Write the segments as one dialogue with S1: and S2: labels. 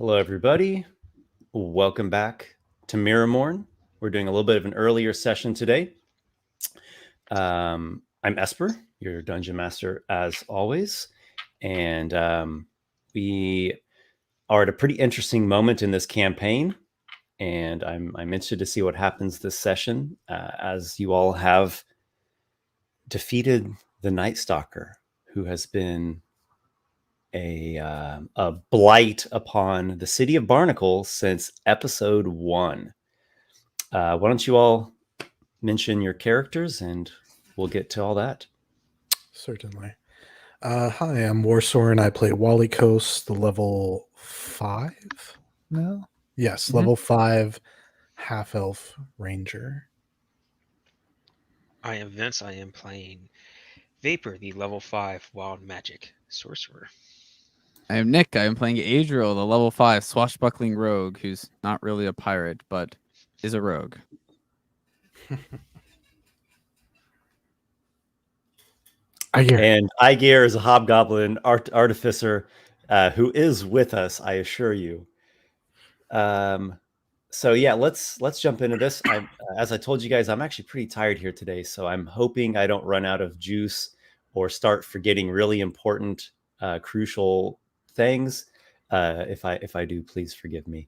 S1: Hello, everybody. Welcome back to MIRRORMOURN. We're doing a little bit of an earlier session today. I'm Esper, your dungeon master, as always, and we are at a pretty interesting moment in this campaign. And I'm interested to see what happens this session, as you all have defeated the Night Stalker, who has been a blight upon the city of Barnacle since episode 1. Why don't you all mention your characters and we'll get to all that.
S2: Certainly. Hi, I'm Warsor and I play Walykos, the level 5 now? Yes, level 5 half-elf ranger.
S3: I am Vince. I am playing Vapor, the level 5 wild magic sorcerer.
S4: I am Nick. I am playing Adriel, the level 5 swashbuckling rogue, who's not really a pirate, but is a rogue.
S2: Aygir.
S1: And Aygir is a hobgoblin artificer who is with us, I assure you. So yeah, let's jump into this. As I told you guys, I'm actually pretty tired here today, so I'm hoping I don't run out of juice or start forgetting really important, crucial things. If I do, please forgive me.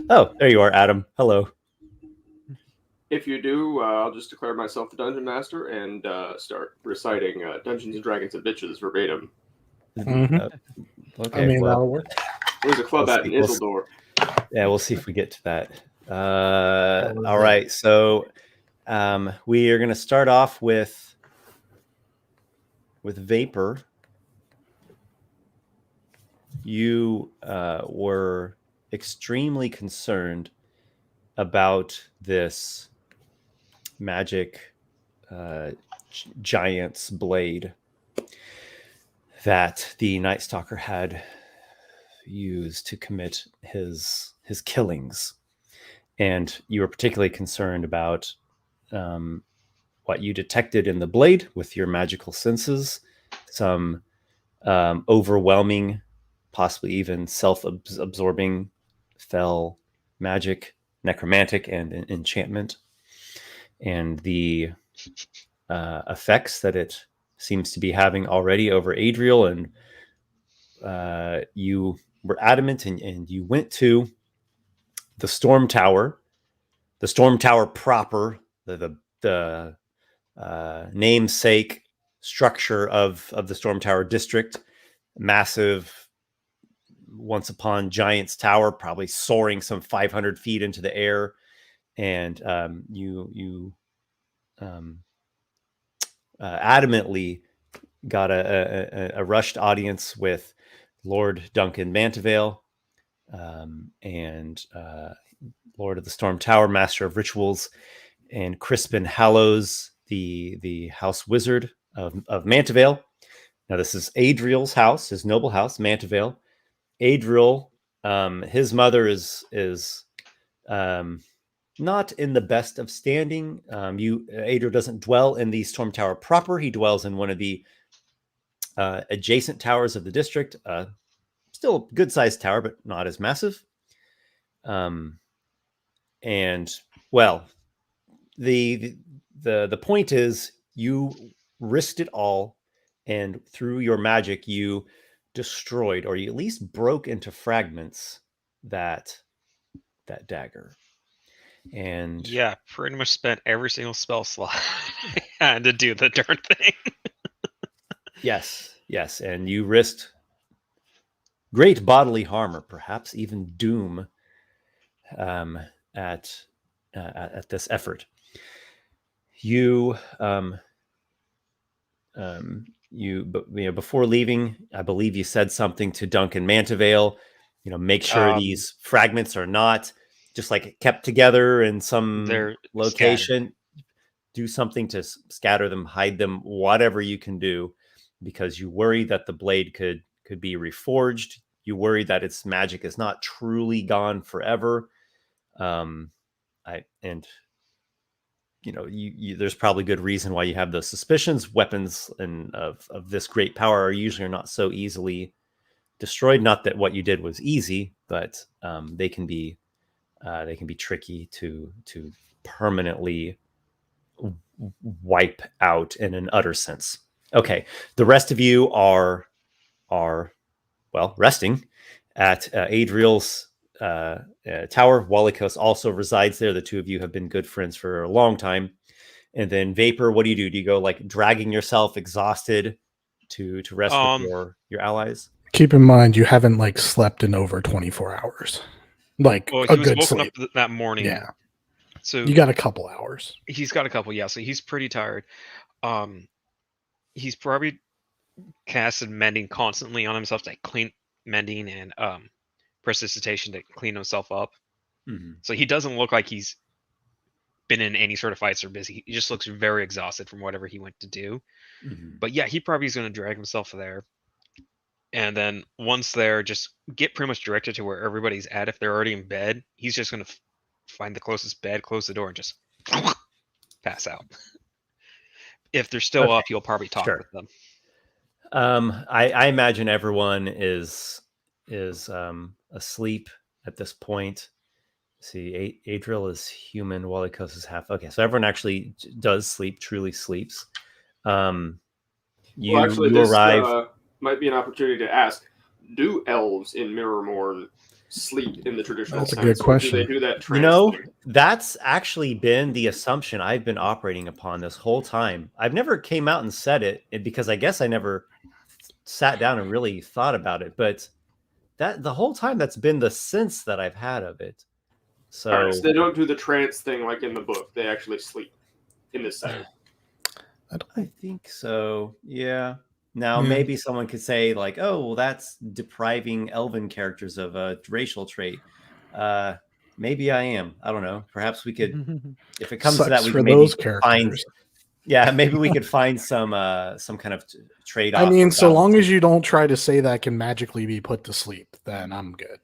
S1: Oh, there you are, Adam. Hello.
S5: If you do, I'll just declare myself the Dungeon Master and start reciting Dungeons and Dragons and Bitches verbatim.
S2: Mhm.
S1: Okay,
S2: I mean,
S1: well,
S2: that'll work.
S5: There's a club at in Isildur.
S1: Yeah, we'll see if we get to that. All right, so we are going to start off with Vapor. You were extremely concerned about this magic giant's blade that the Night Stalker had used to commit his killings, and you were particularly concerned about what you detected in the blade with your magical senses, some overwhelming, possibly even self-absorbing fell magic, necromantic, and enchantment, and the effects that it seems to be having already over Adriel. And you were adamant, and you went to the Storm Tower proper, the namesake structure of the Storm Tower district, massive, once upon giant's tower, probably soaring some 500 feet into the air. And you adamantly got a rushed audience with Lord Duncan Mantevale, and Lord of the Storm Tower, Master of Rituals, and Crispin Hallows, the house wizard of Mantevale. Now, this is Adriel's house, his noble house, Mantevale. Adriel, his mother is not in the best of standing. Adriel doesn't dwell in the Storm Tower proper. He dwells in one of the adjacent towers of the district. Still a good-sized tower, but not as massive. And well, the point is, you risked it all, and through your magic, you destroyed, or you at least broke into fragments, that dagger. And
S3: yeah, pretty much spent every single spell slot I had to do the darn thing.
S1: yes, and you risked great bodily harm, or perhaps even doom, at this effort. You before leaving, I believe you said something to Duncan Mantevale. Make sure these fragments are not just like kept together in some location. Scattered. Do something to scatter them, hide them, whatever you can do, because you worry that the blade could be reforged. You worry that its magic is not truly gone forever. There's probably good reason why you have those suspicions. Weapons of this great power are usually not so easily destroyed. Not that what you did was easy, but they can be tricky to permanently wipe out in an utter sense. Okay, the rest of you are well resting at Adriel's tower. Walykos also resides there. The two of you have been good friends for a long time. And then Vapor, what do you do? Do you go like dragging yourself exhausted to rest with your allies?
S2: Keep in mind, you haven't like slept in over 24 hours. Like
S3: Well,
S2: a
S3: he was
S2: good
S3: woken
S2: sleep.
S3: up that morning.
S2: Yeah,
S3: So
S2: you got a couple hours.
S3: he's got a couple, yeah. So he's pretty tired. He's probably casted mending constantly on himself to like, clean mending and prestidigitation to clean himself up.
S1: Mm-hmm.
S3: So he doesn't look like he's been in any sort of fights or busy. He just looks very exhausted from whatever he went to do.
S1: Mm-hmm.
S3: But yeah, he probably is going to drag himself there. And then once there, just get pretty much directed to where everybody's at. If they're already in bed, he's just going to find the closest bed, close the door, and just pass out. If they're still up, he'll probably talk with them.
S1: I imagine everyone is asleep at this point. See, Adriel is human. Walykos is half. Okay, so everyone actually does sleep. Truly sleeps. You arrive.
S5: Might be an opportunity to ask: do elves in Mirrormourn sleep in the traditional
S2: That's a
S5: sense?
S2: good question.
S5: Do they do that trance thing?
S1: That's actually been the assumption I've been operating upon this whole time. I've never came out and said it because I guess I never sat down and really thought about it. But that the whole time that's been the sense that I've had of it. So,
S5: right, so they don't do the trance thing like in the book. They actually sleep in this setting.
S1: I think so. Yeah. Now, maybe someone could say, like, oh, well, that's depriving elven characters of a racial trait. Maybe I am. I don't know. Perhaps we could, if it comes to that, we
S2: for
S1: can
S2: those
S1: maybe find.
S2: characters.
S1: Yeah, maybe we could find some kind of trade-off.
S2: I mean, so long as you don't try to say that can magically be put to sleep, then I'm good.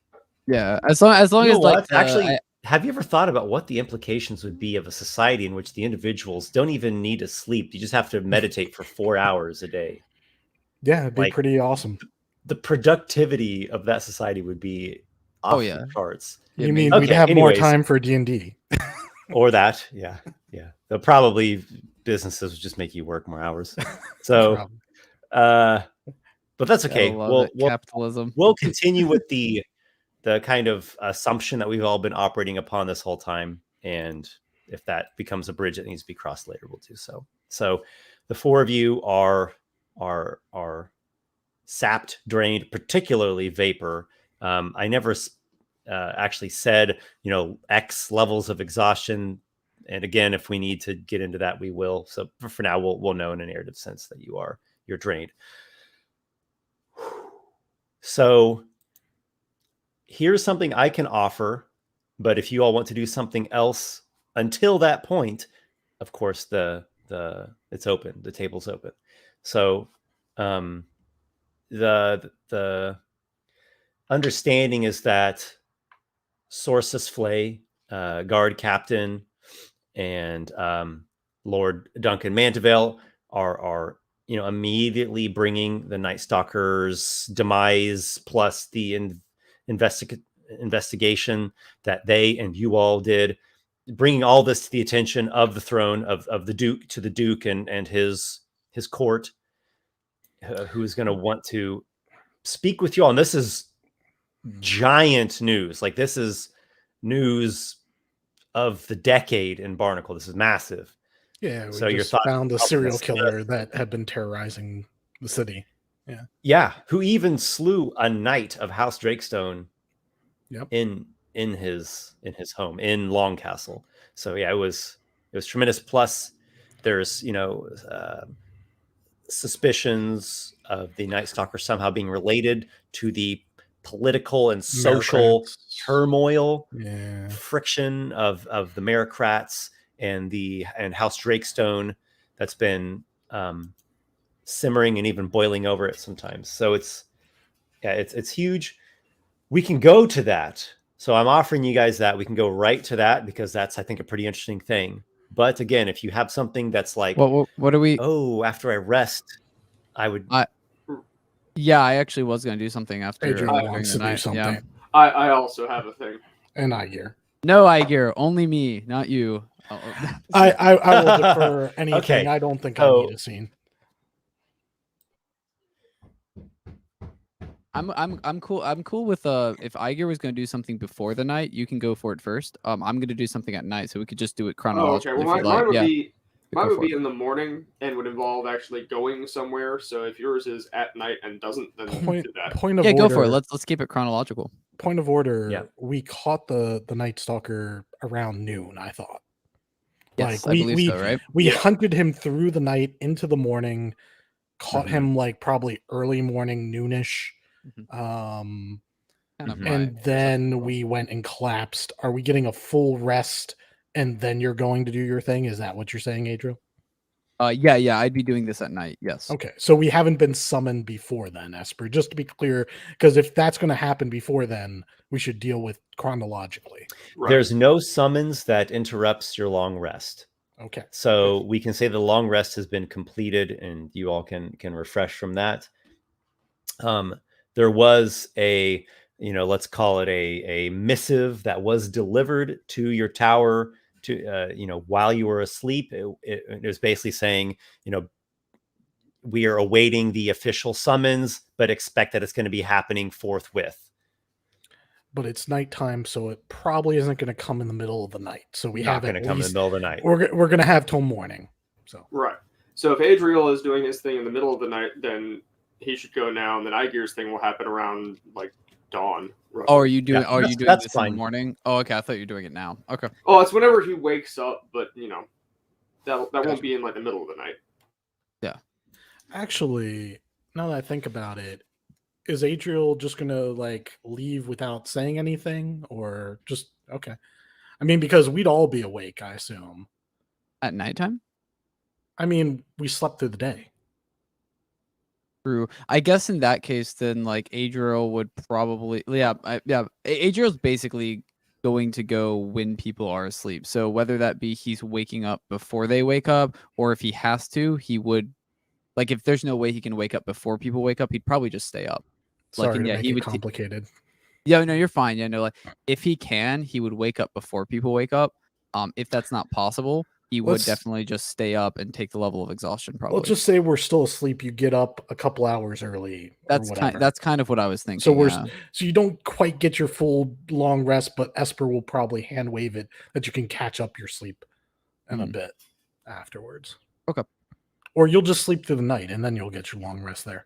S4: Yeah, as long as like
S1: actually. Have you ever thought about what the implications would be of a society in which the individuals don't even need to sleep? You just have to meditate for 4 hours a day.
S2: Yeah, it'd be pretty awesome.
S1: The productivity of that society would be off the charts.
S2: You mean we'd have more time for D&D?
S1: Or that, yeah. They'll probably businesses would just make you work more hours. So, but that's okay.
S4: Capitalism.
S1: We'll continue with the kind of assumption that we've all been operating upon this whole time, and if that becomes a bridge that needs to be crossed later, we'll do so. So, the four of you are sapped, drained, particularly Vapor. I never actually said, X levels of exhaustion, and again, if we need to get into that, we will. So for now, we'll know in a narrative sense that you're drained. So here's something I can offer, but if you all want to do something else until that point, of course, it's open. The table's open. So the understanding is that Sorcerer, guard captain, and Lord Duncan Mantevale are immediately bringing the Night Stalker's demise plus the investigation that they and you all did, bringing all this to the attention of the throne of the Duke, to the Duke and his court, who is going to want to speak with you all. And this is giant news. Like, this is news of the decade in Barnacle. This is massive.
S2: Yeah, we
S1: so
S2: just found a serial killer that had been terrorizing the city.
S1: Yeah, who even slew a knight of House Drakestone.
S2: Yep.
S1: In his home in Longcastle. So yeah, it was tremendous. Plus, there's suspicions of the Night Stalker somehow being related to the political and social turmoil, friction of the Merocrats and House Drakestone that's been simmering and even boiling over it sometimes. So it's huge. We can go to that. So I'm offering you guys that. We can go right to that because that's, I think, a pretty interesting thing. But again, if you have something that's like,
S4: what do we?
S1: Oh, after I rest, I would.
S4: Yeah, I actually was gonna do something after
S2: Adriel
S4: during
S2: wants
S4: the
S2: to do
S4: night.
S2: something.
S4: Yeah.
S5: I also have a thing.
S2: And Aygir.
S4: No, Aygir, only me, not you. Oh,
S2: I will defer anything.
S1: Okay,
S2: I don't think I
S1: so-
S2: need a scene.
S4: I'm cool. I'm cool with if Aygir was gonna do something before the night, you can go for it first. I'm gonna do something at night, so we could just do it
S5: Oh, okay.
S4: chronologically.
S5: Well,
S4: if you
S5: mine
S4: like.
S5: would
S4: Yeah.
S5: be
S4: go
S5: mine would
S4: for
S5: be
S4: it.
S5: in the morning and would involve actually going somewhere. So if yours is at night and doesn't, then
S2: Point
S5: do that.
S2: point of
S4: Yeah,
S2: order.
S4: go for it. Let's keep it chronological.
S2: Point of order.
S1: Yeah.
S2: We caught the Night Stalker around noon. I thought.
S4: Yes,
S2: Like,
S4: I believe so. Right.
S2: We
S5: Yeah.
S2: hunted him through the night into the morning, caught
S1: Mhm.
S2: him like probably early morning, noonish.
S4: Kind of
S1: Mhm.
S4: my
S2: And then
S4: assumption.
S2: we went and collapsed. Are we getting a full rest and then you're going to do your thing? Is that what you're saying, Adriel?
S4: Yeah, I'd be doing this at night. Yes.
S2: Okay, so we haven't been summoned before then, Esper, just to be clear, because if that's going to happen before then, we should deal with chronologically.
S5: Right.
S1: There's no summons that interrupts your long rest.
S2: Okay.
S1: So we can say the long rest has been completed, and you all can refresh from that. There was a, let's call it a missive that was delivered to your tower to while you were asleep. It was basically saying, we are awaiting the official summons, but expect that it's going to be happening forthwith.
S2: But it's nighttime, so it probably isn't going to come in the middle of the night. So we
S1: Not
S2: have
S1: going to
S2: at
S1: come in the
S2: least
S1: middle of the night.
S2: we're going to have till morning. So
S5: Right. So if Adriel is doing his thing in the middle of the night, then he should go now, and then Aygir's thing will happen around like dawn. Roughly.
S4: Oh, are you doing?
S1: Yeah,
S4: are you
S1: that's-
S4: doing
S1: that's
S4: this in
S1: fine.
S4: the morning? Oh, okay. I thought you were doing it now. Okay.
S5: Oh, it's whenever he wakes up, but that
S4: Gotcha.
S5: won't be in like the middle of the night.
S2: actually, now that I think about it, is Adriel just going to like leave without saying anything, or just okay? I mean, because we'd all be awake, I assume.
S4: At nighttime.
S2: I mean, we slept through the day.
S4: True. I guess in that case, then like Adriel would probably Adriel's basically going to go when people are asleep. So whether that be he's waking up before they wake up, or if he has to, he would like if there's no way he can wake up before people wake up, he'd probably just stay up. Like,
S2: Sorry
S4: and
S2: to
S4: yeah,
S2: make
S4: he
S2: it
S4: would
S2: complicated.
S4: Yeah, no, you're fine. Yeah, no, like if he can, he would wake up before people wake up. If that's not possible, he would
S2: Let's-
S4: definitely just stay up and take the level of exhaustion. Probably.
S2: Let's just say we're still asleep. You get up a couple hours early.
S4: that's kind of what I was thinking.
S2: So
S4: yeah.
S2: so you don't quite get your full long rest, but Esper will probably hand wave it that you can catch up your sleep in a bit afterwards.
S4: Okay.
S2: Or you'll just sleep through the night and then you'll get your long rest there.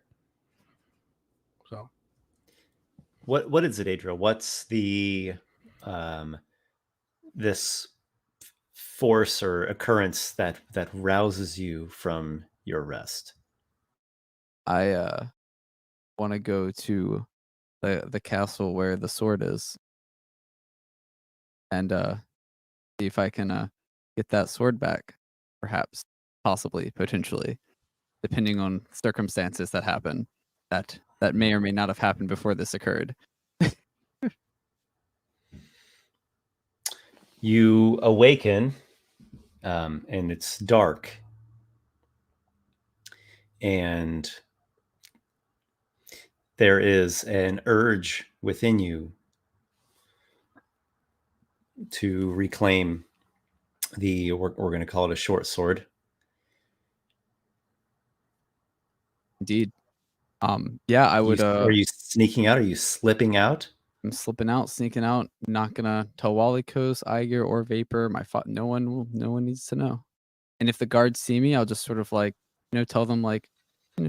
S2: So
S1: What is it, Adriel? What's the this force or occurrence that rouses you from your rest?
S4: I want to go to the castle where the sword is, and see if I can get that sword back. Perhaps, possibly, potentially, depending on circumstances that happen. That may or may not have happened before this occurred.
S1: You awaken, and it's dark, and there is an urge within you to reclaim we're going to call it a short sword.
S4: Indeed. Yeah, I would.
S1: Are you sneaking out? Are you slipping out?
S4: I'm slipping out, sneaking out. Not gonna tell Walykos, Aygir, or Vapor. No one needs to know. And if the guards see me, I'll just sort of like, tell them like,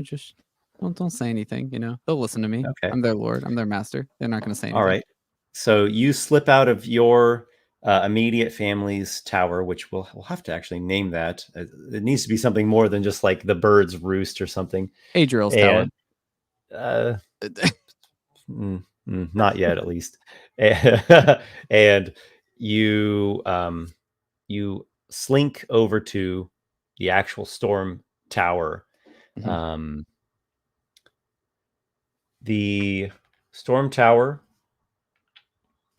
S4: just don't say anything. They'll listen to me.
S1: Okay.
S4: I'm their lord. I'm their master. They're not gonna say anything.
S1: All right. So you slip out of your immediate family's tower, which we'll have to actually name that. It needs to be something more than just like the bird's roost or something.
S4: Adriel's tower.
S1: Not yet, at least. And you slink over to the actual storm tower.
S4: Mhm.
S1: The storm tower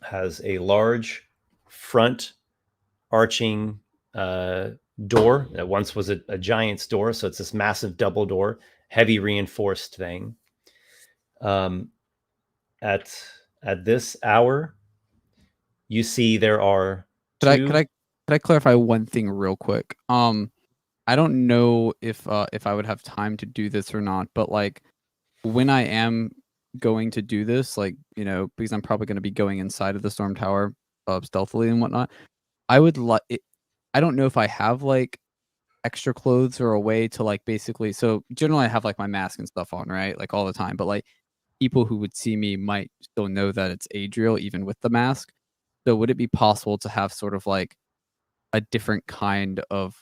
S1: has a large front arching door that once was a giant's door. So it's this massive double door, heavy reinforced thing. At this hour, you see there are
S4: Could I clarify one thing real quick? I don't know if I would have time to do this or not, but like when I am going to do this, like, you know, because I'm probably going to be going inside of the storm tower stealthily and whatnot, I would like I don't know if I have like extra clothes or a way to like basically, so generally I have like my mask and stuff on, right? Like all the time, but like people who would see me might still know that it's Adriel even with the mask. So would it be possible to have sort of like a different kind of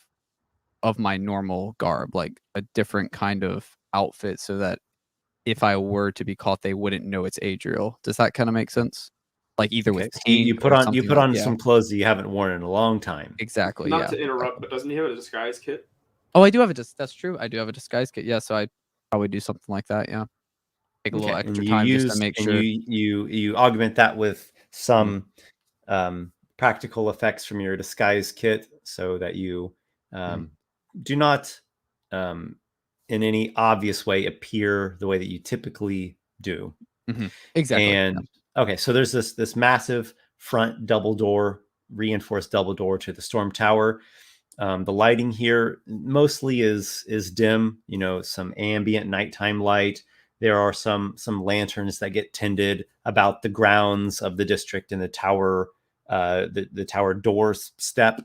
S4: my normal garb, like a different kind of outfit, so that if I were to be caught, they wouldn't know it's Adriel? Does that kind of make sense? Like either
S1: Okay,
S4: with
S1: so
S4: paint
S1: you put
S4: or
S1: on
S4: something
S1: put
S4: like,
S1: on
S4: yeah,
S1: some clothes that you haven't worn in a long time.
S4: exactly,
S5: Not
S4: yeah.
S5: to interrupt, but doesn't he have a disguise kit?
S4: Oh, I do have a that's true. I do have a disguise kit. Yeah, so I probably do something like that. Yeah, take a little
S1: Okay, and
S4: extra
S1: you
S4: time just to
S1: use
S4: make
S1: and
S4: sure.
S1: you augment that with some practical effects from your disguise kit, so that you do not in any obvious way appear the way that you typically do.
S4: Exactly.
S1: And okay, so there's this massive front double door, reinforced double door to the storm tower. The lighting here mostly is dim, you know, some ambient nighttime light. There are some lanterns that get tended about the grounds of the district and the tower, the tower doors step.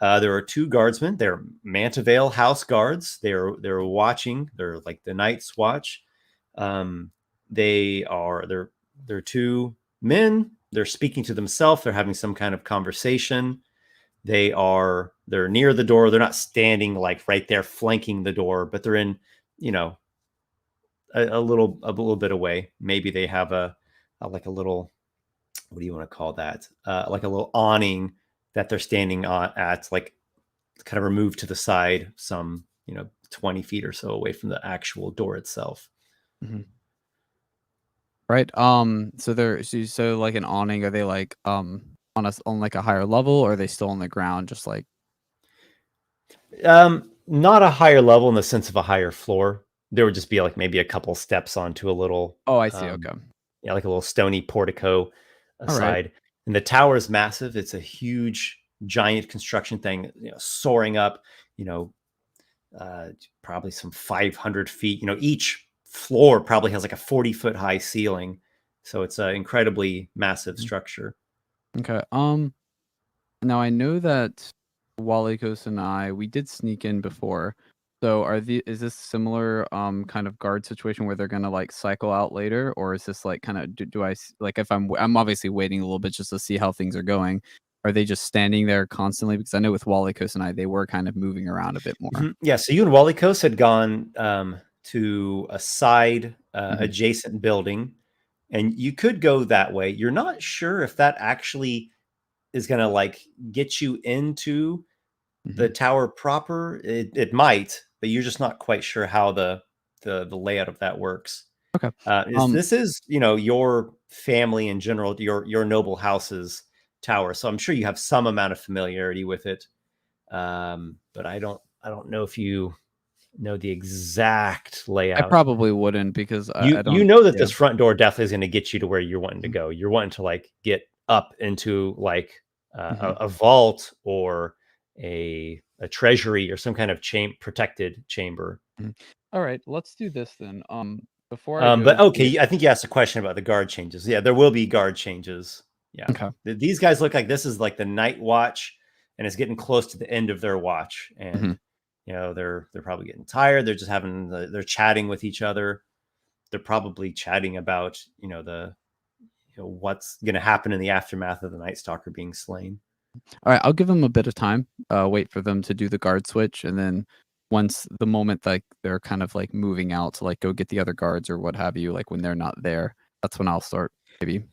S1: There are 2 guardsmen. They're Mantavale house guards. They're watching. They're like the Night's Watch. They're 2 men. They're speaking to themselves. They're having some kind of conversation. They're near the door. They're not standing like right there flanking the door, but they're in, you know, a little bit away. Maybe they have a like a little, what do you want to call that? Like a little awning that they're standing on at, like kind of removed to the side, some, you know, 20 feet or so away from the actual door itself.
S4: Right. So they're so like an awning. Are they like on like a higher level, or are they still on the ground, just like?
S1: Not a higher level in the sense of a higher floor. There would just be like maybe a couple steps onto a little.
S4: Oh, I see. Okay.
S1: Yeah, like a little stony portico aside.
S4: Right.
S1: And the tower is massive. It's a huge, giant construction thing, you know, soaring up, you know, probably some 500 feet. You know, each floor probably has like a 40-foot high ceiling. So it's an incredibly massive structure.
S4: Okay. Now I know that Walykos and we did sneak in before. So is this similar kind of guard situation where they're gonna like cycle out later, or is this like kind of like, if I'm obviously waiting a little bit just to see how things are going? Are they just standing there constantly? Because I know with Walykos and they were kind of moving around a bit more.
S1: Yeah, so you and Walykos had gone to a side adjacent building, and you could go that way. You're not sure if that actually is going to like get you into the tower proper. It might, but you're just not quite sure how the layout of that works.
S4: Okay.
S1: This is, you know, your family in general, your noble house's tower, so I'm sure you have some amount of familiarity with it. But I don't know if you know the exact layout.
S4: I probably wouldn't, because
S1: you know that this front door definitely is going to get you to where you're wanting to go. You're wanting to like get up into like a vault or a treasury or some kind of protected chamber.
S4: All right, let's do this then. Before I go,
S1: but okay, I think you asked a question about the guard changes. Yeah, there will be guard changes. Yeah.
S4: Okay.
S1: These guys look like this is like the night watch, and it's getting close to the end of their watch, and you know they're probably getting tired. They're just they're chatting with each other. They're probably chatting about, you know, what's going to happen in the aftermath of the Night Stalker being slain.
S4: All right, I'll give them a bit of time. Wait for them to do the guard switch, and then once the moment like they're kind of like moving out to like go get the other guards or what have you, like when they're not there, that's when I'll start maybe.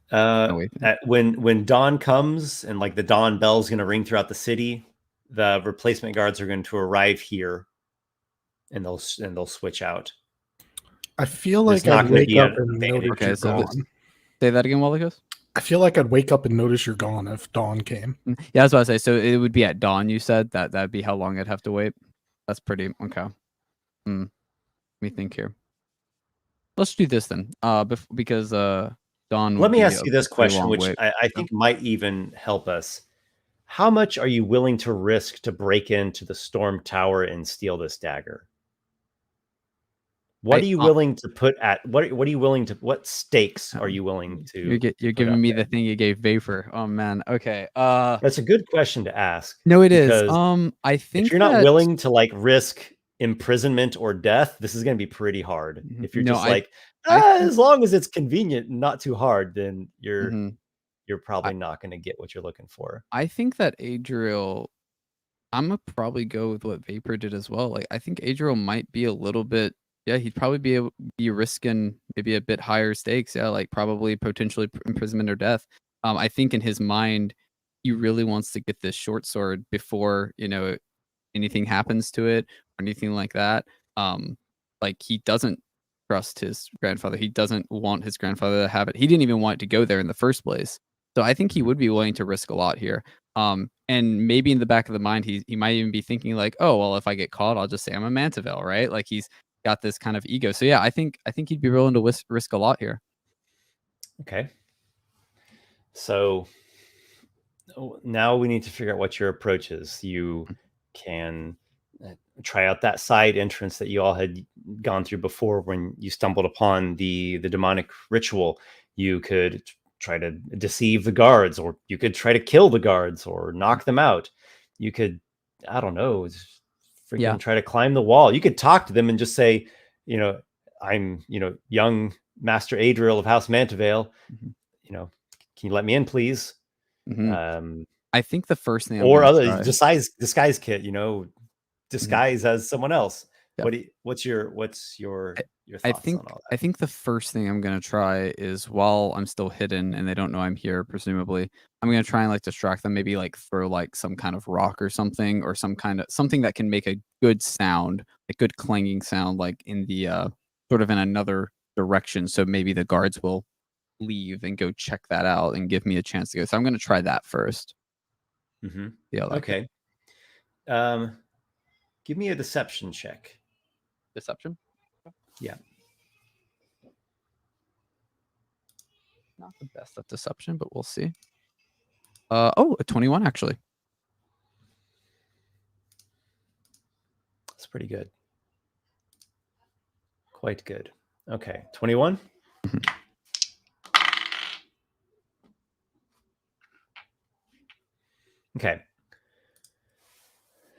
S1: When dawn comes and like the dawn bell's going to ring throughout the city, the replacement guards are going to arrive here, and they'll switch out.
S2: I feel like I'd wake up and notice you're gone.
S4: Say that again, Walykos.
S2: I feel like I'd wake up and notice you're gone if dawn came.
S4: Yeah, that's what I say. So it would be at dawn. You said that'd be how long I'd have to wait. That's pretty okay. Let me think here. let's do this then. Because Dawn.
S1: Let
S4: would
S1: me
S4: be
S1: ask
S4: a
S1: you this
S4: pretty
S1: question,
S4: long
S1: which
S4: wait.
S1: I think might even help us. How much are you willing to risk to break into the Storm Tower and steal this dagger? What are you willing to put at what are you willing to what stakes are you willing to
S4: You're
S1: put
S4: giving
S1: up
S4: me
S1: there?
S4: the thing you gave Vapor. Oh man. Okay.
S1: That's a good question to ask.
S4: No, it is.
S1: Because
S4: I
S1: if
S4: think
S1: you're not
S4: that
S1: willing to like risk imprisonment or death, this is going to be pretty hard. If you're
S4: no,
S1: just like,
S4: I think,
S1: as long as it's convenient and not too hard, then you're
S4: mhm.
S1: probably not going to get what you're looking for.
S4: I think that Adriel, I'm gonna probably go with what Vapor did as well. Like, I think Adriel might be a little bit, yeah, he'd probably be risking maybe a bit higher stakes. Yeah, like probably potentially imprisonment or death. I think in his mind, he really wants to get this short sword before, anything happens to it or anything like that. Like he doesn't trust his grandfather. He doesn't want his grandfather to have it. He didn't even want it to go there in the first place. So I think he would be willing to risk a lot here. And maybe in the back of the mind, he might even be thinking like, oh, well, if I get caught, I'll just say I'm a Mantivel, right? Like he's got this kind of ego. So yeah, I think he'd be willing to risk a lot here.
S1: Okay. So now we need to figure out what your approach is. You can try out that side entrance that you all had gone through before when you stumbled upon the demonic ritual. You could try to deceive the guards, or you could try to kill the guards or knock them out. You could, I don't know, freaking try to climb the wall. You could talk to them and just say, I'm, young Master Adriel of House Mantivale. Can you let me in, please?
S4: I think the first thing
S1: or other disguise kit, disguise as someone else.
S4: Yep.
S1: What's your thoughts
S4: I
S1: on all that?
S4: I think the first thing I'm gonna try is, while I'm still hidden and they don't know I'm here, presumably, I'm gonna try and like distract them. Maybe like throw like some kind of rock or something, or something that can make a good sound, a good clanging sound, like in the sort of in another direction. So maybe the guards will leave and go check that out and give me a chance to go. So I'm gonna try that first. Yeah.
S1: Okay. Give me a deception check.
S4: Deception.
S1: Yeah.
S4: Not the best at deception, but we'll see. A 21 actually.
S1: That's pretty good. Quite good. Okay, 21. Okay.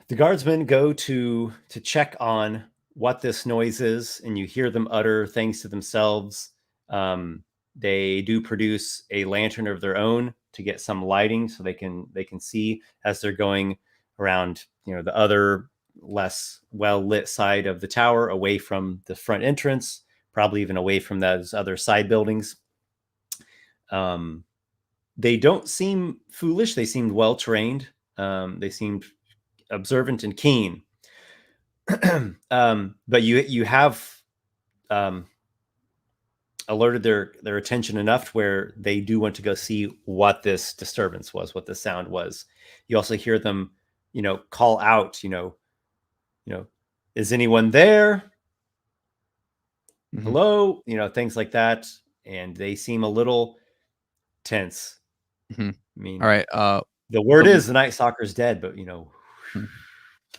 S1: The guardsmen go to check on what this noise is, and you hear them utter things to themselves. They do produce a lantern of their own to get some lighting, so they can see as they're going around, the other less well lit side of the tower, away from the front entrance, probably even away from those other side buildings. They don't seem foolish. They seemed well trained. They seemed observant and keen. But you have alerted their attention enough where they do want to go see what this disturbance was, what the sound was. You also hear them, call out, is anyone there? Hello, things like that. And they seem a little tense. I mean,
S4: all right.
S1: The word is the Night Stalker's dead, but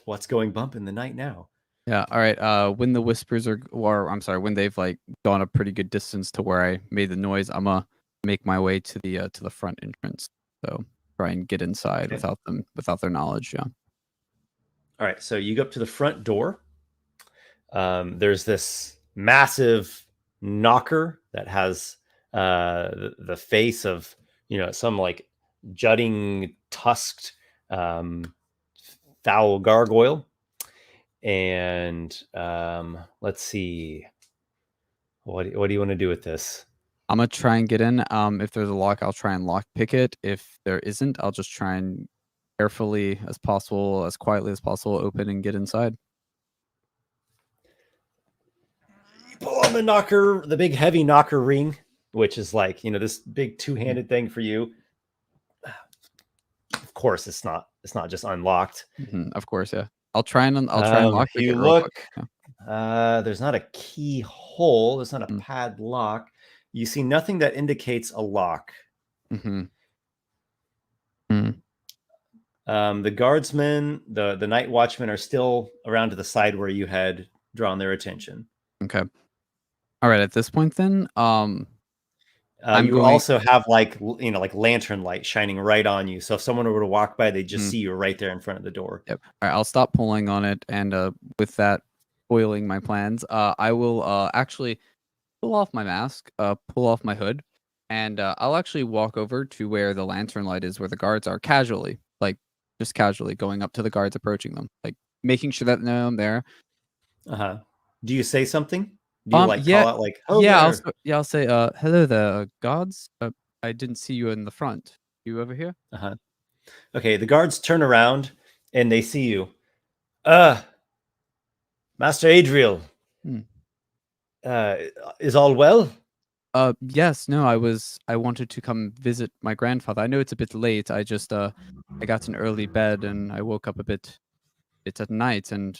S1: what's going bump in the night now?
S4: Yeah. All right. When the whispers when they've like gone a pretty good distance to where I made the noise, I'm gonna make my way to the front entrance. So try and get inside without their knowledge. Yeah.
S1: All right. So you go up to the front door. There's this massive knocker that has the face of some like jutting tusked foul gargoyle. And let's see, what do you want to do with this?
S4: I'm gonna try and get in. If there's a lock, I'll try and lock pick it. If there isn't, I'll just try and carefully as possible, as quietly as possible, open and get inside.
S1: You pull on the knocker, the big heavy knocker ring, which is like this big two-handed thing for you. Of course, it's not just unlocked.
S4: Of course, yeah. I'll try and lock pick it
S1: you
S4: real
S1: look
S4: quick. Yeah.
S1: There's not a keyhole. There's not a
S4: Mm.
S1: padlock. You see nothing that indicates a lock.
S4: Mm-hmm.
S1: The guardsmen, the night watchmen are still around to the side where you had drawn their attention.
S4: Okay. All right. At this point, then, I'm
S1: You
S4: going.
S1: also have like lantern light shining right on you. So if someone were to walk by, they just
S4: Mhm.
S1: see you right there in front of the door.
S4: Yep. All right. I'll stop pulling on it, and with that spoiling my plans, I will actually pull off my mask, pull off my hood, and I'll actually walk over to where the lantern light is, where the guards are, casually, like just casually going up to the guards, approaching them, like making sure that they know I'm there.
S1: Do you say something? Do you like
S4: Yeah,
S1: call out like, "Oh
S4: yeah,
S1: there"?
S4: I'll say, hello there, guards. I didn't see you in the front. You over here?
S1: Okay, the guards turn around and they see you. Master Adriel,
S4: Hmm.
S1: is all well?
S4: Yes, no, I wanted to come visit my grandfather. I know it's a bit late. I just I got an early bed and I woke up a bit at night, and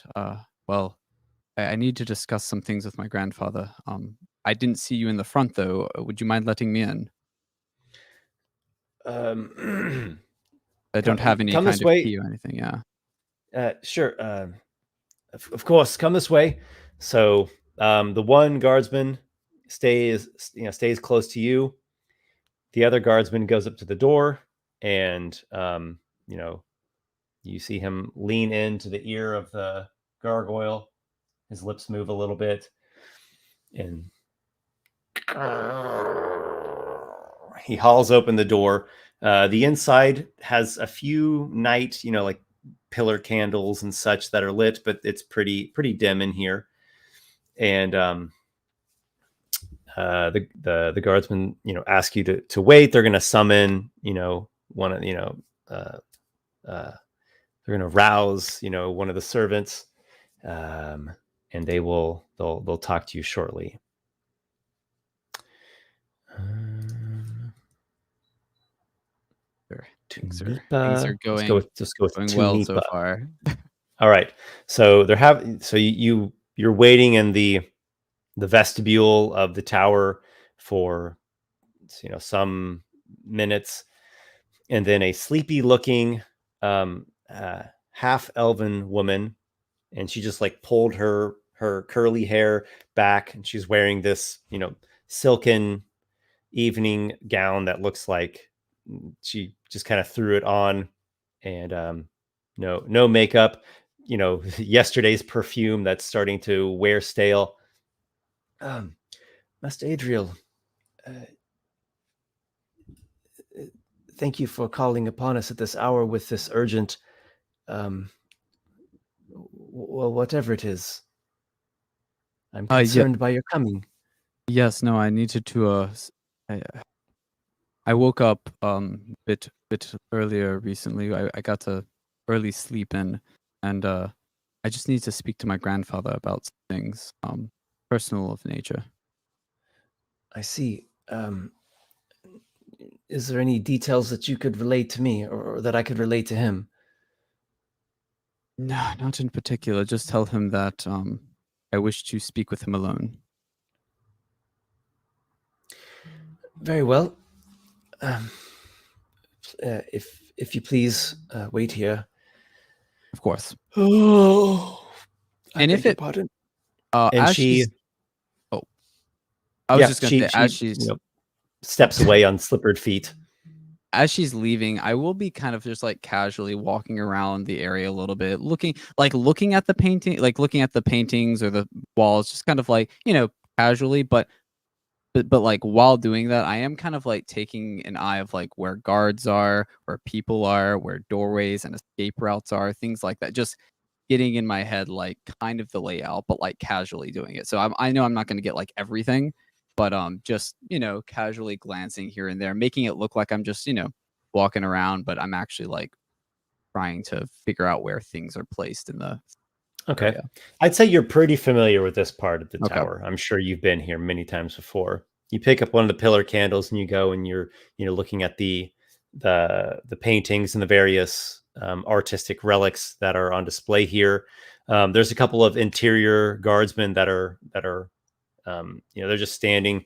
S4: well, I need to discuss some things with my grandfather. I didn't see you in the front though. Would you mind letting me in? I don't have any
S1: Come
S4: kind
S1: this
S4: of
S1: way.
S4: key or anything. Yeah.
S1: Sure. Of course, come this way. So the one guardsman stays close to you. The other guardsman goes up to the door, and you see him lean into the ear of the gargoyle. His lips move a little bit, and he hauls open the door. The inside has a few night, like pillar candles and such that are lit, but it's pretty dim in here. And the guardsmen, ask you to wait. They're going to summon, one of, they're going to rouse, one of the servants, and they'll talk to you shortly.
S4: Things
S1: Tunipa.
S4: are
S1: Let's go with
S4: going well so
S1: Tunipa.
S4: far.
S1: All right. So you're waiting in the vestibule of the tower for some minutes, and then a sleepy looking half elven woman, and she just like pulled her curly hair back, and she's wearing this silken evening gown that looks like she just kind of threw it on, and no makeup, yesterday's perfume that's starting to wear stale. Master Adriel, thank you for calling upon us at this hour with this urgent, well, whatever it is. I'm
S4: Yeah.
S1: concerned by your coming.
S4: Yes, no, I needed to I woke up bit earlier recently. I got to early sleep in, and I just need to speak to my grandfather about some things personal of nature.
S1: I see. Is there any details that you could relate to me, or that I could relate to him?
S4: No, not in particular. Just tell him that I wish to speak with him alone.
S1: Very well. If you please wait here.
S4: Of course.
S1: Oh,
S4: And if it
S1: pardon.
S4: and
S1: And
S4: as
S1: she,
S4: she's I was just gonna say, as
S1: she
S4: she's
S1: steps away on slippered feet.
S4: as she's leaving, I will be kind of just like casually walking around the area a little bit, looking at the painting, like looking at the paintings or the walls, just kind of like, casually, but like while doing that, I am kind of like taking an eye of like where guards are, where people are, where doorways and escape routes are, things like that. Just getting in my head like kind of the layout, but like casually doing it. So I know I'm not going to get like everything, but just casually glancing here and there, making it look like I'm just walking around, but I'm actually like trying to figure out where things are placed in the
S1: Okay.
S4: area.
S1: I'd say you're pretty familiar with this part of the
S4: Okay.
S1: tower. I'm sure you've been here many times before. You pick up one of the pillar candles and you go and you're looking at the paintings and the various artistic relics that are on display here. There's a couple of interior guardsmen that are they're just standing.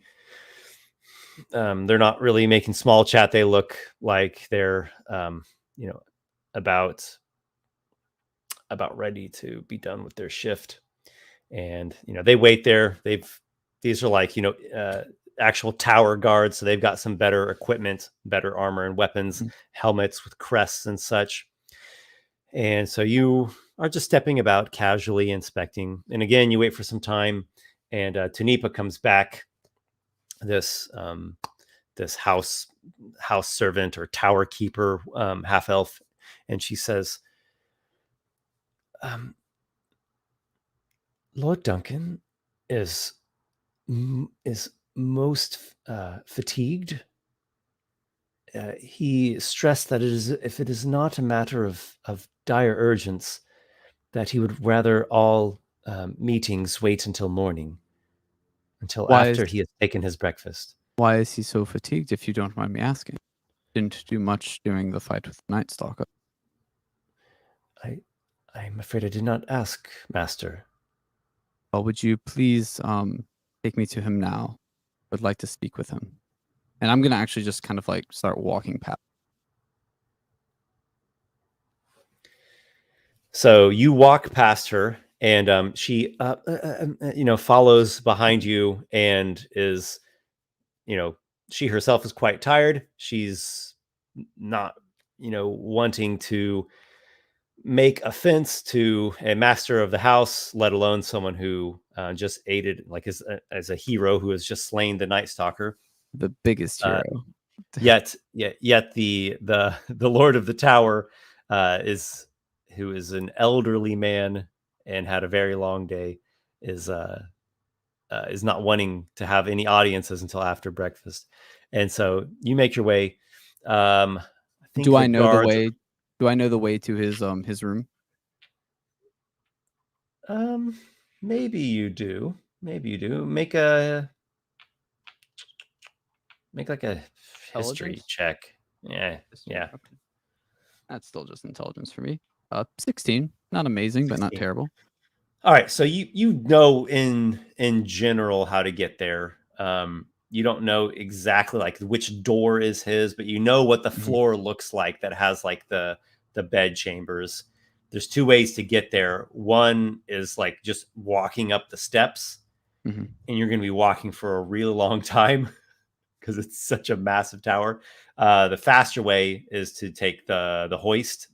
S1: They're not really making small chat. They look like they're about ready to be done with their shift, and they wait there. These are like actual tower guards, so they've got some better equipment, better armor and weapons, helmets with crests and such. And so you are just stepping about casually inspecting. And again, you wait for some time, and Tanipa comes back, this house servant or tower keeper, half elf, and she says, Lord Duncan is most fatigued. He stressed that if it is not a matter of dire urgence, that he would rather all meetings wait until morning, until after he has taken his breakfast.
S4: Why is he so fatigued, if you don't mind me asking? Didn't do much during the fight with the Night Stalker.
S1: I'm afraid I did not ask, Master.
S4: Well, would you please take me to him now? I'd like to speak with him. And I'm going to actually just kind of like start walking past.
S1: So you walk past her, and she, follows behind you, and is, she herself is quite tired. She's not, wanting to make offense to a master of the house, let alone someone who just aided, like as a hero who has just slain the Night Stalker,
S4: the biggest hero.
S1: Yet the Lord of the Tower who is an elderly man and had a very long day, is not wanting to have any audiences until after breakfast. And so you make your way.
S4: Do I know the way? Do I know the way to his room?
S1: Maybe you do. Make like a history check. Yeah.
S4: Okay. That's still just intelligence for me. 16. Not amazing, 16. But not terrible.
S1: All right. So you know in general how to get there. You don't know exactly like which door is his, but you know what the floor looks like that has like the bed chambers. There's two ways to get there. One is like just walking up the steps, and you're going to be walking for a really long time because it's such a massive tower. The faster way is to take the hoist.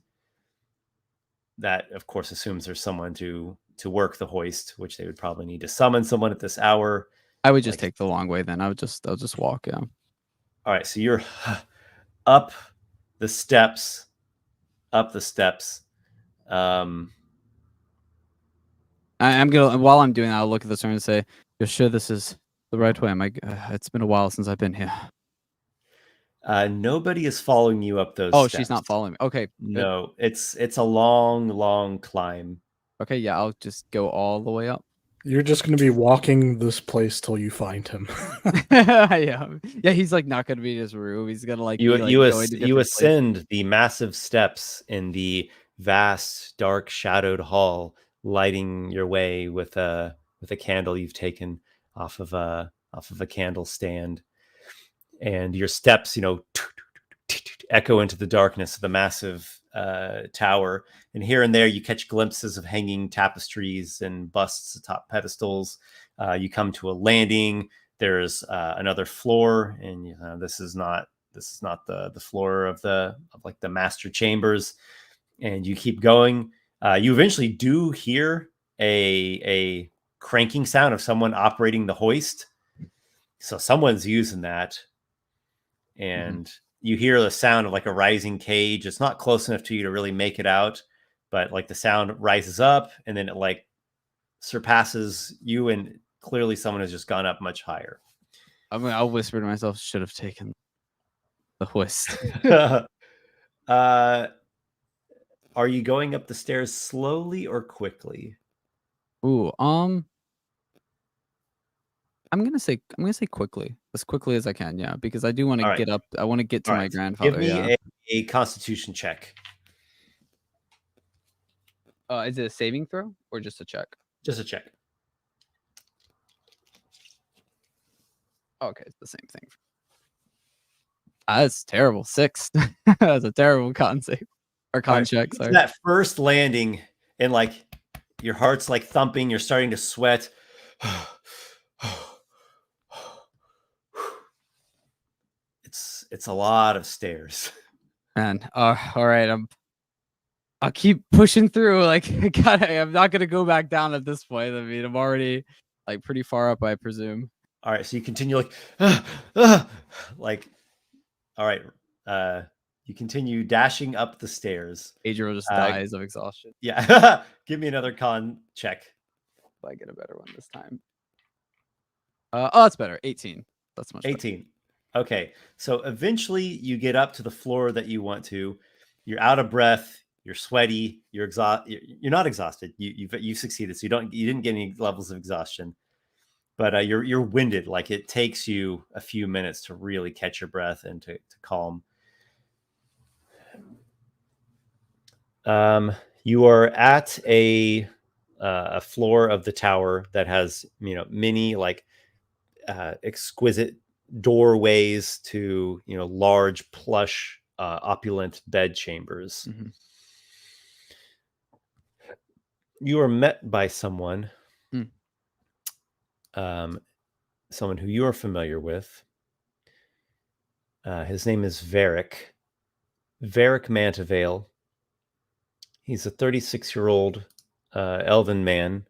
S1: That, of course, assumes there's someone to work the hoist, which they would probably need to summon someone at this hour.
S4: I would just take the long way then. I'll just walk. Yeah.
S1: All right. So you're up the steps. I'm
S4: gonna, while I'm doing that, I'll look at the turn and say, "You're sure this is the right way?" It's been a while since I've been here.
S1: Nobody is following you up those.
S4: Oh,
S1: steps.
S4: She's not following me. Okay.
S1: No, it's a long climb.
S4: Okay, yeah, I'll just go all the way up.
S2: You're just going to be walking this place till you find him.
S4: Yeah, he's like not going to be in his room. He's going to like
S1: you ascend the massive steps in the vast, dark, shadowed hall, lighting your way with a candle you've taken off of a candle stand, and your steps, echo into the darkness of the massive tower. And here and there you catch glimpses of hanging tapestries and busts atop pedestals. You come to a landing. There's another floor, and this is not the floor of the master chambers. And you keep going. You eventually do hear a cranking sound of someone operating the hoist. So someone's using that. And you hear the sound of like a rising cage. It's not close enough to you to really make it out, but like the sound rises up and then it like surpasses you, and clearly someone has just gone up much higher.
S4: I'll whisper to myself, should have taken the hoist.
S1: Are you going up the stairs slowly or quickly?
S4: Ooh, I'm gonna say quickly, as quickly as I can. Yeah, because I do want to get up. I want to get to my grandfather.
S1: Give me a Constitution check.
S4: Is it a saving throw or just a check?
S1: Just a check.
S4: Okay, it's the same thing. That's terrible. 6. That's a terrible con save or con check. Sorry.
S1: That first landing, and like your heart's like thumping. You're starting to sweat. It's a lot of stairs.
S4: Man, all right. I'll keep pushing through. Like, I'm not gonna go back down at this point. I mean, I'm already like pretty far up, I presume.
S1: All right, so you continue like, like, all right. You continue dashing up the stairs.
S4: Adriel just dies of exhaustion.
S1: Yeah, give me another con check.
S4: If I get a better one this time. Oh, that's better. 18. That's much
S1: 18.
S4: better.
S1: Okay, so eventually you get up to the floor that you want to. You're out of breath. You're sweaty. You're You're not exhausted. You've succeeded. So you didn't get any levels of exhaustion, but you're winded. Like it takes you a few minutes to really catch your breath and to calm. You are at a floor of the tower that has many like exquisite doorways to large plush opulent bed chambers.
S4: Mm-hmm.
S1: You are met by someone someone who you are familiar with. His name is Varric Mantavale. He's a 36-year-old elven man.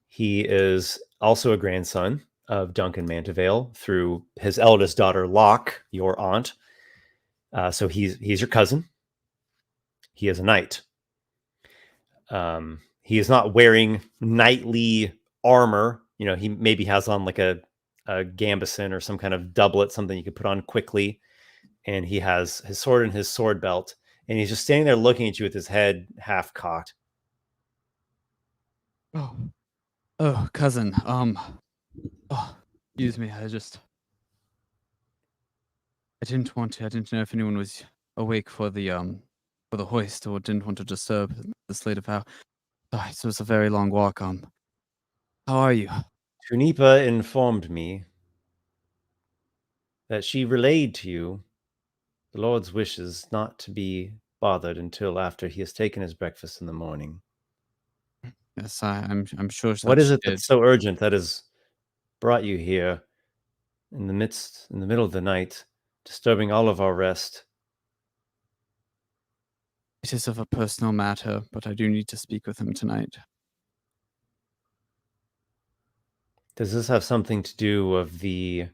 S1: He is also a grandson of Duncan Mantavale through his eldest daughter, Locke, your aunt. So he's your cousin. He is a knight. He is not wearing knightly armor. He maybe has on like a gambeson or some kind of doublet, something you could put on quickly. And he has his sword and his sword belt. And he's just standing there looking at you with his head half cocked.
S4: Oh, cousin. Excuse me. I didn't know if anyone was awake for the hoist, or didn't want to disturb the slate of how. It was a very long walk. How are you?
S1: Tunipa informed me that she relayed to you the Lord's wishes not to be bothered until after he has taken his breakfast in the morning.
S4: Yes, I'm sure.
S1: What is it that's so urgent that has brought you here in the middle of the night, disturbing all of our rest?
S4: It is of a personal matter, but I do need to speak with him tonight.
S1: Does this have something to do with the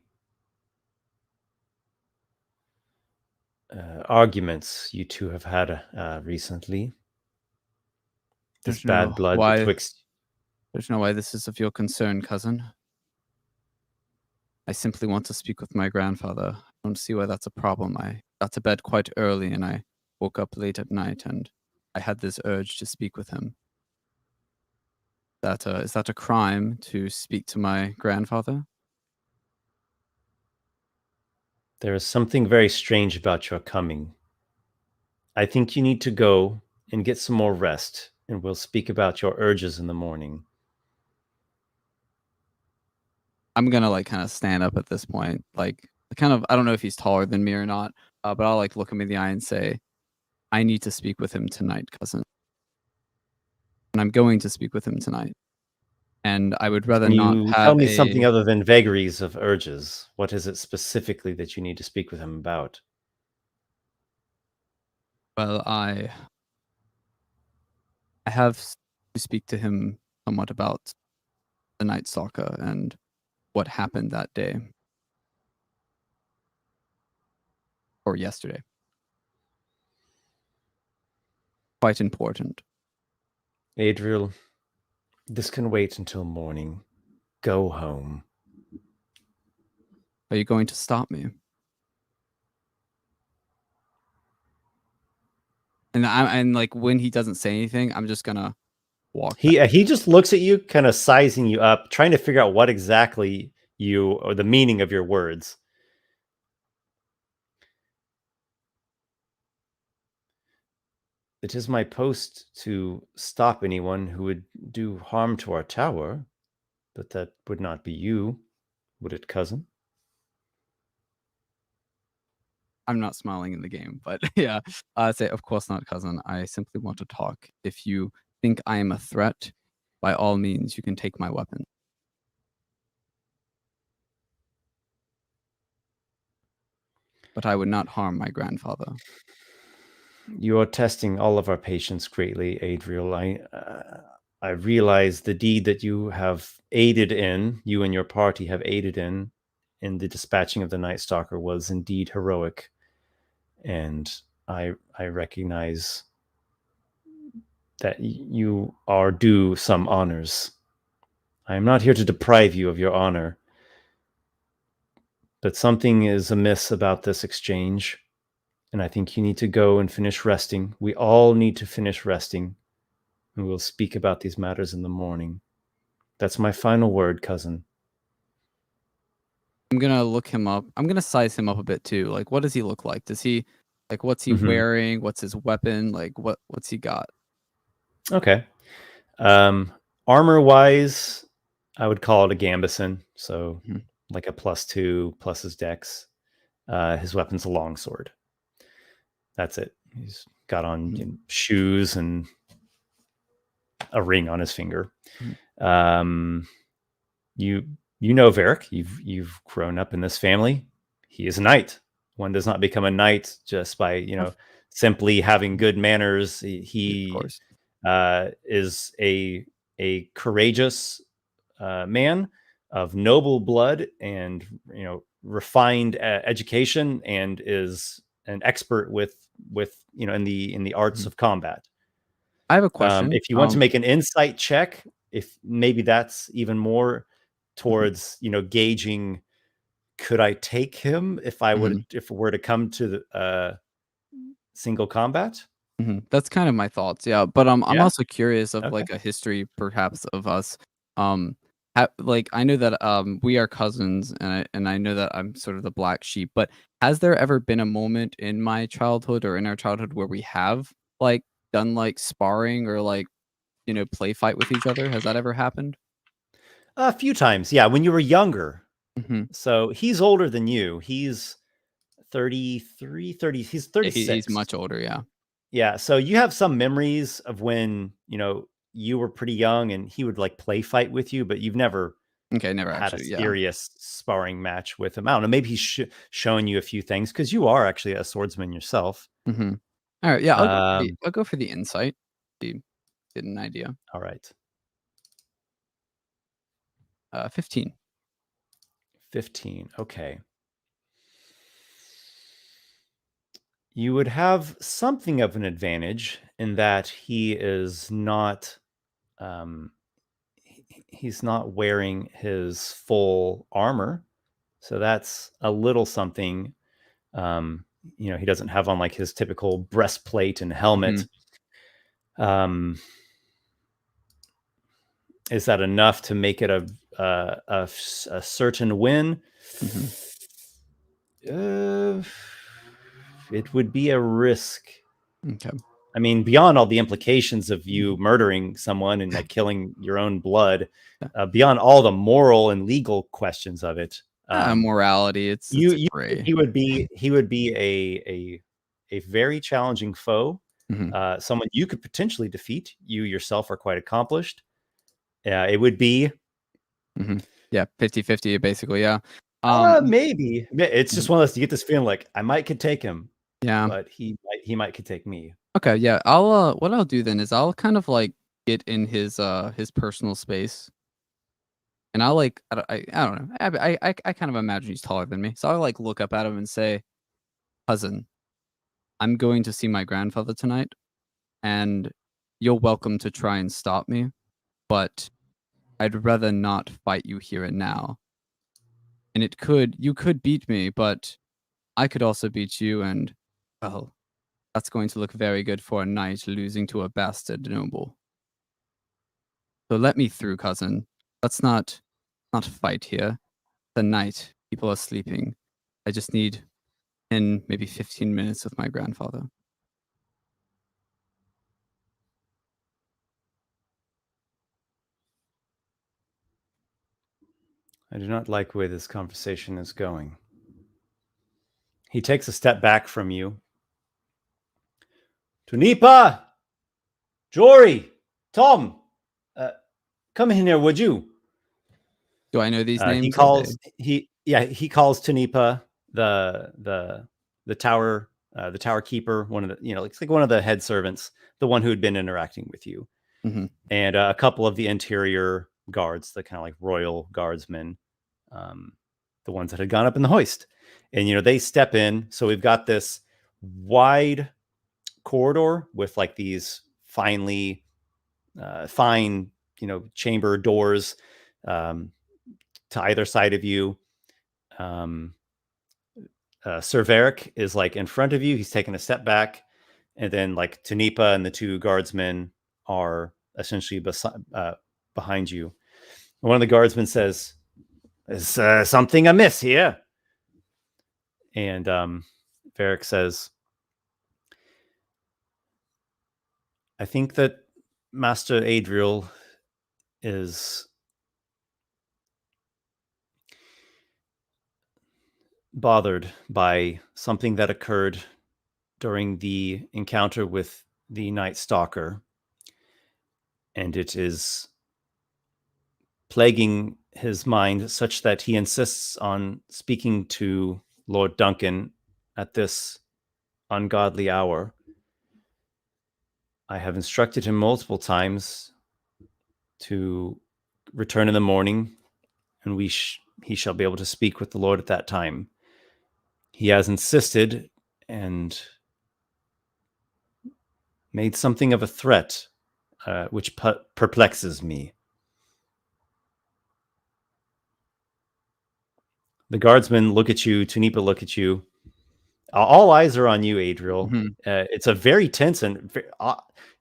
S1: arguments you two have had recently? This bad blood betwixt.
S4: There's no way this is of your concern, cousin. I simply want to speak with my grandfather. I don't see why that's a problem. I got to bed quite early and I woke up late at night and I had this urge to speak with him. Is that a crime to speak to my grandfather?
S1: There is something very strange about your coming. I think you need to go and get some more rest, and we'll speak about your urges in the morning.
S4: I'm gonna kind of stand up at this point. I don't know if he's taller than me or not, but I'll look him in the eye and say, I need to speak with him tonight, cousin. And I'm going to speak with him tonight. And I would rather not have
S1: tell me something other than vagaries of urges. What is it specifically that you need to speak with him about?
S4: Well, I have to speak to him somewhat about the Night Stalker and what happened that day. Or yesterday. Quite important.
S1: Adriel, this can wait until morning. Go home.
S4: Are you going to stop me? And when he doesn't say anything, I'm just gonna walk.
S1: He just looks at you, kind of sizing you up, trying to figure out what exactly or the meaning of your words. it is my post to stop anyone who would do harm to our tower, but that would not be you, would it, cousin?
S4: I'm not smiling in the game, but yeah, I say, of course not, cousin. I simply want to talk. If you think I am a threat, by all means, you can take my weapon. But I would not harm my grandfather.
S1: You are testing all of our patience greatly, Adriel. I realize the deed that you have aided in, you and your party have aided in the dispatching of the Night Stalker was indeed heroic. And I recognize that you are due some honors. I am not here to deprive you of your honor, but something is amiss about this exchange, and I think you need to go and finish resting. We all need to finish resting, and we'll speak about these matters in the morning. That's my final word, cousin.
S4: I'm gonna look him up. I'm gonna size him up a bit too. Like, what does he look like? Does he like what's he wearing? What's his weapon? Like, what's he got?
S1: Okay. Armor wise, I would call it a Gambison. So like a +2 plus his dex. His weapon's a longsword. That's it. He's got on shoes and a ring on his finger. You know Varric. You've grown up in this family. He is a knight. One does not become a knight just by simply having good manners. He is a courageous man of noble blood and refined education, and is an expert with in the arts of combat.
S4: I have a question.
S1: If you want to make an insight check, if maybe that's even more towards gauging, could I take him if I would if it were to come to the single combat?
S4: That's kind of my thoughts, yeah. But I'm also curious of
S1: Okay.
S4: like a history perhaps of us. Like I know that we are cousins, and I know that I'm sort of the black sheep. But has there ever been a moment in my childhood or in our childhood where we have like done like sparring or like play fight with each other? Has that ever happened?
S1: A few times, yeah. When you were younger.
S4: Mm-hmm.
S1: So he's older than you. He's 33, 30. He's 36.
S4: He's much older, yeah.
S1: Yeah. So you have some memories of when you were pretty young, and he would like play fight with you, but you've never
S4: never
S1: had
S4: actually,
S1: a serious sparring match with him. I don't know. Maybe he's showing you a few things because you are actually a swordsman yourself.
S4: All right, yeah. I'll go for the insight. Get an idea.
S1: All right.
S4: 15.
S1: 15. Okay. You would have something of an advantage in that he is not he's not wearing his full armor. So that's a little something. He doesn't have on like his typical breastplate and helmet. Is that enough to make it a certain win? It would be a risk.
S4: Okay.
S1: I mean, beyond all the implications of you murdering someone and like killing your own blood, beyond all the moral and legal questions of it,
S4: morality. It's
S1: he would be a very challenging foe. Someone you could potentially defeat. You yourself are quite accomplished. It would be
S4: 50-50 basically, yeah.
S1: Maybe it's just one of those, you get this feeling like I could take him, but he could take me.
S4: Okay, yeah. I'll what I'll do then is I'll kind of like get in his personal space, and I'll like I don't know. I kind of imagine he's taller than me, so I'll like look up at him and say, "Cousin, I'm going to see my grandfather tonight, and you're welcome to try and stop me, but I'd rather not fight you here and now. And you could beat me, but I could also beat you, and well, that's going to look very good for a knight losing to a bastard noble. So let me through, cousin. Let's not fight here. The night, people are sleeping. I just need 10, maybe 15 minutes with my grandfather."
S1: I do not like the way this conversation is going. He takes a step back from you. Tunipa! Jory! Tom! Come in here, would you?
S4: Do I know these
S1: He
S4: names?
S1: calls he calls Tunipa the tower keeper, one of the it's like one of the head servants, the one who had been interacting with you, and a couple of the interior guards, the kind of like royal guardsmen, the ones that had gone up in the hoist, and they step in. So we've got this wide corridor with like these fine chamber doors to either side of you. Sir Varric is like in front of you. He's taking a step back, and then like Tunipa and the two guardsmen are essentially behind you. One of the guardsmen says, "Is something amiss here?" And Varric says, "I think that Master Adriel is bothered by something that occurred during the encounter with the Night Stalker, and it is plaguing his mind such that he insists on speaking to Lord Duncan at this ungodly hour. I have instructed him multiple times to return in the morning, and he shall be able to speak with the Lord at that time. He has insisted and made something of a threat, which perplexes me." The guardsmen look at you. Tunipa look at you. All eyes are on you, Adriel. It's a very tense and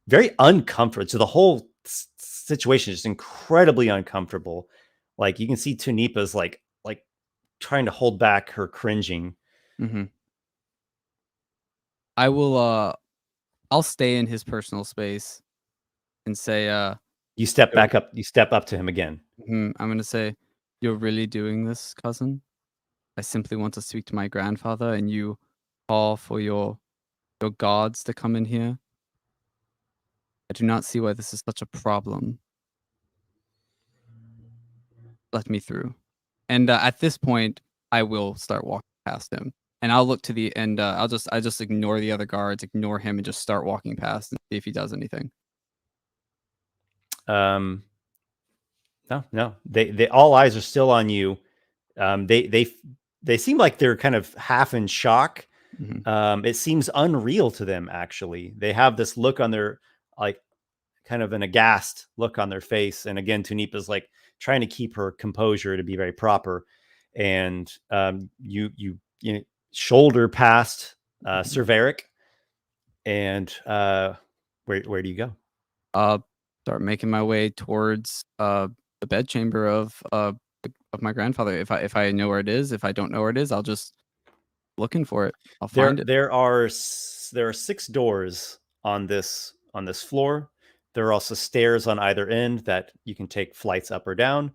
S1: very uncomfortable. So the whole situation is just incredibly uncomfortable. Like you can see Tunipa's like trying to hold back her cringing.
S4: I will. I'll stay in his personal space and say,
S1: You step back up. You step up to him again.
S4: I'm gonna say, "You're really doing this, cousin? I simply want to speak to my grandfather, and you call for your gods to come in here. I do not see why this is such a problem. Let me through." And at this point, I will start walking past him, and I'll look to the end. I just ignore the other guards, ignore him, and just start walking past and see if he does anything.
S1: No. They all eyes are still on you. They seem like they're kind of half in shock. It seems unreal to them, actually. They have this look on their, like, kind of an aghast look on their face. And again, Tunipa's like trying to keep her composure to be very proper. And you shoulder past Sir Varric, and where do you go?
S4: Start making my way towards the bedchamber of my grandfather. If I know where it is, if I don't know where it is, I'll just looking for it. I'll find it.
S1: There are 6 doors on this floor. There are also stairs on either end that you can take flights up or down.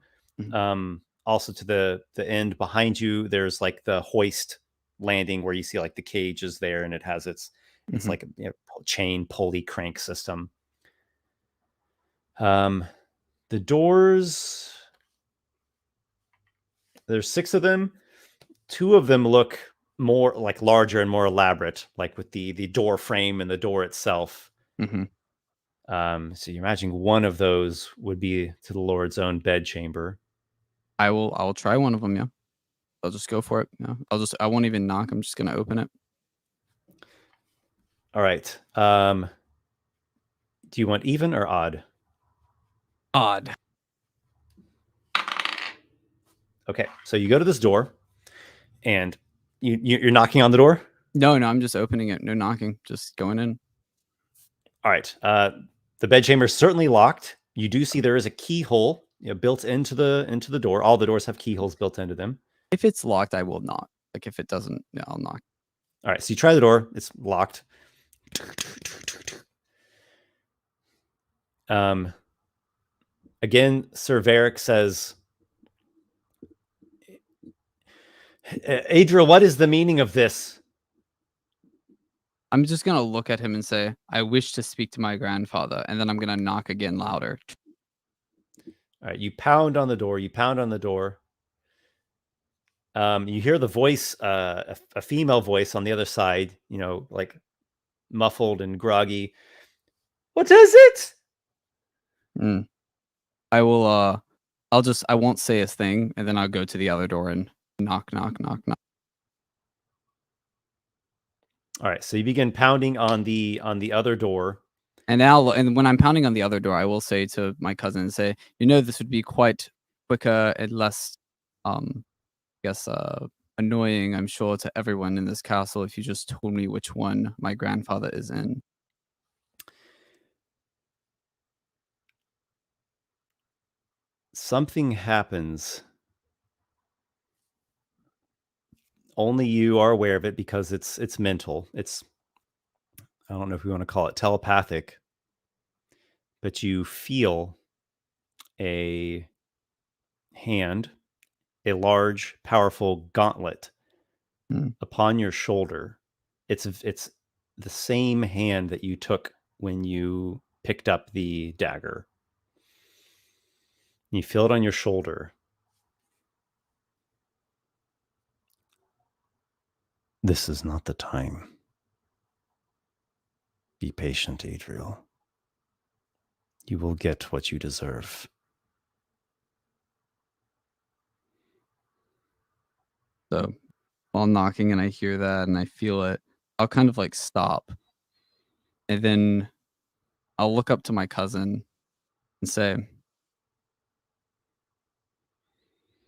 S1: Also to the end behind you, there's like the hoist landing where you see like the cage is there, and it has its like a chain pulley crank system. The doors, there's 6 of them. 2 of them look more like larger and more elaborate, like with the door frame and the door itself. So you imagine one of those would be to the Lord's own bedchamber.
S4: I will try one of them. Yeah, I'll just go for it. Yeah, I won't even knock. I'm just gonna open it.
S1: All right. Do you want even or odd?
S4: Odd.
S1: Okay, so you go to this door, and you're knocking on the door.
S4: No, I'm just opening it. No knocking. Just going in.
S1: All right. The bedchamber is certainly locked. You do see there is a keyhole built into the door. All the doors have keyholes built into them.
S4: If it's locked, I will knock. Like if it doesn't, yeah, I'll knock.
S1: All right. So you try the door. It's locked. Again, Sir Varric says, Adriel, what is the meaning of this?
S4: I'm just gonna look at him and say, "I wish to speak to my grandfather," and then I'm gonna knock again louder.
S1: All right, you pound on the door. You pound on the door. You hear the voice, a female voice on the other side. You know, like muffled and groggy. What is it?
S4: Mm. I will. I won't say a thing, and then I'll go to the other door and knock, knock, knock, knock.
S1: All right, so you begin pounding on the other door.
S4: And when I'm pounding on the other door, I will say to my cousin and say, this would be quite quicker and less, annoying, I'm sure, to everyone in this castle if you just told me which one my grandfather is in.
S1: Something happens. Only you are aware of it because it's mental. It's, I don't know if we want to call it telepathic, but you feel a hand, a large, powerful gauntlet upon your shoulder. It's the same hand that you took when you picked up the dagger. You feel it on your shoulder. This is not the time. Be patient, Adriel. You will get what you deserve.
S4: So while knocking and I hear that and I feel it, I'll kind of like stop. And then I'll look up to my cousin and say,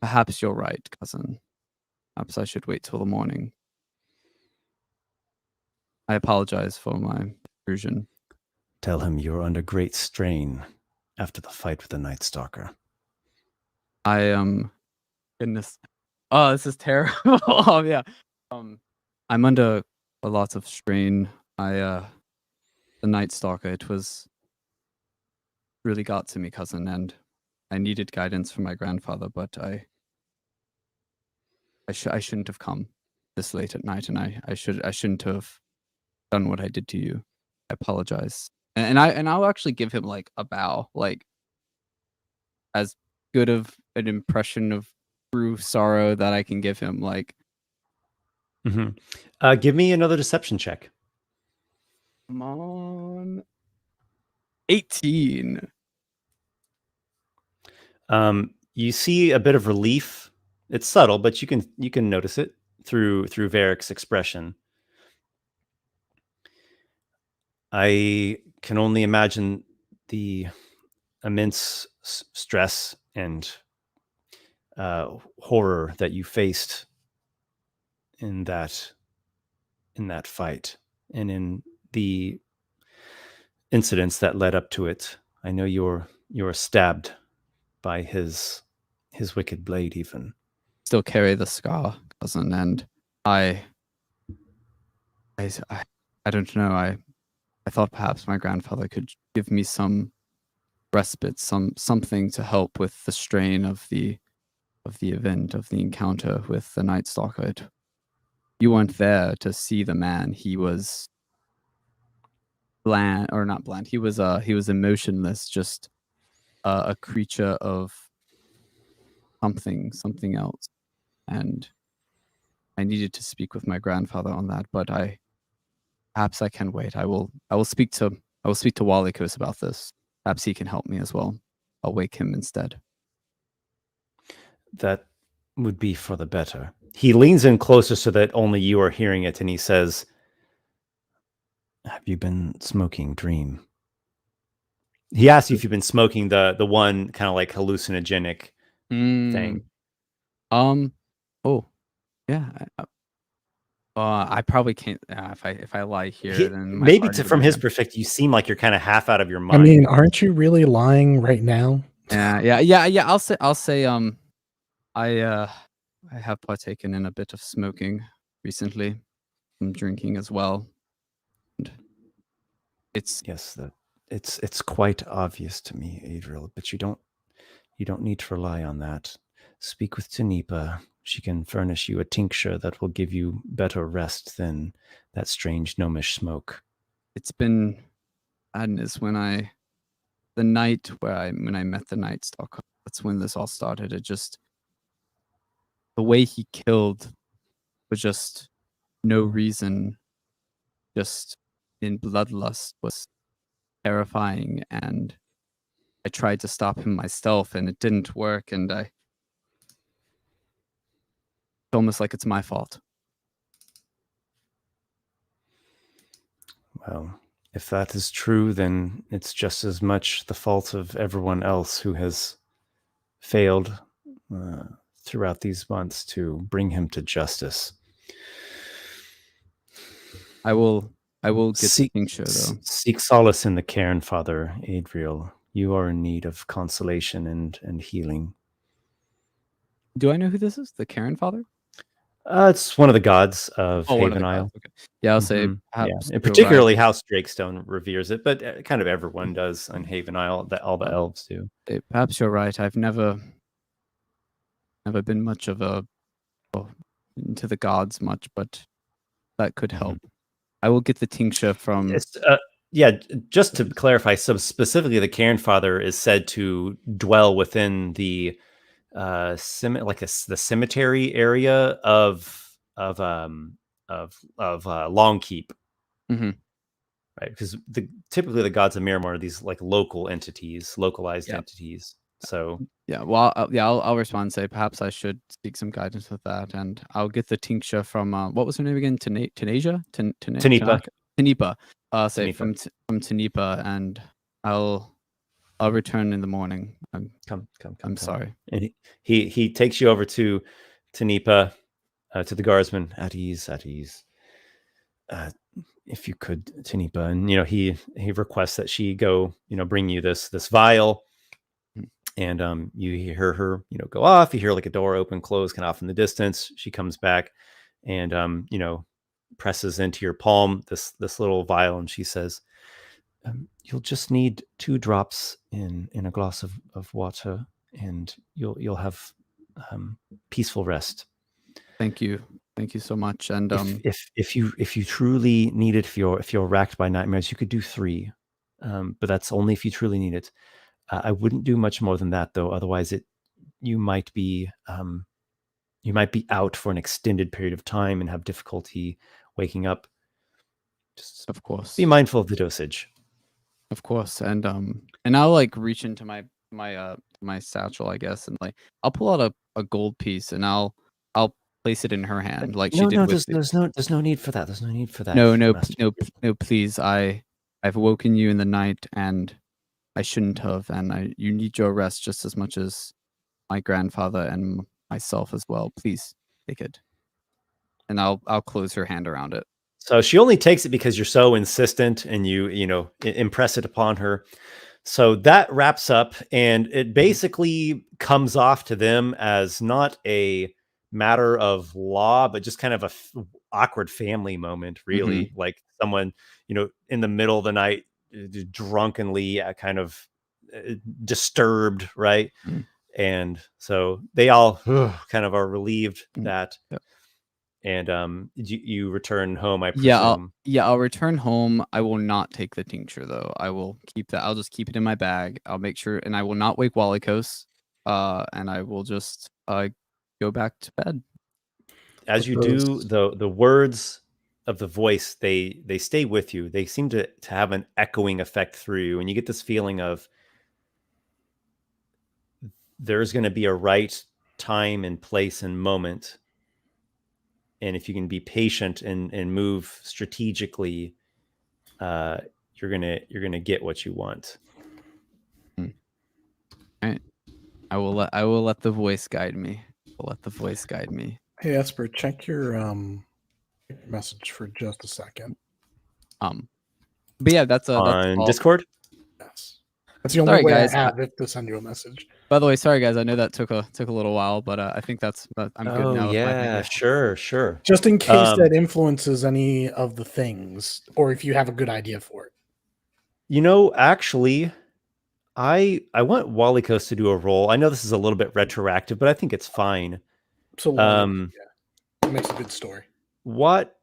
S4: "Perhaps you're right, cousin. Perhaps I should wait till the morning. I apologize for my intrusion."
S1: Tell him you're under great strain after the fight with the Night Stalker.
S4: Goodness. Oh, this is terrible. Oh, yeah. I'm under a lot of strain. The Night Stalker, it was really got to me, cousin, and I needed guidance from my grandfather, but I shouldn't have come this late at night, and I shouldn't have done what I did to you. I apologize. And I'll actually give him like a bow, like as good of an impression of true sorrow that I can give him. Like,
S1: give me another deception check.
S4: come on, 18.
S1: You see a bit of relief. It's subtle, but you can notice it through Varric's expression. I can only imagine the immense stress and horror that you faced in that fight and in the incidents that led up to it. I know you were stabbed by his wicked blade even.
S4: Still carry the scar, cousin, and I don't know. I thought perhaps my grandfather could give me some respite, something to help with the strain of the event, of the encounter with the Night Stalker. You weren't there to see the man. He was bland, or not bland. He was emotionless, just a creature of something else. And I needed to speak with my grandfather on that, but perhaps I can wait. I will speak to Walykos about this. Perhaps he can help me as well. I'll wake him instead.
S1: That would be for the better. He leans in closer so that only you are hearing it, and he says, "Have you been smoking Dream?" He asks you if you've been smoking the one kind of like hallucinogenic thing.
S4: Oh, yeah. I probably can't. If I lie here, then my
S1: maybe
S4: party
S1: from
S4: would
S1: his
S4: win.
S1: perspective, you seem like you're kind of half out of your
S2: I
S1: mind.
S2: mean, aren't you really lying right now?
S4: Yeah. I'll say. I have partaken in a bit of smoking recently. I'm drinking as well. And it's
S1: it's quite obvious to me, Adriel, but you don't need to rely on that. Speak with Tanipa. she can furnish you a tincture that will give you better rest than that strange gnomish smoke.
S4: It's been madness when the night when I met the Night Stalker. That's when this all started. It just, the way he killed was just no reason, just in bloodlust, was terrifying. And I tried to stop him myself, and it didn't work. And it's almost like it's my fault.
S1: Well, if that is true, then it's just as much the fault of everyone else who has failed throughout these months to bring him to justice.
S4: I will get the tincture, though.
S1: Seek solace in the cairn, Father Adriel. You are in need of consolation and healing.
S4: Do I know who this is? The Karen Father?
S1: It's one of the gods of
S4: one of
S1: Haven
S4: the
S1: Isle.
S4: gods, okay. Yeah, I'll say
S1: Mhm.
S4: perhaps
S1: And
S4: you're
S1: particularly
S4: right.
S1: House Drakestone reveres it, but kind of everyone does on Haven Isle. That all the elves do.
S4: Perhaps you're right. I've never been much of into the gods much, but that could help. I will get the tincture from.
S1: It's just to clarify, so specifically, the Cairn Father is said to dwell within the the cemetery area of Longkeep,
S4: Mhm.
S1: right? Because typically the gods of MIRRORMOURN are these like local entities, localized
S4: Yep.
S1: entities. So
S4: Yeah, well, I'll respond and say perhaps I should seek some guidance with that, and I'll get the tincture from what was her name again? Tanasia?
S1: Tanipa.
S4: Tanipa. Say
S1: Tanipa.
S4: from Tanipa, and I'll return in the morning.
S1: Come.
S4: I'm sorry.
S1: And he takes you over to Tanipa, to the guardsman. At ease. If you could, Tanipa, and he requests that she go, bring you this vial. And you hear her, go off. You hear like a door open, close, kind of off in the distance. She comes back, and presses into your palm this little vial, and she says, "You'll just need 2 drops in a glass of water, and you'll have peaceful rest."
S4: Thank you so much. And
S1: if you truly need it, if you're racked by nightmares, you could do 3, but that's only if you truly need it. I wouldn't do much more than that, though. Otherwise, you might be out for an extended period of time and have difficulty waking up. Just
S4: of course,
S1: be mindful of the dosage.
S4: Of course, and I'll like reach into my satchel, I guess, and like I'll pull out a gold piece and I'll place it in her hand, like she did with.
S1: There's no need for that. There's no need for that.
S4: No, please. I've woken you in the night, and I shouldn't have, and you need your rest just as much as my grandfather and myself as well. Please take it, and I'll close her hand around it.
S1: So she only takes it because you're so insistent, and you impress it upon her. So that wraps up, and it basically comes off to them as not a matter of law, but just kind of a awkward family moment, really. Like someone, in the middle of the night, drunkenly kind of disturbed, right? And so they all kind of are relieved that.
S4: Yep.
S1: And you return home, I presume.
S4: I'll return home. I will not take the tincture, though. I will keep that. I'll just keep it in my bag. I'll make sure, and I will not wake Walykos. And I will just go back to bed.
S1: As you do, the words of the voice, they stay with you. They seem to have an echoing effect through you, and you get this feeling of there's going to be a right time and place and moment. And if you can be patient and move strategically, you're gonna get what you want.
S4: All right. I will let the voice guide me.
S2: Hey Esper, check your message for just a second.
S4: But yeah, that's
S1: on
S4: all.
S1: Discord.
S2: Yes, that's the only
S4: Sorry,
S2: way
S4: guys.
S2: I have to send you a message.
S4: By the way, sorry guys. I know that took a little while, but I think I'm good now.
S1: Yeah, sure.
S2: Just in case that influences any of the things, or if you have a good idea for it.
S1: Actually, I want Walykos to do a roll. I know this is a little bit retroactive, but I think it's fine.
S2: so long.
S1: Um,
S2: Yeah, it makes a good story.
S1: what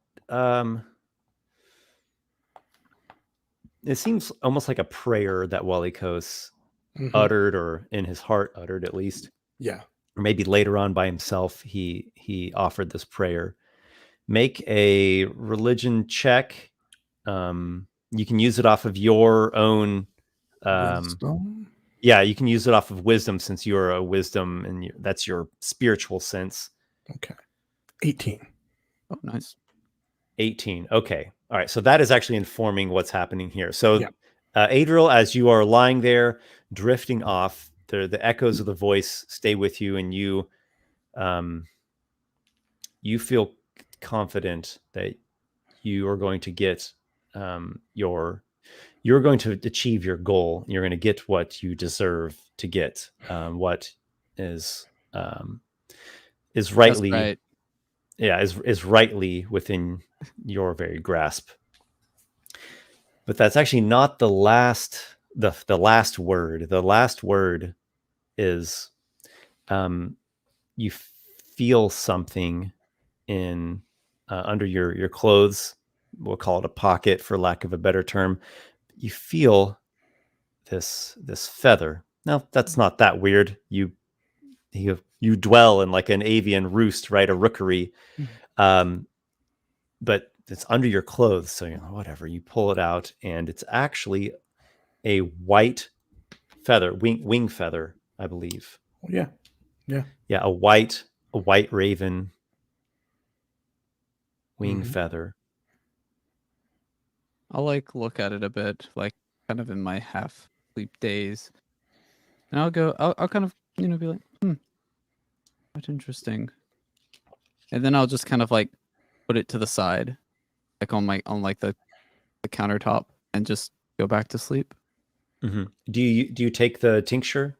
S1: it seems almost like a prayer that Walykos
S2: Mhm.
S1: uttered, or in his heart uttered at least,
S2: Yeah.
S1: or maybe later on by himself he offered this prayer. Make a religion check. You can use it off of your own.
S2: Wisdom.
S1: Yeah, you can use it off of wisdom, since you're a wisdom, and that's your spiritual sense.
S2: Okay. 18.
S4: Oh, nice.
S1: 18. Okay. All right. So that is actually informing what's happening here. So,
S2: Yeah.
S1: Adriel, as you are lying there, drifting off, the echoes of the voice stay with you, and you feel confident that you are going to get you're going to achieve your goal. You're going to get what you deserve to get. What is rightly,
S4: That's right.
S1: yeah, is rightly within your very grasp. But that's actually not the last last word. The last word is you feel something in under your clothes. We'll call it a pocket for lack of a better term. You feel this feather. Now that's not that weird. You dwell in like an avian roost, right? A rookery. But it's under your clothes, so whatever. You pull it out, and it's actually a white feather, wing feather, I believe.
S2: Yeah.
S1: Yeah, a white raven wing
S2: Mhm.
S1: feather.
S4: I'll like look at it a bit, like kind of in my half sleep days, and I'll kind of be like, that's interesting, and then I'll just kind of like put it to the side, like on like the countertop, and just go back to sleep.
S1: Mm-hmm. Do you take the tincture?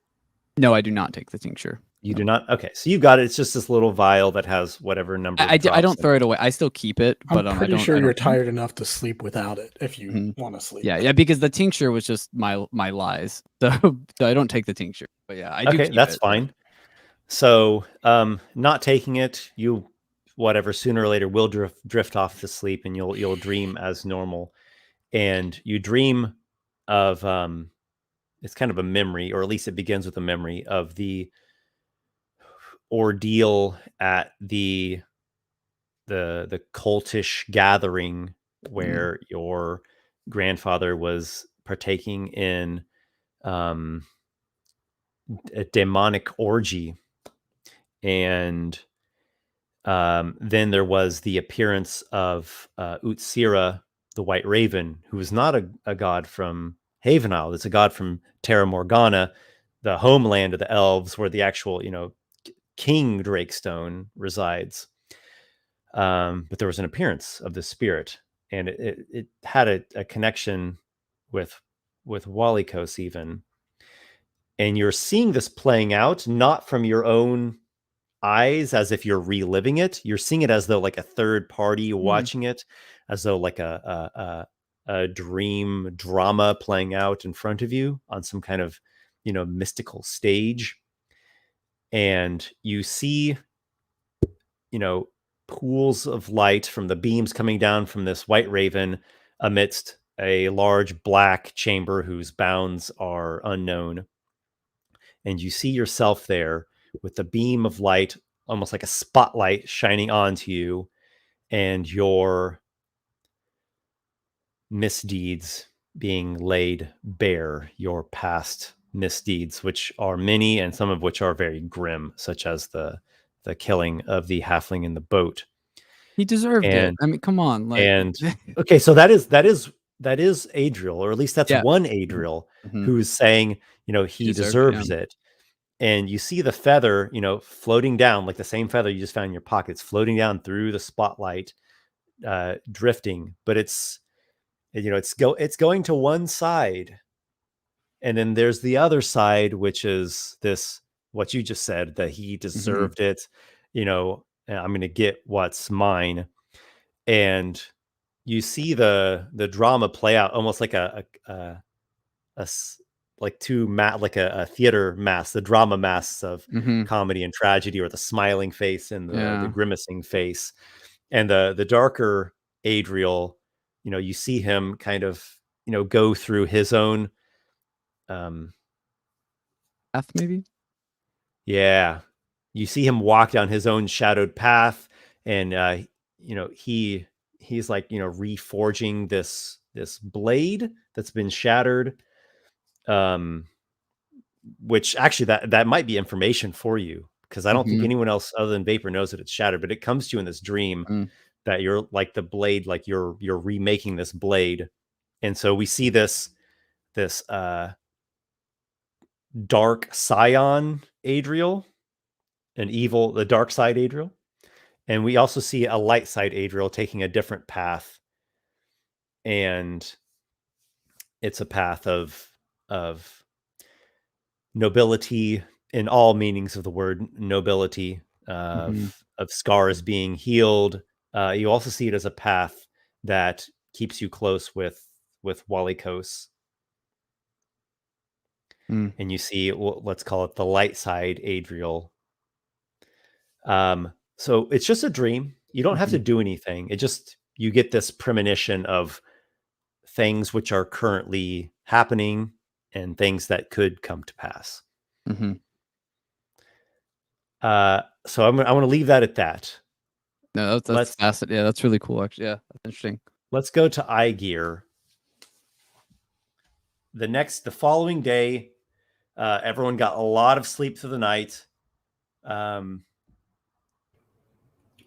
S4: No, I do not take the tincture.
S1: You do not? Okay, so you got it. It's just this little vial that has whatever number of
S4: I
S1: drops
S4: don't
S1: in
S4: throw it away. I still keep it, but
S2: I'm
S4: I
S2: pretty
S4: don't.
S2: sure
S4: I
S2: you're
S4: don't,
S2: tired enough to sleep without it if you
S4: Mhm.
S2: want to sleep.
S4: Yeah, because the tincture was just my lies. So I don't take the tincture. But yeah, I do.
S1: Okay,
S4: keep
S1: that's
S4: it.
S1: fine. So, not taking it, you whatever, sooner or later will drift off to sleep, and you'll dream as normal. And you dream of it's kind of a memory, or at least it begins with a memory of the ordeal at the cultish gathering where your grandfather was partaking in a demonic orgy. And then there was the appearance of Utsira, the White Raven, who is not a god from Haven Isle. It's a god from Terra Morgana, the homeland of the elves, where the actual, King Drakestone resides. But there was an appearance of the spirit, and it had a connection with Walykos even. And you're seeing this playing out, not from your own eyes as if you're reliving it. You're seeing it as though like a third party watching it, as though like a dream drama playing out in front of you on some kind of mystical stage. And you see pools of light from the beams coming down from this white raven amidst a large black chamber whose bounds are unknown. And you see yourself there with the beam of light, almost like a spotlight shining onto you, and your misdeeds being laid bare, your past misdeeds, which are many and some of which are very grim, such as the killing of the halfling in the boat.
S4: He deserved it.
S1: And
S4: I mean, come on, like.
S1: and okay, so that is Adriel, or at least that's
S4: Yeah.
S1: one Adriel
S4: Mhm.
S1: who's saying, he deserves
S4: yeah.
S1: it. And you see the feather, floating down, like the same feather you just found in your pockets, floating down through the spotlight, drifting. But it's going to one side, and then there's the other side, which is this, what you just said, that he deserved it. And I'm going to get what's mine. And you see the drama play out almost like like a theater mask, the drama masks of
S4: Mhm.
S1: comedy and tragedy, or the smiling face and the
S4: Yeah.
S1: grimacing face. And the darker Adriel, you see him kind of, go through his own,
S4: Path maybe.
S1: yeah, you see him walk down his own shadowed path, and he's like, reforging this blade that's been shattered. Which actually that might be information for you, because I don't think
S4: Mhm.
S1: anyone else other than Vapor knows that it's shattered, but it comes to you in this dream
S4: Mm.
S1: that you're like the blade, like you're remaking this blade. And so we see this dark scion Adriel, the dark side Adriel. And we also see a light side Adriel taking a different path. And it's a path of nobility in all meanings of the word nobility,
S4: Mhm.
S1: of scars being healed. You also see it as a path that keeps you close with Walykos.
S4: Mm.
S1: And you see, let's call it the light side Adriel. So it's just a dream. You don't have to do anything. It just, you get this premonition of things which are currently happening and things that could come to pass.
S4: Mhm.
S1: So I want to leave that at that.
S4: No, that's
S1: Let's
S4: fascinating. Yeah, that's really cool. Actually, yeah, that's interesting.
S1: let's go to Aygir. The following day, everyone got a lot of sleep through the night.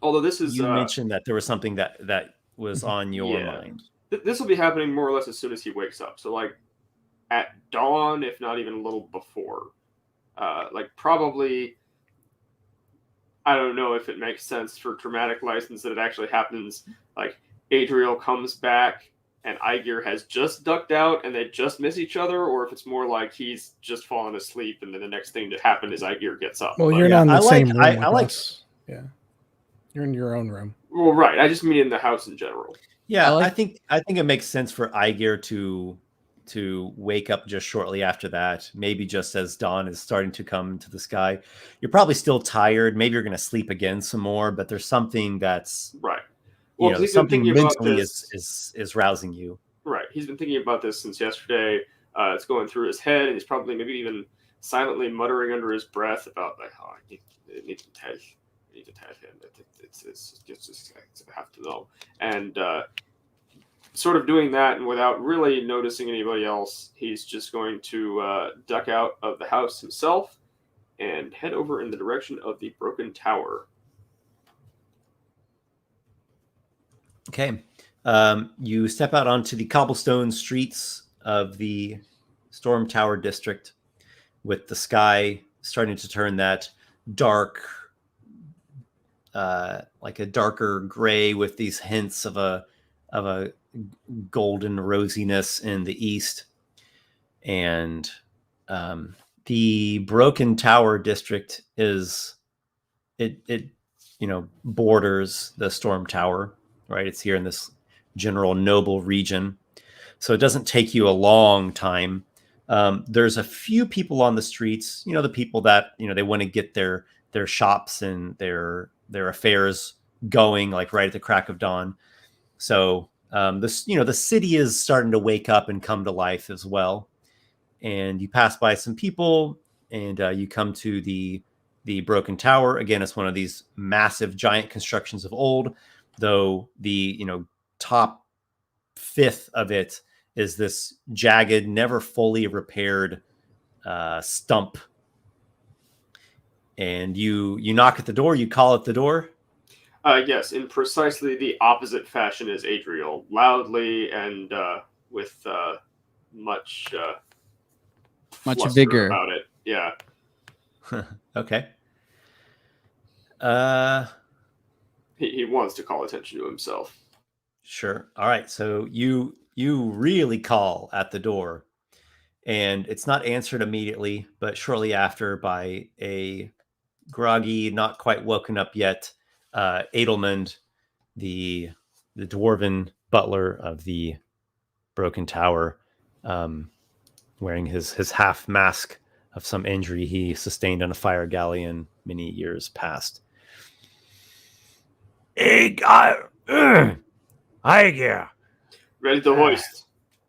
S5: Although this is
S1: You mentioned that there was something that was on your
S5: Yeah.
S1: mind.
S5: This will be happening more or less as soon as he wakes up. So like at dawn, if not even a little before. Like probably, I don't know if it makes sense for dramatic license that it actually happens. Like Adriel comes back and Aygir has just ducked out and they just miss each other, or if it's more like he's just fallen asleep and then the next thing to happen is Aygir gets up.
S2: Well,
S5: But-
S2: you're not in the
S1: I like-
S2: same room
S1: I
S2: with
S1: like-
S2: us. Yeah, you're in your own room.
S5: Well, right. I just mean in the house in general.
S1: Yeah,
S4: I
S1: I
S4: like-
S1: think it makes sense for Aygir to wake up just shortly after that. Maybe just as dawn is starting to come to the sky. You're probably still tired. Maybe you're going to sleep again some more, but there's something that's,
S5: Right. Well, 'cause he's been
S1: something
S5: thinking about
S1: mentally
S5: this.
S1: is rousing you.
S5: Right. He's been thinking about this since yesterday. It's going through his head, and he's probably maybe even silently muttering under his breath about like, oh, I need to tell him. It's just I have to know. And sort of doing that, and without really noticing anybody else, he's just going to duck out of the house himself and head over in the direction of the broken tower.
S1: Okay. You step out onto the cobblestone streets of the Storm Tower district, with the sky starting to turn that dark, like a darker gray, with these hints of a golden rosiness in the east. And the Broken Tower district is it borders the Storm Tower, right? It's here in this general noble region, so it doesn't take you a long time. There's a few people on the streets, the people that they want to get their shops and their affairs going, like right at the crack of dawn. So the city is starting to wake up and come to life as well. And you pass by some people, and you come to the Broken Tower. Again, it's one of these massive giant constructions of old, though the top fifth of it is this jagged, never fully repaired stump. And you knock at the door, you call at the door.
S5: Yes, in precisely the opposite fashion as Adriel, loudly and with much fluster
S4: bigger
S5: about it. Yeah.
S1: Okay.
S5: He wants to call attention to himself.
S1: Sure. All right. So you really call at the door, and it's not answered immediately, but shortly after by a groggy, not quite woken up yet, Adelmond, the dwarven butler of the Broken Tower. wearing his half mask of some injury he sustained on a fire galleon many years past.
S6: Aygir.
S5: Ready to hoist.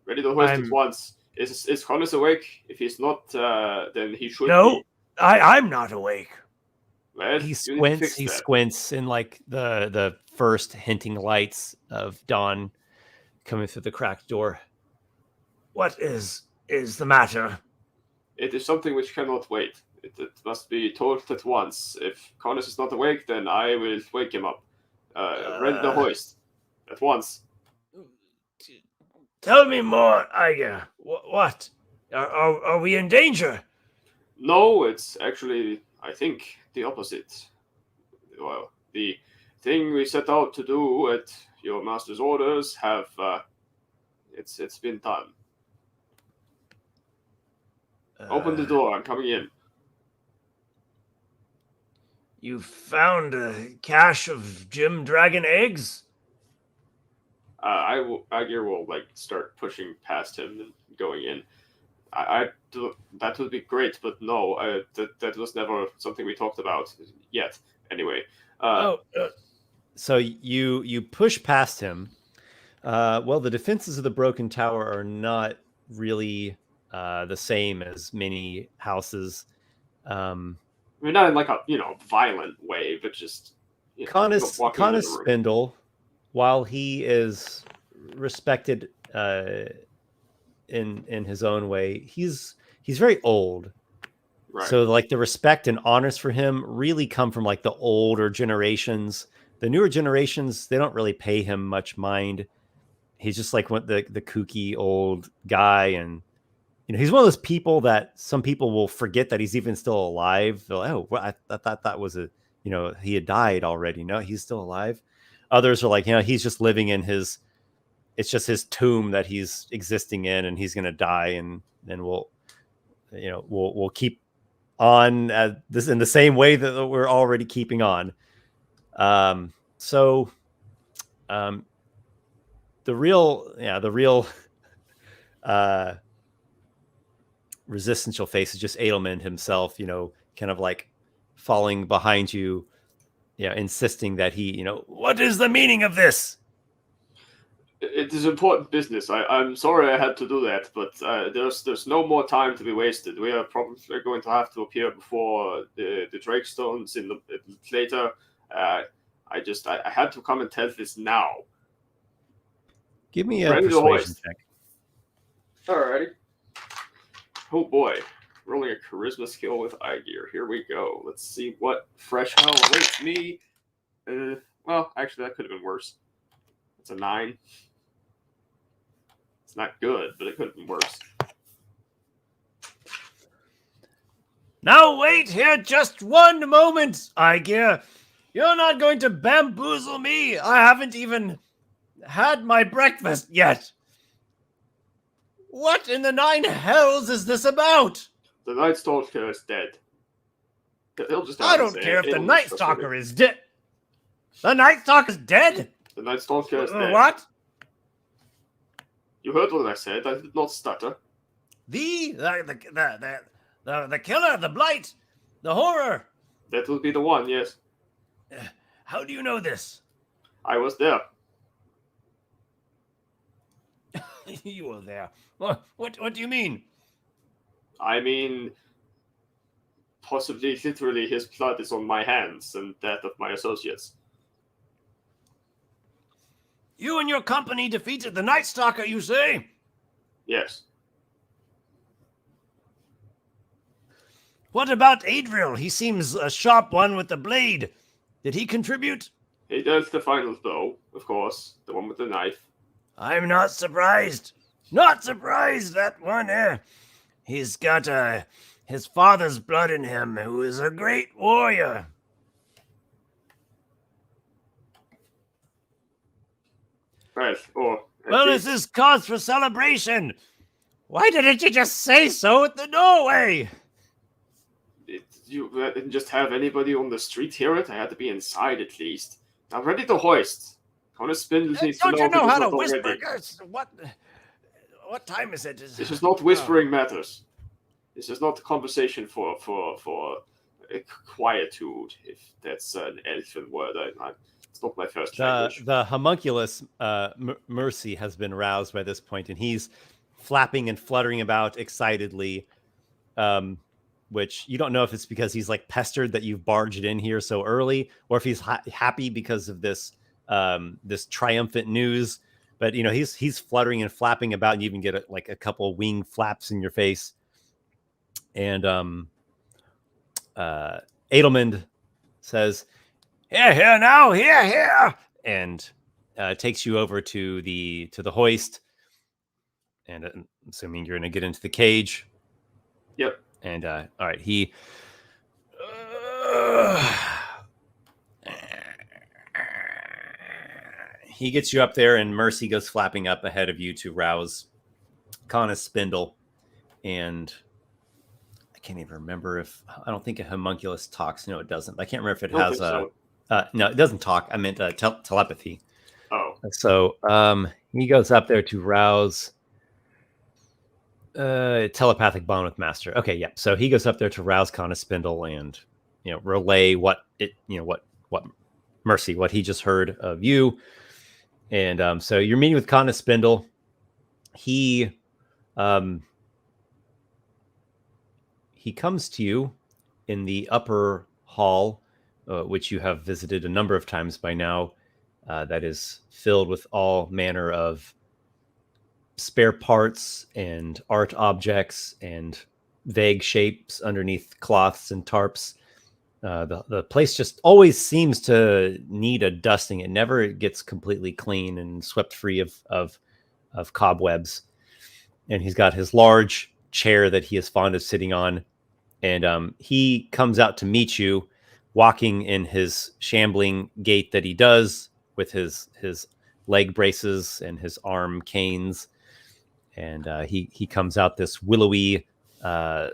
S5: Ready to hoist at
S6: I'm-
S5: once. Is Connors awake? If he's not, then he should
S6: No,
S5: be.
S6: I'm not awake.
S5: Well,
S1: He
S5: you need to fix
S1: squints. He
S5: that.
S1: squints in like the first hinting lights of dawn coming through the cracked door.
S6: What is the matter?
S5: It is something which cannot wait. It must be told at once. If Connors is not awake, then I will wake him up. Ready to hoist. At once.
S6: Tell me more, Aygir. What? Are we in danger?
S5: No, it's actually, I think, the opposite. Well, the thing we set out to do at your master's orders have, it's been done. Open the door, I'm coming in.
S6: You found a cache of Gem Dragon eggs?
S5: Aygir will start pushing past him and going in. That would be great, but no, that was never something we talked about yet. Anyway,
S1: So you push past him. Well, the defenses of the broken tower are not really the same as many houses.
S5: I mean, not in like a violent way, but just
S1: Conus
S5: walking into the room.
S1: Spindle, while he is respected in his own way, he's very old.
S5: Right.
S1: So like the respect and honors for him really come from like the older generations. The newer generations, they don't really pay him much mind. He's just like the kooky old guy, and he's one of those people that some people will forget that he's even still alive. They're like, oh, well, I thought that was he had died already. No, he's still alive. Others are like, he's just living in it's just his tomb that he's existing in, and he's going to die. And then we'll keep on this in the same way that we're already keeping on. The real resistance you'll face is just Edelman himself, kind of like falling behind you, insisting that he,
S6: What is the meaning of this?
S5: It is important business. I'm sorry I had to do that, but there's no more time to be wasted. We are probably going to have to appear before the Drakestones later. I had to come and tell this now.
S1: Give me a
S5: Ready to
S1: persuasion
S5: hoist.
S1: check.
S5: Alrighty. Oh boy. Rolling a charisma skill with Aygir. Here we go. Let's see what fresh hell awaits me. Well, actually, that could have been worse. It's a 9. It's not good, but it could have been worse.
S6: Now wait here just one moment, Aygir. You're not going to bamboozle me. I haven't even had my breakfast yet. What in the 9 hells is this about?
S5: The Night Stalker is dead. He'll just
S6: I don't care if the Night Stalker is dead. The Night Stalker is dead?
S5: The Night Stalker is dead.
S6: What?
S5: You heard what I said. I did not stutter.
S6: The killer, the blight, the horror.
S5: That will be the one, yes.
S6: How do you know this?
S5: I was there.
S6: You were there. What do you mean?
S5: I mean, possibly literally his blood is on my hands and that of my associates.
S6: You and your company defeated the Night Stalker, you say?
S5: Yes.
S6: What about Adriel? He seems a sharp one with the blade. Did he contribute?
S5: He dealt the final blow, of course. The one with the knife.
S6: I'm not surprised. Not surprised, that one. He's got his father's blood in him, who is a great warrior.
S5: Right. Or
S6: Well, this is cause for celebration. Why didn't you just say so at the doorway?
S5: You didn't just have anybody on the street hear it. I had to be inside at least. I'm ready to hoist. Connor Spindle needs to
S6: Don't you know
S5: if
S6: how
S5: he's
S6: to
S5: not
S6: whisper?
S5: already.
S6: What time is it?
S5: This is not whispering matters. This is not a conversation for quietude, if that's an elfin word. It's not my first language.
S1: The homunculus Mercy has been roused by this point, and he's flapping and fluttering about excitedly, which you don't know if it's because he's like pestered that you've barged in here so early, or if he's happy because of this this triumphant news. But you know, he's fluttering and flapping about, and you even get a couple wing flaps in your face. And Adelmond says,
S6: Here now, here.
S1: and takes you over to the hoist. And I'm assuming you're going to get into the cage.
S5: Yep.
S1: And all right, he gets you up there, and Mercy goes flapping up ahead of you to rouse Connus Spindle. And I can't even remember if, I don't think a homunculus talks. No, it doesn't. I can't remember if it has a. No, it doesn't talk. I meant telepathy.
S5: Oh.
S1: So he goes up there to rouse telepathic bond with Master. Okay, yeah. So he goes up there to rouse Connus Spindle and relay what Mercy, what he just heard of you. And so you're meeting with Connus Spindle. He comes to you in the upper hall, which you have visited a number of times by now. That is filled with all manner of spare parts and art objects and vague shapes underneath cloths and tarps. The place just always seems to need a dusting. It never gets completely clean and swept free of cobwebs. And he's got his large chair that he is fond of sitting on. And he comes out to meet you, walking in his shambling gait that he does, with his leg braces and his arm canes. And he comes out this willowy,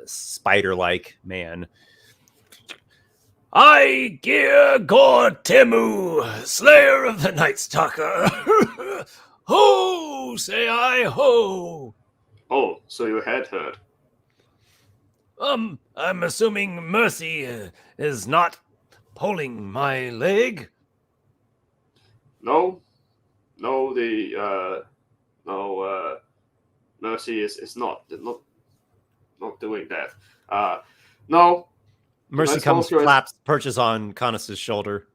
S1: spider-like man.
S6: Aygir gor-Temu, slayer of the Night Stalker. Ho, say I, ho.
S5: Oh, so you had heard.
S6: I'm assuming Mercy is not pulling my leg.
S5: No, Mercy is not doing that. No.
S1: Mercy comes, flaps, perches on Connus's shoulder.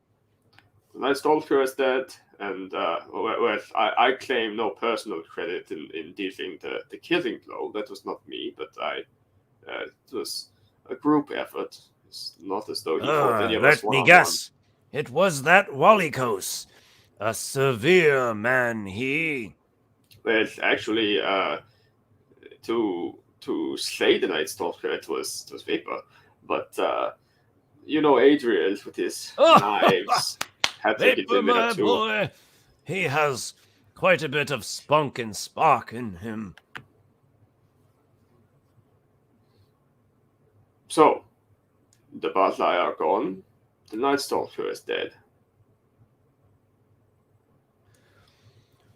S5: The Night Stalker is dead, and I claim no personal credit in dealing the killing blow. That was not me, but it was a group effort. It's not as though he fought any of us
S6: Let me
S5: one-on-one.
S6: guess. It was that Walykos. A severe man, he.
S5: Well, actually, to slay the Night Stalker, it was vapor. But Adriel with his knives had taken
S6: Vapor,
S5: a minute
S6: my
S5: or two.
S6: boy. He has quite a bit of spunk and spark in him.
S5: So, the Butler are gone. The Night Stalker is dead.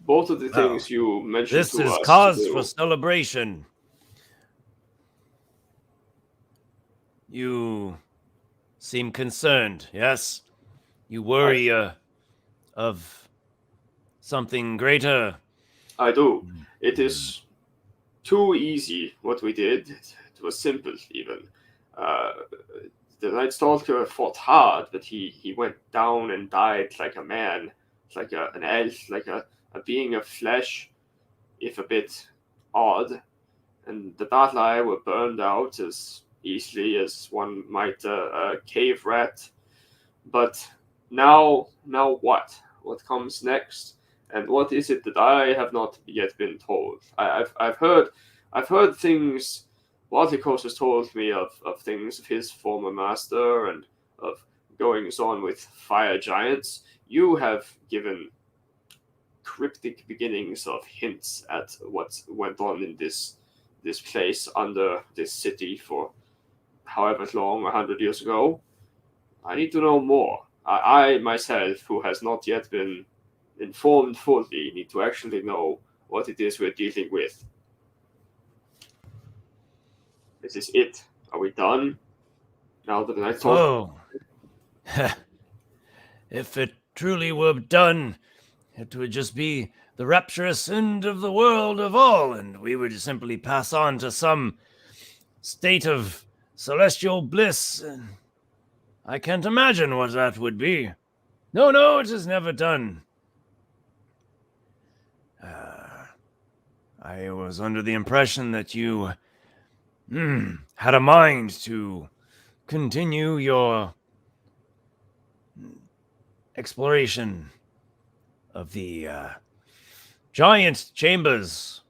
S5: Both of the
S6: Well,
S5: things you mentioned
S6: This
S5: to
S6: is
S5: us
S6: cause
S5: to do,
S6: for celebration. You seem concerned, yes? You worry of something greater.
S5: I do. It is too easy what we did. It was simple even. The Night Stalker fought hard, but he went down and died like a man, like an elf, like a being of flesh, if a bit odd. And the Batlai were burned out as easily as one might a cave rat. But now what? What comes next? And what is it that I have not yet been told? I've heard things. Walykos has told me of things of his former master and of goings on with fire giants. You have given cryptic beginnings of hints at what went on in this place under this city for however long, 100 years ago. I need to know more. I myself, who has not yet been informed fully, need to actually know what it is we're dealing with. This is it. Are we done? Now that the Night Stalker...
S6: Oh. If it truly were done, it would just be the rapturous end of the world of all, and we would simply pass on to some state of celestial bliss. I can't imagine what that would be. No, it is never done. I was under the impression that you had a mind to continue your exploration of the giant chambers,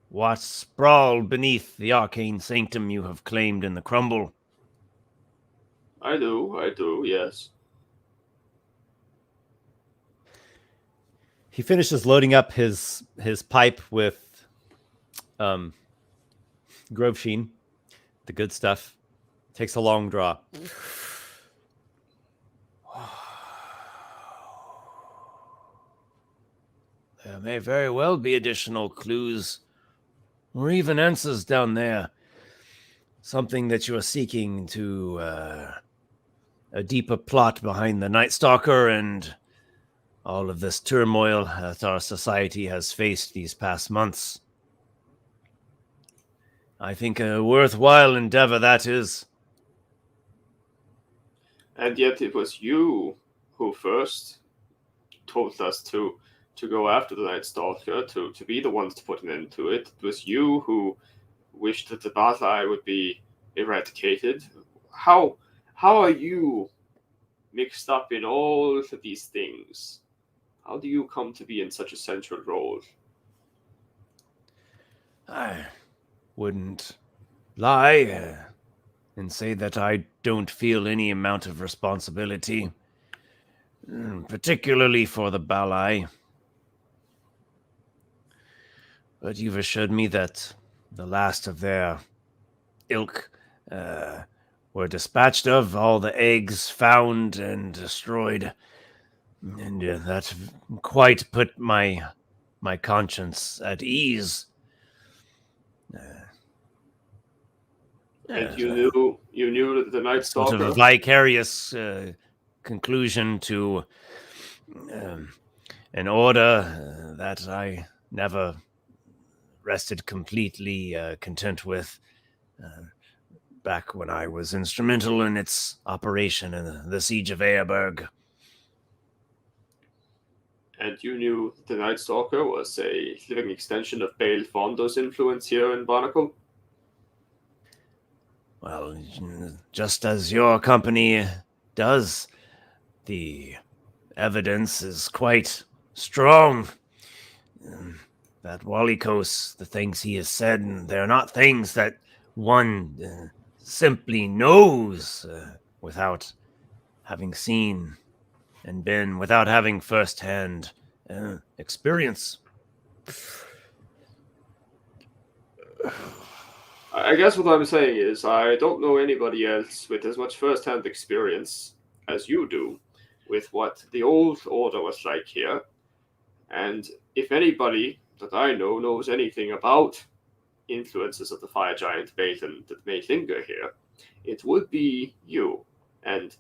S6: what sprawl beneath the arcane sanctum you have claimed in the crumble.
S5: I do, yes.
S1: He finishes loading up his pipe with Grove Sheen, the good stuff. Takes a long draw.
S6: There may very well be additional clues or even answers down there. Something that you are seeking to a deeper plot behind the Night Stalker and all of this turmoil that our society has faced these past months. I think a worthwhile endeavor that is.
S5: And yet it was you who first told us to go after the Night Stalker, to be the ones to put an end to it. It was you who wished that the Batai would be eradicated. How are you mixed up in all of these things? How do you come to be in such a central role?
S6: I wouldn't lie and say that I don't feel any amount of responsibility, particularly for the Balai. But you've assured me that the last of their ilk were dispatched of, all the eggs found and destroyed, and that quite put my conscience at ease.
S5: And you knew that the Night Stalker...
S6: Sort of a vicarious conclusion to an order that I never rested completely content with back when I was instrumental in its operation in the siege of Eirberg.
S5: And you knew the Night Stalker was a living extension of Bail Fondo's influence here in Barnacle?
S6: Well, just as your company does, the evidence is quite strong. That Walykos, the things he has said, they're not things that one simply knows without having seen and been, without having first-hand experience.
S5: I guess what I'm saying is I don't know anybody else with as much first-hand experience as you do with what the old order was like here. And if anybody that I know knows anything about influences of the fire giant Baton that may linger here, it would be you. And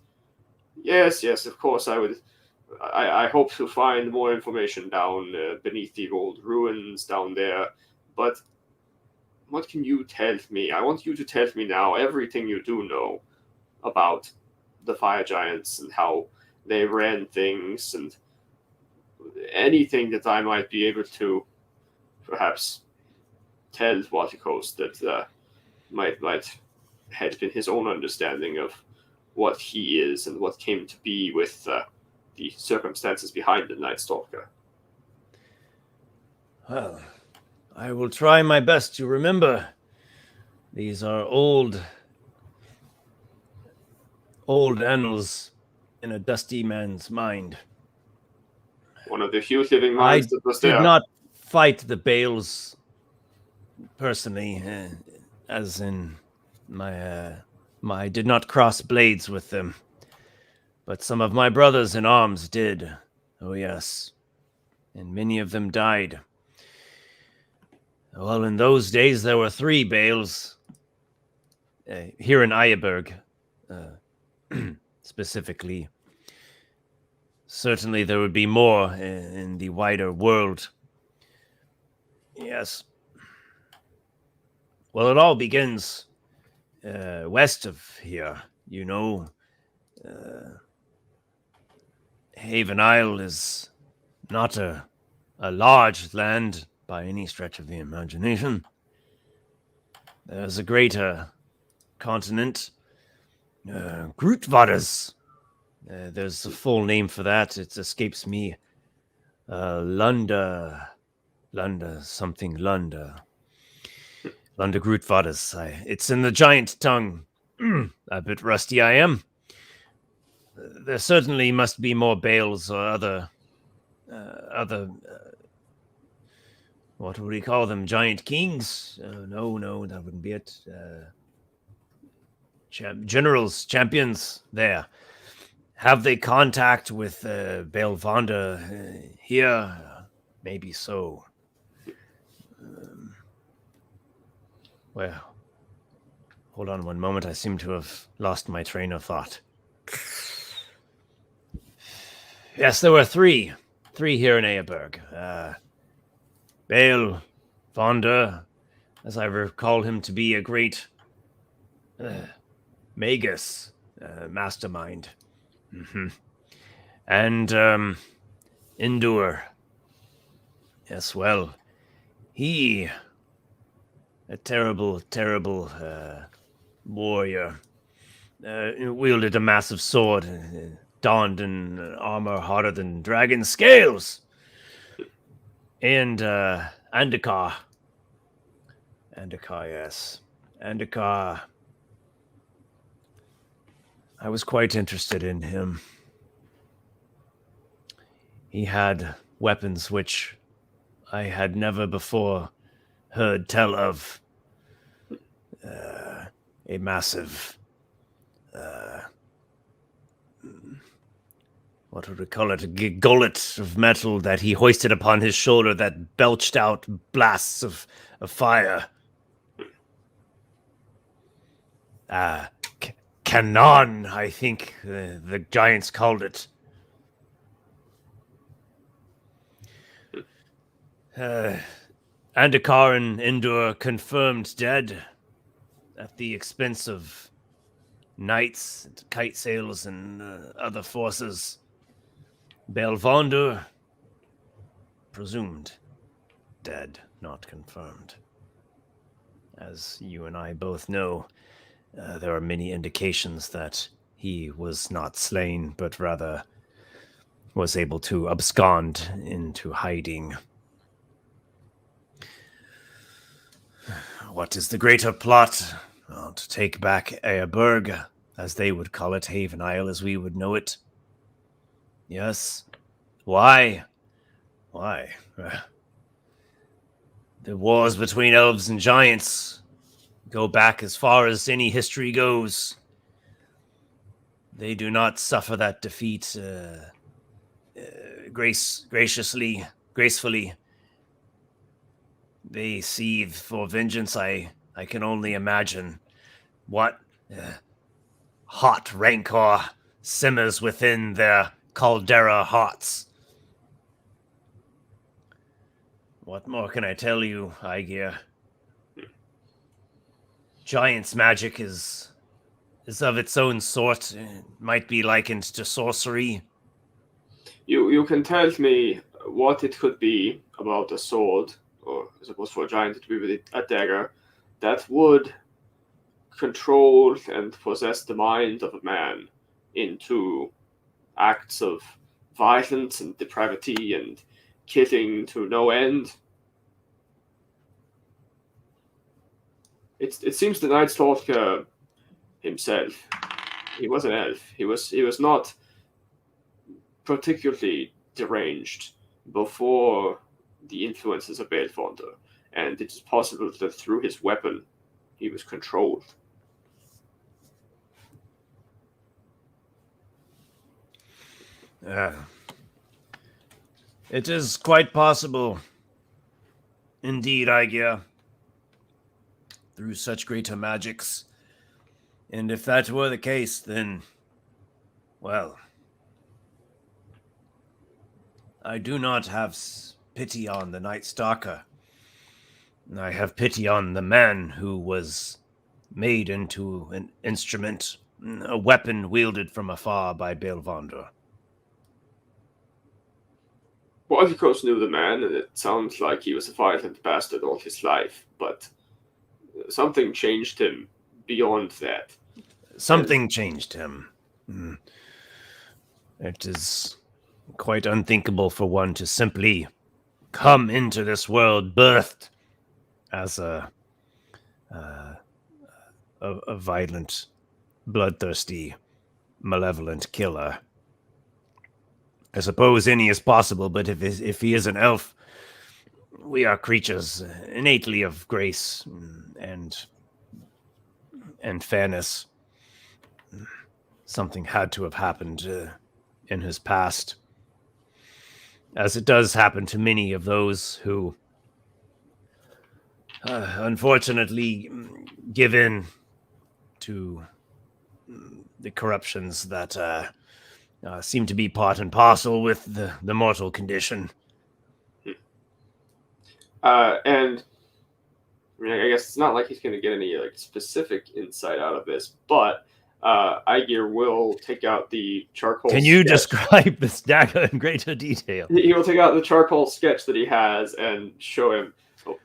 S5: yes, of course, I hope to find more information down beneath the old ruins down there. But what can you tell me? I want you to tell me now everything you do know about the fire giants and how they ran things, and anything that I might be able to perhaps tell Walykos that might help in his own understanding of what he is and what came to be with the circumstances behind the Night Stalker.
S6: Well, I will try my best to remember. These are old annals in a dusty man's mind.
S5: One of the few living minds that was there.
S6: I did not fight the Bales personally, as in I did not cross blades with them. But some of my brothers in arms did. Oh yes. And many of them died. Well, in those days there were 3 Bales. here in Eyeberg, specifically. Certainly there would be more in the wider world. Yes. Well, it all begins west of here, you know. Haven Isle is not a large land by any stretch of the imagination. There's a greater continent, Grootvadders. There's a full name for that. It escapes me. Lunda Grootvadders. It's in the giant tongue. A bit rusty I am. There certainly must be more bales or other, what would we call them? Giant kings? No, that wouldn't be it. Generals, champions there. Have they contact with Bale Vonda here? Maybe so. Well, hold on one moment. I seem to have lost my train of thought. Yes, there were three here in Eyeberg. Bale Vonda, as I recall him to be a great magus, mastermind. Mm-hmm. And Indur. Yes, well, he, a terrible warrior, wielded a massive sword, donned in armor harder than dragon scales. And Andakar, yes. Andakar, I was quite interested in him. He had weapons which I had never before heard tell of. A massive, what would we call it? A gullet of metal that he hoisted upon his shoulder that belched out blasts of fire. Cannon, I think the giants called it. Andakar and Indur confirmed dead at the expense of knights, and kite sails, and other forces. Belvondur, presumed dead, not confirmed. As you and I both know, there are many indications that he was not slain, but rather was able to abscond into hiding. What is the greater plot? Well, to take back Eyeberg, as they would call it, Haven Isle as we would know it. Yes. Why? The wars between elves and giants go back as far as any history goes. They do not suffer that defeat gracefully. They seethe for vengeance. I can only imagine what hot rancor simmers within their caldera hearts. What more can I tell you, Aygir? Giant's magic is of its own sort. It might be likened to sorcery.
S5: You can tell me what it could be about a sword, or I suppose for a giant it would be a dagger, that would control and possess the mind of a man into acts of violence and depravity and killing to no end. It seems the Night Stalker himself, he was an elf. He was not particularly deranged before the influences of Belfonda, and it's possible that through his weapon he was controlled.
S6: It is quite possible. Indeed, Aygir. Through such greater magics, And if that were the case, then, well, I do not have pity on the Night Stalker. I have pity on the man who was made into an instrument, a weapon wielded from afar by Belvander.
S5: Walykos knew the man, and it sounds like he was a violent bastard all his life, but something changed him beyond that.
S6: Something changed him. It is quite unthinkable for one to simply come into this world birthed as a violent, bloodthirsty, malevolent killer. I suppose any is possible, but if he is an elf, we are creatures innately of grace and fairness. Something had to have happened in his past, as it does happen to many of those who unfortunately give in to the corruptions that seem to be part and parcel with the mortal condition.
S5: And I mean, I guess it's not like he's going to get any specific insight out of this, but Aygir will take out the charcoal.
S6: Can you
S5: sketch.
S6: describe this dagger in greater detail?
S5: He will take out the charcoal sketch that he has and show him,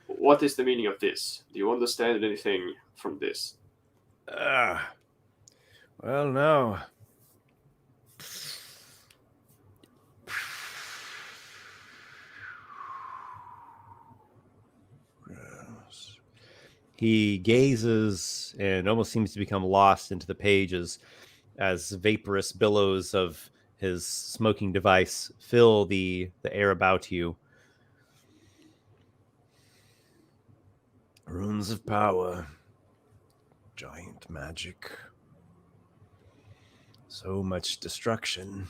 S5: what is the meaning of this? Do you understand anything from this?
S6: Well, no.
S1: He gazes and almost seems to become lost into the pages as vaporous billows of his smoking device fill the air about you.
S6: Runes of power. Giant magic. So much destruction.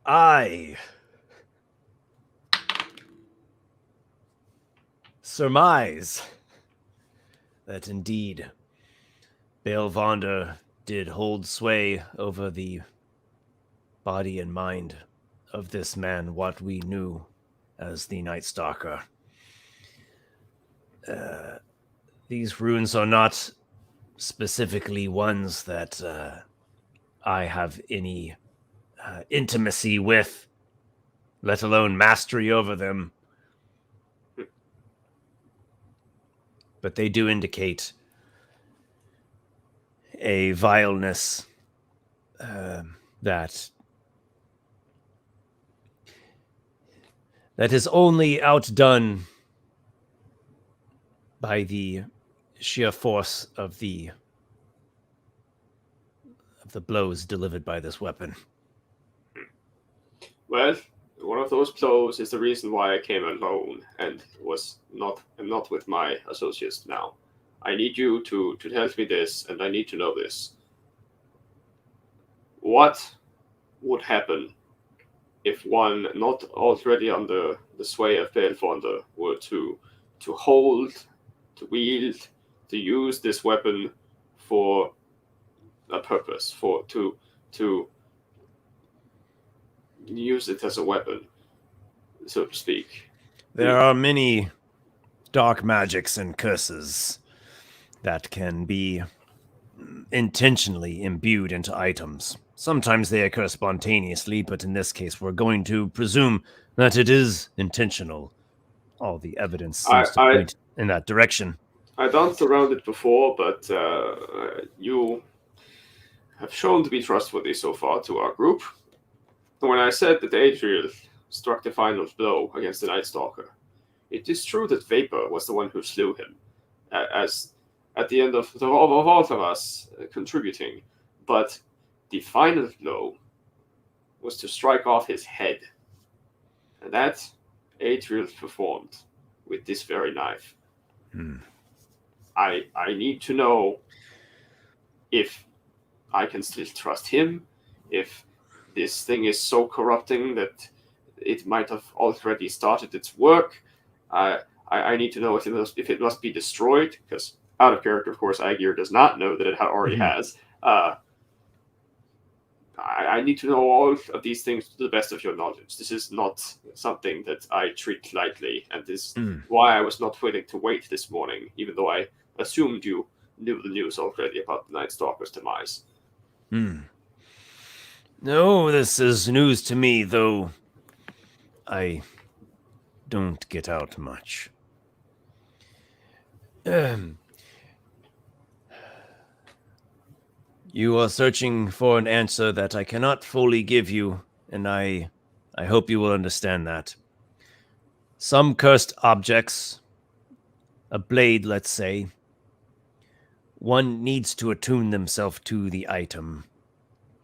S6: I surmise that indeed Belvander did hold sway over the body and mind of this man, what we knew as the Night Stalker. These runes are not specifically ones that I have any intimacy with, let alone mastery over them. But they do indicate a vileness that is only outdone by the sheer force of the blows delivered by this weapon.
S5: Well, one of those blows is the reason why I came alone and am not with my associates now. I need you to tell me this, and I need to know this. What would happen if one not already under the sway of Belvander were to hold, to wield, to use this weapon for a purpose, to use it as a weapon, so to speak?
S6: There are many dark magics and curses that can be intentionally imbued into items. Sometimes they occur spontaneously, but in this case we're going to presume that it is intentional. All the evidence seems to point in that direction.
S5: I danced around it before, but you have shown to be trustworthy so far to our group. When I said that Adriel struck the final blow against the Night Stalker, it is true that Vapor was the one who slew him, as at the end of all of us contributing, but the final blow was to strike off his head, and that Adriel performed with this very knife. I need to know if I can still trust him, if this thing is so corrupting that it might have already started its work. I need to know if it must be destroyed, because out of character, of course, Aygir does not know that it already has. I need to know all of these things to the best of your knowledge. This is not something that I treat lightly, and this is why I was not willing to wait this morning, even though I assumed you knew the news already about the Night Stalker's demise.
S6: No, this is news to me, though I don't get out much. You are searching for an answer that I cannot fully give you, and I hope you will understand that. Some cursed objects, a blade, let's say, one needs to attune themselves to the item.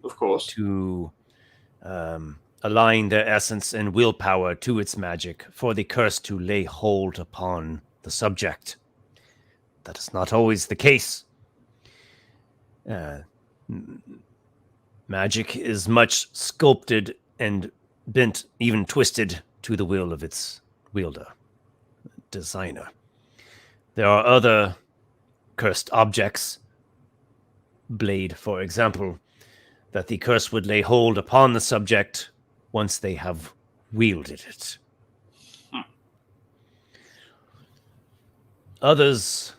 S5: Of course.
S6: To align their essence and willpower to its magic for the curse to lay hold upon the subject. That is not always the case. Magic is much sculpted and bent, even twisted, to the will of its wielder, designer. There are other cursed objects, blade, for example, that the curse would lay hold upon the subject once they have wielded it. Others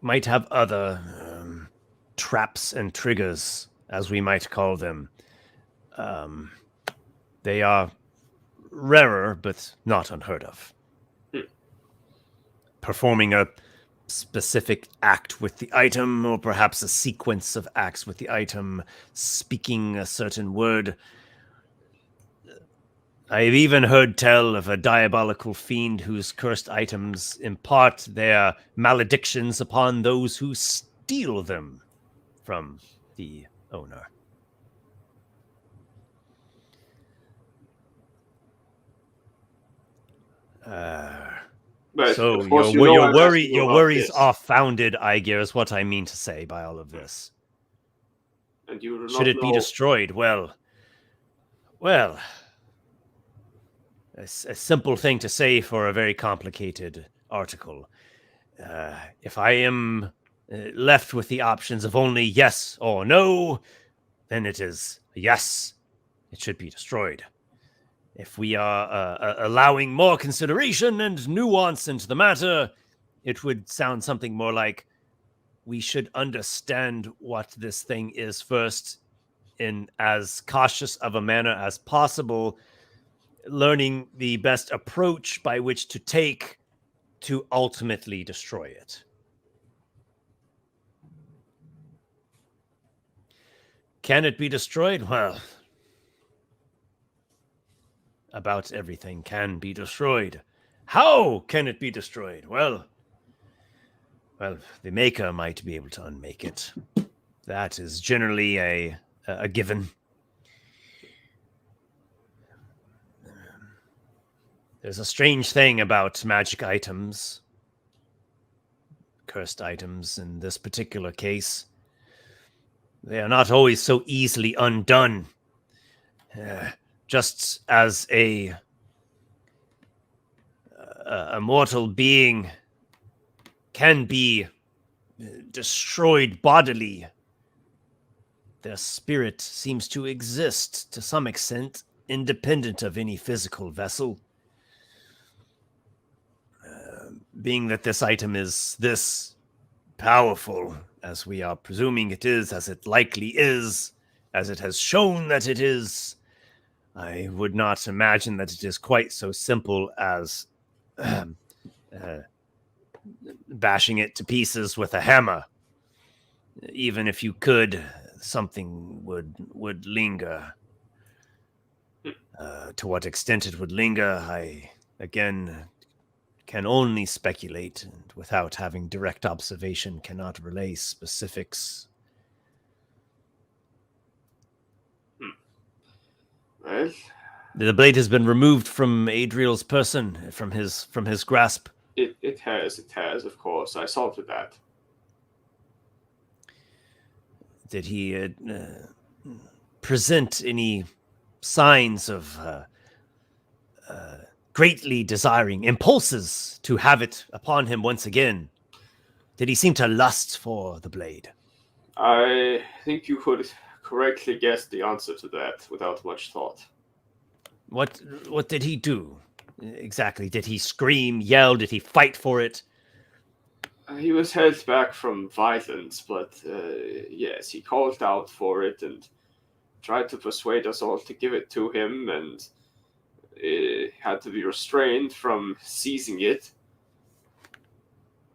S6: might have other traps and triggers, as we might call them. They are rarer, but not unheard of. Performing a specific act with the item, or perhaps a sequence of acts with the item, speaking a certain word. I've even heard tell of a diabolical fiend whose cursed items impart their maledictions upon those who steal them from the owner.
S5: But
S6: So
S5: of course,
S6: your
S5: I'm asking you
S6: your
S5: about
S6: worries
S5: this,
S6: are founded, Aygir, is what I mean to say by all of this.
S5: and you do
S6: Should
S5: not
S6: it be
S5: know-
S6: destroyed? Well, a simple thing to say for a very complicated article. If I am left with the options of only yes or no, then it is yes. It should be destroyed. If we are allowing more consideration and nuance into the matter, it would sound something more like we should understand what this thing is first in as cautious of a manner as possible, learning the best approach by which to take to ultimately destroy it. Can it be destroyed? Well, about everything can be destroyed. How can it be destroyed? Well, the maker might be able to unmake it. That is generally a given. There's a strange thing about magic items, cursed items in this particular case. They are not always so easily undone. Just as a mortal being can be destroyed bodily, their spirit seems to exist to some extent independent of any physical vessel. Being that this item is this powerful, as we are presuming it is, as it likely is, as it has shown that it is, I would not imagine that it is quite so simple as bashing it to pieces with a hammer. Even if you could, something would linger. To what extent it would linger, I, again, can only speculate, and without having direct observation, cannot relay specifics.
S5: Well,
S6: The blade has been removed from Adriel's person, from his grasp.
S5: it has, of course. I saw to that.
S6: Did he present any signs of greatly desiring impulses to have it upon him once again? Did he seem to lust for the blade?
S5: I think you could correctly guess the answer to that without much thought.
S6: What did he do exactly? Did he scream, yell? Did he fight for it?
S5: He was held back from violence, but yes, he called out for it and tried to persuade us all to give it to him, and had to be restrained from seizing it.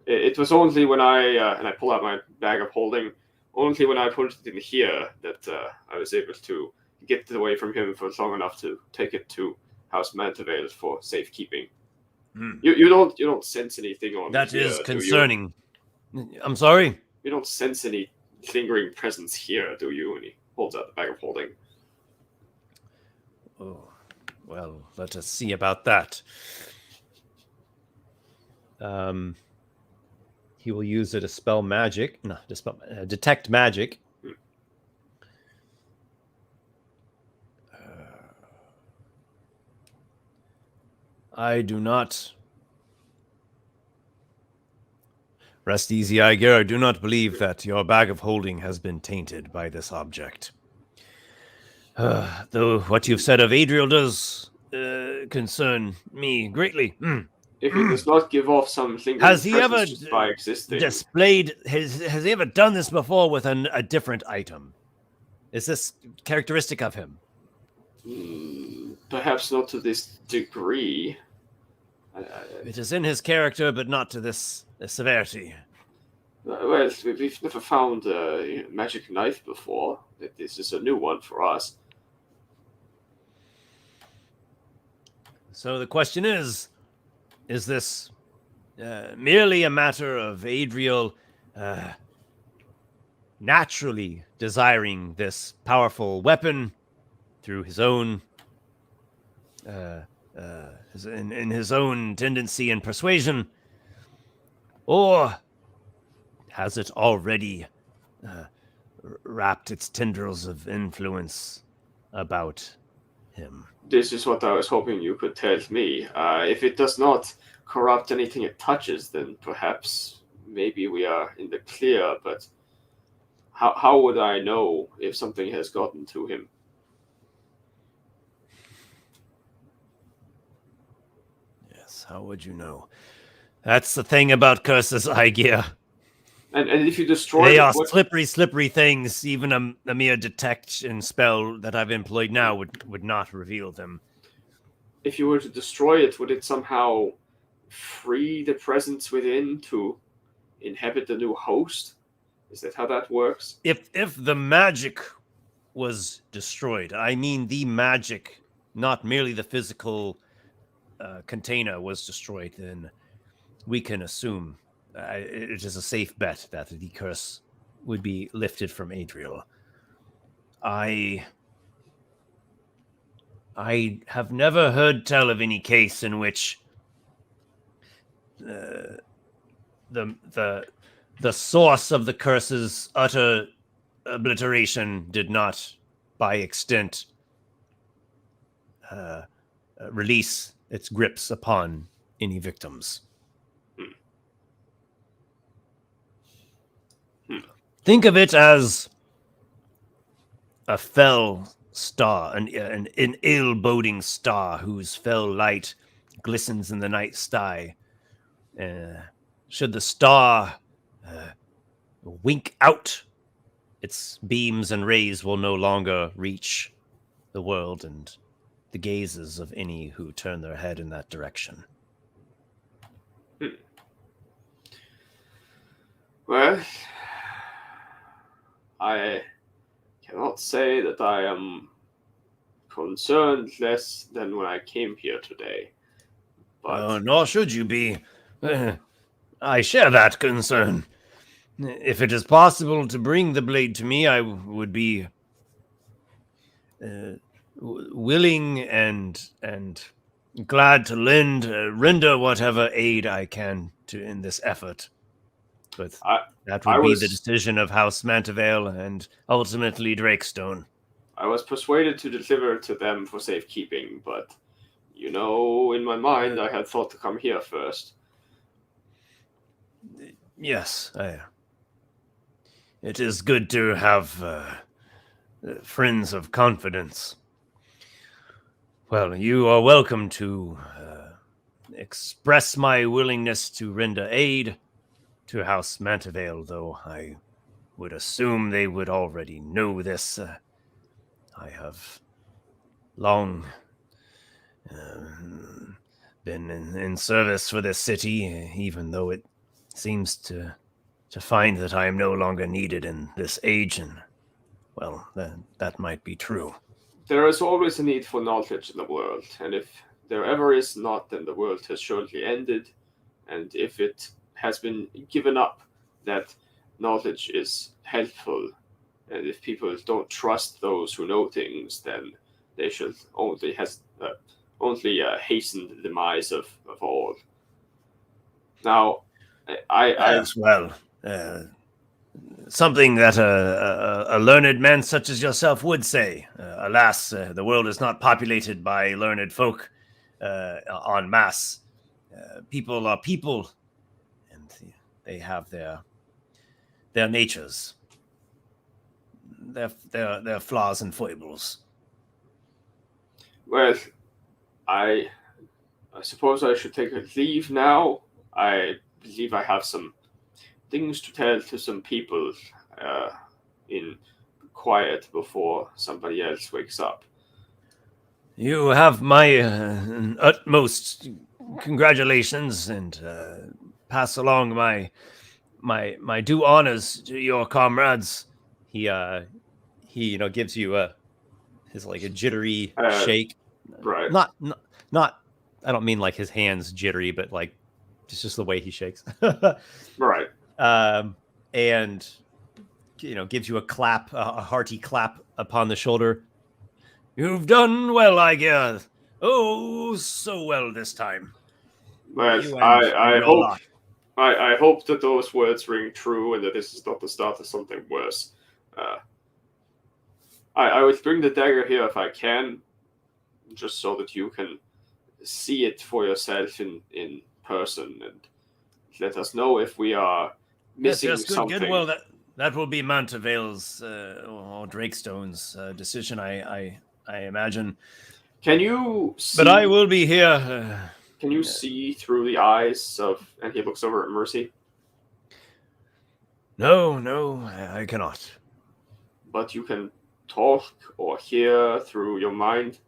S5: It was only when and I pull out my bag of holding, only when I put it in here that I was able to get it away from him for long enough to take it to House Mantevale for safekeeping. You don't sense anything on
S6: That
S5: here,
S6: is
S5: do you?
S6: concerning. I'm sorry?
S5: You don't sense any lingering presence here, do you? And he holds out the bag of holding.
S6: Oh, well, let us see about that. He will use it to dispel magic. No, detect magic. I do not. Rest easy, Aygir. I do not believe that your bag of holding has been tainted by this object. Though what you've said of Adriel does concern me greatly.
S5: If he does not give off some lingering
S6: Has he
S5: presence
S6: ever
S5: just by existing,
S6: displayed? Has he ever done this before with a different item? Is this characteristic of him?
S5: perhaps not to this degree.
S6: It is in his character, but not to this severity.
S5: Well, we've never found a magic knife before. This is a new one for us.
S6: So the question is this merely a matter of Adriel naturally desiring this powerful weapon through his own in his own tendency and persuasion, or has it already wrapped its tendrils of influence about him?
S5: This is what I was hoping you could tell me. If it does not corrupt anything it touches, then perhaps maybe we are in the clear, but how would I know if something has gotten to him?
S6: Yes, how would you know? That's the thing about curses, Aygir.
S5: And if you destroy
S6: They
S5: it,
S6: are slippery things. Even a mere detection spell that I've employed now would not reveal them.
S5: if you were to destroy it, would it somehow free the presence within to inhabit the new host? Is that how that works?
S6: If the magic was destroyed, I mean the magic, not merely the physical container was destroyed, then we can assume it is a safe bet that the curse would be lifted from Adriel. I have never heard tell of any case in which the source of the curse's utter obliteration did not, by extent, release its grips upon any victims. Think of it as a fell star, an ill-boding star whose fell light glistens in the night sky. Should the star wink out, its beams and rays will no longer reach the world and the gazes of any who turn their head in that direction.
S5: Well, I cannot say that I am concerned less than when I came here today. But
S6: Nor should you be. I share that concern. If it is possible to bring the blade to me, I would be willing and glad to render whatever aid I can in this effort. But that would be the decision of House Mantevale and ultimately Drakestone.
S5: I was persuaded to deliver to them for safekeeping, but in my mind, I had thought to come here first.
S6: Yes, it is good to have friends of confidence. Well, you are welcome to express my willingness to render aid to House Mantevale, though I would assume they would already know this. I have long been in service for this city, even though it seems to find that I am no longer needed in this age, and, well, that might be true.
S5: There is always a need for knowledge in the world, and if there ever is not, then the world has surely ended, and if it has been given up, that knowledge is helpful, and if people don't trust those who know things, then they should only hasten the demise of all. Now,
S6: Yes, well, something that a learned man such as yourself would say. Alas, the world is not populated by learned folk en masse. People are people, and they have their natures, their flaws and foibles.
S5: Well, I suppose I should take a leave now. I believe I have some things to tell to some people in quiet before somebody else wakes up.
S6: You have my utmost congratulations, and pass along my due honors to your comrades.
S1: He gives you his like a jittery shake.
S5: Right.
S1: Not I don't mean like his hands jittery, but like it's just the way he shakes.
S5: Right.
S1: And gives you a hearty clap upon the shoulder.
S6: You've done well, Aygir. Oh, so well this time.
S5: Well, I hope that those words ring true and that this is not the start of something worse. I would bring the dagger here if I can, just so that you can see it for yourself in person and let us know if we are missing something.
S6: Good. Well, that will be Mantevale's or Drakestone's decision, I imagine.
S5: Can you see?
S6: But I will be here.
S5: Can you see through the eyes of? And he looks over at Mercy.
S6: No, I cannot.
S5: But you can talk or hear through your mind.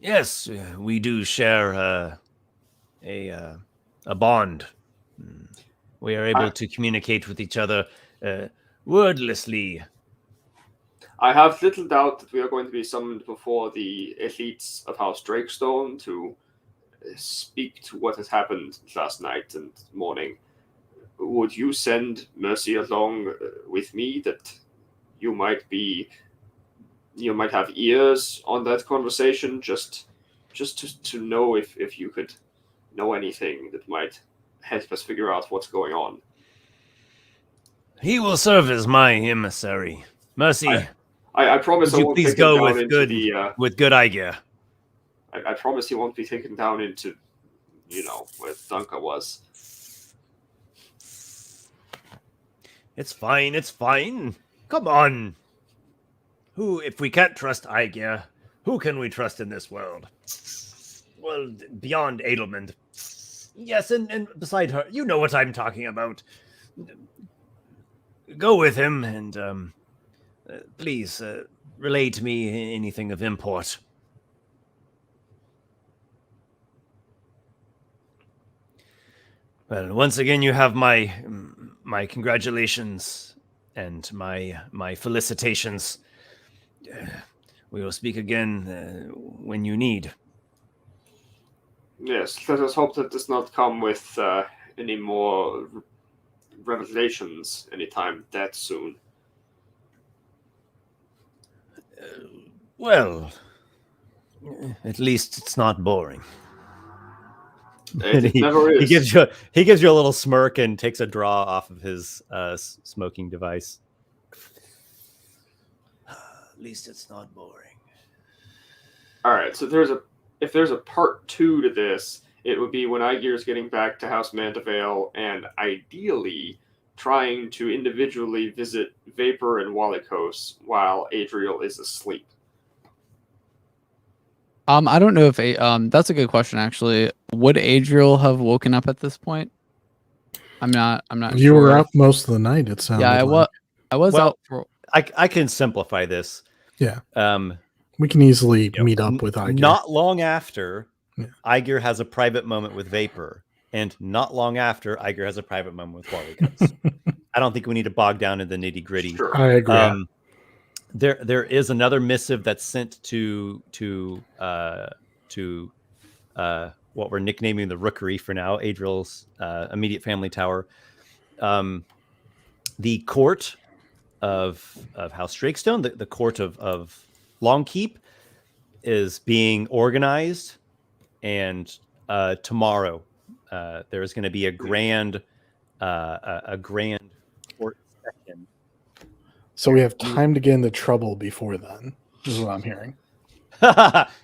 S6: Yes, we do share a bond. We are able to communicate with each other wordlessly.
S5: I have little doubt that we are going to be summoned before the elites of House Drakestone to speak to what has happened last night and morning. Would you send Mercy along with me, that you might have ears on that conversation, just to know if you could know anything that might help us figure out what's going on?
S6: He will serve as my emissary. Mercy,
S5: I promise I won't
S6: please
S5: take
S6: go
S5: him down
S6: with
S5: into
S6: good Aygir.
S5: I promise he won't be taken down into, where Dunka was.
S6: It's fine. Come on. If we can't trust Aygir, who can we trust in this world? Well, beyond Edelman. Yes, and beside her, you know what I'm talking about. Go with him, and please relay to me anything of import. Well, once again, you have my congratulations and my felicitations. We will speak again when you need.
S5: Yes, let us hope that does not come with any more revelations anytime that soon.
S6: Well, at least it's not boring.
S5: It never is.
S1: He gives you a little smirk and takes a draw off of his smoking device.
S6: least it's not boring.
S5: All right, so if there's a part 2 to this, it would be when Aygir's getting back to House Mandevale and ideally trying to individually visit Vapor and Walykos while Adriel is asleep.
S4: I don't know if that's a good question actually. Would Adriel have woken up at this point? I'm not
S2: You
S4: sure.
S2: were up most of the night, it sounded
S4: Yeah,
S2: like.
S4: I was
S1: Well,
S4: out for
S1: I can simplify this.
S2: Yeah.
S1: Um,
S2: We can easily
S1: you know,
S2: meet up with Aygir.
S1: Not long after,
S2: Yeah.
S1: Aygir has a private moment with Vapor, and not long after, Aygir has a private moment with Walykos. I don't think we need to bog down in the nitty gritty.
S5: Sure.
S2: I agree.
S1: There is another missive that's sent to what we're nicknaming the Rookery for now, Adriel's immediate family tower. The court of House Drakestone, the court of Longkeep, is being organized, and tomorrow there is going to be a grand court session.
S2: So we have time to get into trouble before then, is what I'm hearing.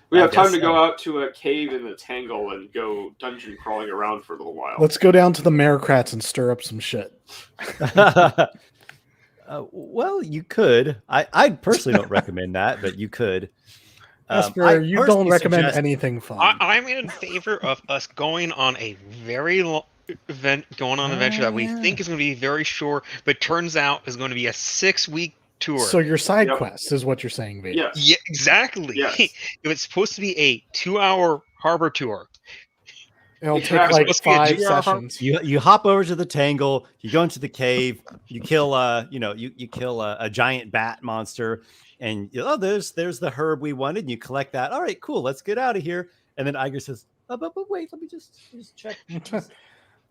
S5: We have time to go out to a cave in the Tangle and go dungeon crawling around for a little while.
S2: Let's go down to the Merocrats and stir up some shit.
S1: Well, you could. I personally don't recommend that, but you could.
S2: Esper, you don't recommend anything fun.
S3: I'm in favor of us going on a very long adventure that we think is going to be very short, but turns out is going to be a 6-week tour.
S2: So your side quest is what you're saying, Vader.
S5: Yes.
S3: Yeah, exactly.
S5: Yes.
S3: It was supposed to be a 2-hour harbor tour.
S2: It'll take
S5: Exactly.
S2: like 5 sessions.
S1: You hop over to the Tangle, you go into the cave, you kill you kill a giant bat monster, and there's the herb we wanted, and you collect that. All right, cool, let's get out of here. And then Aygir says, but wait, let me just check.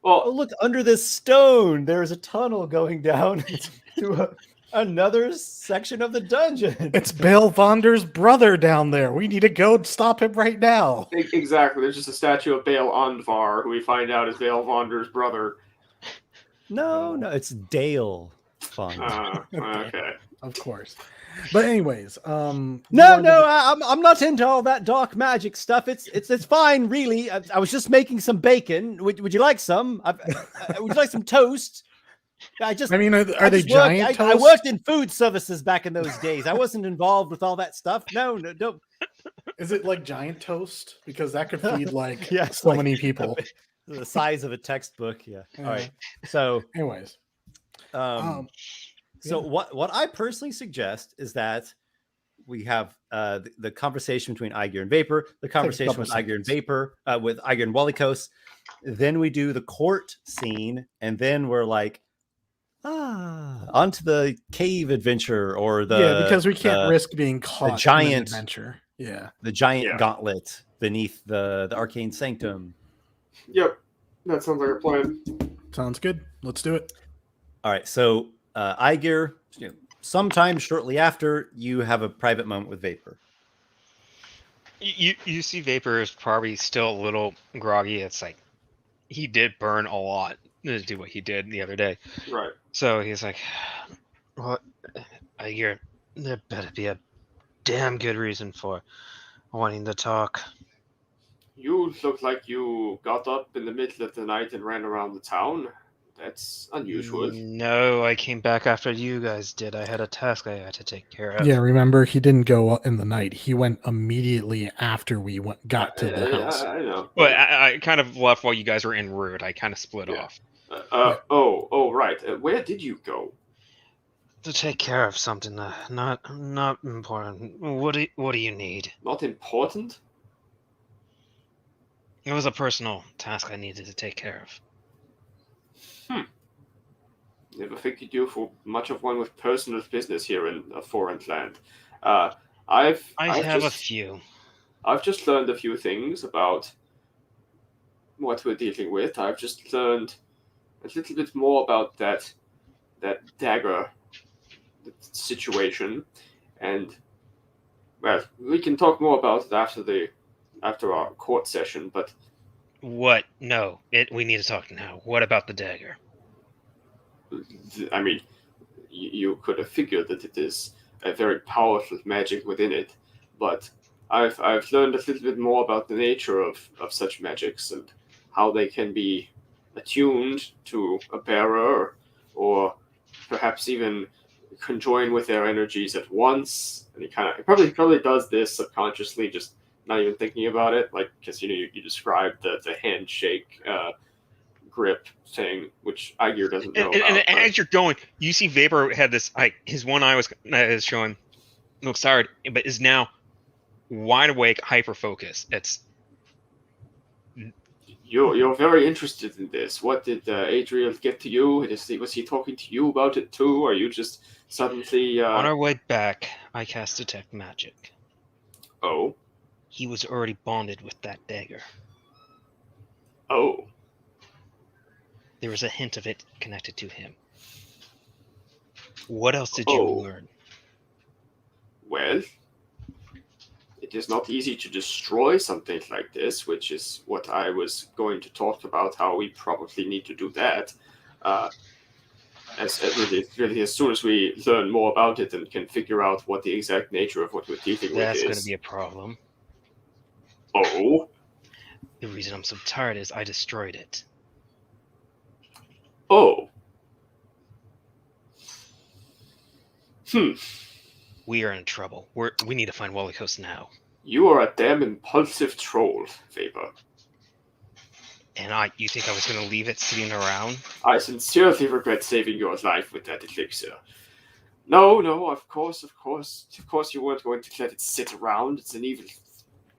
S5: Well,
S1: Oh, look, under this stone, there's a tunnel going down to another section of the dungeon.
S2: It's Bail Vonder's brother down there. We need to go stop him right now.
S5: exactly. There's just a statue of Baal Andvar, who we find out is Baal Vonder's brother.
S1: No, it's Dale Fond.
S5: Okay.
S2: Of course. But anyways,
S1: I'm not into all that dark magic stuff. It's fine, really. I was just making some bacon. Would you like some? Would you like some toast?
S2: are they giant toast?
S1: I worked in food services back in those days. I wasn't involved with all that stuff. No, don't.
S2: Is it like giant toast? Because that could feed like
S1: Yes,
S2: so
S1: like
S2: many people.
S1: The size of a textbook. Yeah. All right. So,
S2: anyways,
S1: so what I personally suggest is that we have the conversation between Aygir and Vapor, the conversation with Aygir and Vapor, with Aygir and Walykos. Then we do the court scene, and then we're like, onto the cave adventure, or
S2: because we can't risk being caught.
S1: The giant
S2: in an adventure. Yeah,
S1: the giant gauntlet beneath the arcane sanctum.
S5: Yep, that sounds like a plan.
S2: Sounds good. Let's do it.
S1: All right, so Aygir, sometime shortly after, you have a private moment with Vapor.
S3: You see Vapor is probably still a little groggy. It's like he did burn a lot to do what he did the other day.
S5: Right.
S3: So he's like, "What? Aygir, there better be a damn good reason for wanting to talk."
S5: You look like you got up in the middle of the night and ran around the town. That's unusual.
S3: No, I came back after you guys did. I had a task I had to take care of.
S2: Yeah, remember, he didn't go in the night. He went immediately after we got to the house.
S5: I know.
S3: But I kind of left while you guys were en route. I kind of split off.
S5: Right. Where did you go?
S3: To take care of something not important. What do you need?
S5: Not important?
S3: It was a personal task I needed to take care of.
S5: Never figured you for much of one with personal business here in a foreign land. I have
S3: a few.
S5: I've just learned a few things about what we're dealing with. I've just learned a little bit more about that dagger situation, and well, we can talk more about it after our court session. But
S3: what? No, we need to talk now. What about the dagger?
S5: I mean, you could have figured that it is a very powerful magic within it, but I've learned a little bit more about the nature of such magics and how they can be attuned to a bearer, or perhaps even conjoin with their energies at once. And he probably does this subconsciously, just not even thinking about it, like because you described the handshake grip thing, which Aygir doesn't know
S3: And
S5: about.
S3: as you're going, you see Vapor had this. His one eye is showing, looks tired, but is now wide awake, hyper focused. It's
S5: You're very interested in this. What did Adriel get to you? Was he talking to you about it too? Or are you just suddenly?
S3: on our way back. I cast detect magic.
S5: Oh,
S3: He was already bonded with that dagger.
S5: oh.
S3: There was a hint of it connected to him. What else did you learn?
S5: Well, it is not easy to destroy something like this, which is what I was going to talk about. How we probably need to do that. As soon as we learn more about it and can figure out what the exact nature of what we're dealing with
S3: That's
S5: is.
S3: going to be a problem.
S5: Oh,
S3: The reason I'm so tired is I destroyed it.
S5: oh.
S3: We are in trouble. We need to find Walykos now.
S5: You are a damn impulsive troll, Vapor.
S3: And you think I was going to leave it sitting around?
S5: I sincerely regret saving your life with that elixir. No, of course you weren't going to let it sit around. It's an evil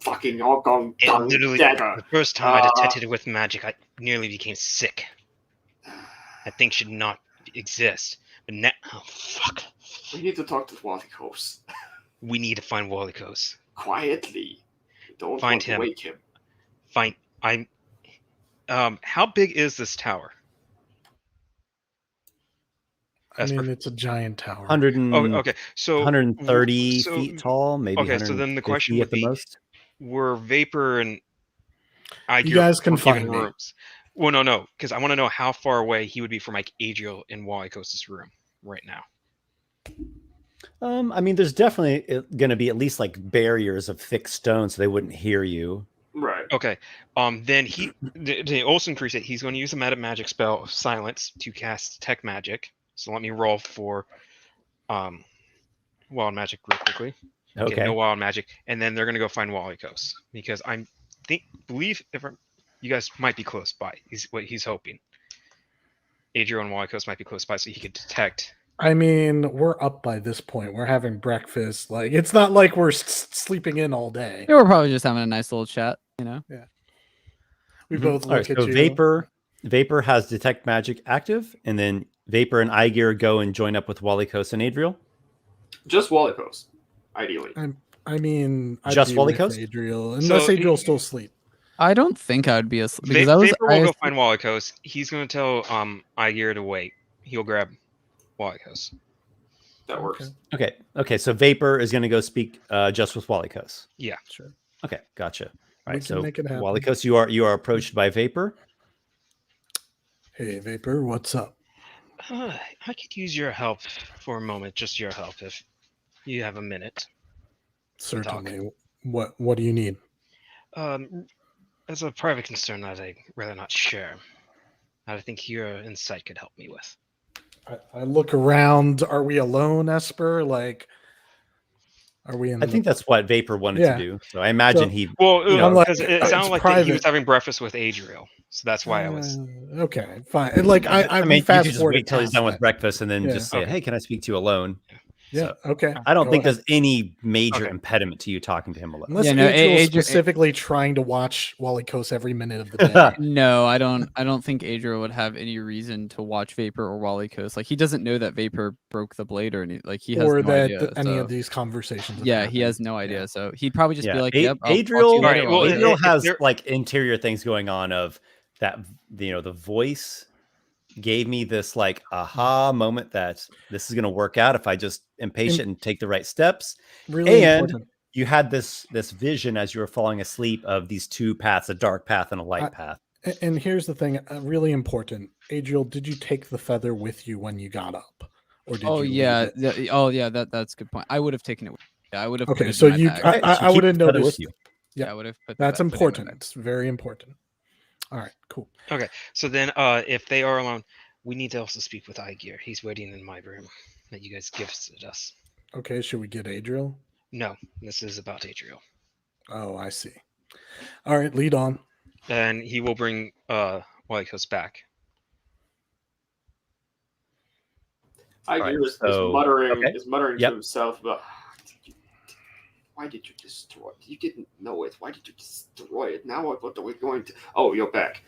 S5: fucking all-gone
S3: It literally,
S5: dagger.
S3: the first time I detected it with magic, I nearly became sick. That thing should not exist. But now, oh fuck.
S5: We need to talk to Walykos.
S3: We need to find Walykos.
S5: Quietly. We don't
S3: Find
S5: want to
S3: him.
S5: wake him.
S3: How big is this tower?
S2: I mean,
S3: Esper?
S2: it's a giant tower.
S1: 100
S3: Oh, okay. So
S1: 130
S3: so-
S1: feet tall, maybe.
S3: Okay, so then the question
S1: 150
S3: would
S1: at the
S3: be,
S1: most.
S3: were Vapor and Aygir
S2: You guys can
S3: were given
S2: find me.
S3: rooms? Well, no, because I want to know how far away he would be from like Adriel and Walykos' room right now.
S1: I mean, there's definitely going to be at least like barriers of thick stone, so they wouldn't hear you.
S5: Right.
S3: Okay. Then to also increase it, he's going to use a meta magic spell of silence to cast detect magic. So let me roll for wild magic real quickly.
S1: Okay.
S3: No wild magic, and then they're going to go find Walykos because believe you guys might be close by. What he's hoping. Adriel and Walykos might be close by, so he could detect.
S2: I mean, we're up by this point. We're having breakfast. Like, it's not like we're sleeping in all day.
S4: Yeah, we're probably just having a nice little chat, you know.
S2: We
S1: Mhm.
S2: both
S1: All right,
S2: look at
S1: so
S2: you.
S1: Vapor has detect magic active, and then Vapor and Aygir go and join up with Walykos and Adriel.
S5: Just Walykos, ideally.
S2: I mean, I'd
S1: Just
S2: be with
S1: Walykos?
S2: Adriel, unless
S3: So
S2: Adriel's still asleep.
S4: I don't think I would be asleep because I was.
S3: Vapor will go find Walykos. He's going to tell Aygir to wait. He'll grab Walykos.
S5: That works.
S1: Okay. So Vapor is going to go speak just with Walykos.
S3: Yeah.
S2: Sure.
S1: Okay, gotcha. All
S2: We
S1: right,
S2: can
S1: so
S2: make it happen.
S1: Walykos, you are approached by Vapor.
S2: Hey, Vapor, what's up?
S3: I could use your help for a moment, just your help, if you have a minute.
S2: Certainly. What do you need?
S3: As a private concern that I'd rather not share, I think your insight could help me with.
S2: I look around. Are we alone, Esper? Like, are we in?
S1: I think that's what Vapor wanted
S2: Yeah.
S1: to do. So I imagine
S2: So-
S1: he.
S3: Well,
S1: You know,
S3: because
S2: like,
S3: it
S2: it's
S3: sounded like that he was
S2: private.
S3: having breakfast with Adriel, so that's why I was.
S2: Okay, fine. And like, I
S1: mean, you
S2: fast
S1: could just
S2: forward
S1: wait till he's done with breakfast and then
S2: Yeah.
S1: just say,
S3: Okay.
S1: "Hey, can I speak to you alone?"
S2: Yeah. Okay.
S1: I don't
S2: Go
S1: think
S2: ahead.
S1: there's any major
S3: Okay.
S1: impediment to you talking to him alone.
S2: Unless
S4: Yeah, no,
S2: Adriel's
S4: Adriel-
S2: specifically trying to watch Walykos every minute of the day.
S4: No, I don't think Adriel would have any reason to watch Vapor or Walykos. Like, he doesn't know that Vapor broke the blade or anything. Like, he has
S2: or
S4: no
S2: that
S4: idea.
S2: any
S4: so-
S2: of these conversations. have
S4: Yeah, he has
S2: happened.
S4: no idea.
S2: Yeah.
S4: So he'd probably just be
S1: Yeah,
S4: like, "Yep, I'll talk to
S1: Adriel.
S4: you later,
S3: Right, well,
S4: Wally."
S1: Adriel
S3: if
S1: has
S3: there-
S1: like interior things going on of that. The voice gave me this like aha moment that this is going to work out if I just am patient and take the right steps.
S2: Really
S1: And
S2: important.
S1: you had this vision as you were falling asleep of these two paths, a dark path and a light path.
S2: And here's the thing, really important. Adriel, did you take the feather with you when you got up? Or did
S4: Oh
S2: you? leave
S4: yeah,
S2: it?
S4: oh yeah, that's a good point. I would have taken it. Yeah, I would have. put
S2: Okay,
S4: it
S2: so
S4: in my
S2: you,
S4: bag.
S1: Right, you
S2: I
S1: should keep
S2: would have
S1: the feather
S2: noticed.
S1: with you.
S2: Yeah,
S4: I would have put
S2: that's
S4: put it in my
S2: important.
S4: bag.
S2: It's very important. All right, cool.
S3: Okay, so then if they are alone, we need to also speak with Aygir. He's waiting in my room that you guys gifted us.
S2: Okay, should we get Adriel?
S3: No, this is about Adriel.
S2: Oh, I see. All right, lead on.
S3: And he will bring Walykos back.
S5: Aygir
S1: Right,
S5: is
S1: so-
S5: muttering
S1: okay.
S5: to
S1: Yep.
S5: himself, but why did you destroy it? You didn't know it. Why did you destroy it? Now what are we going to? Oh, you're back.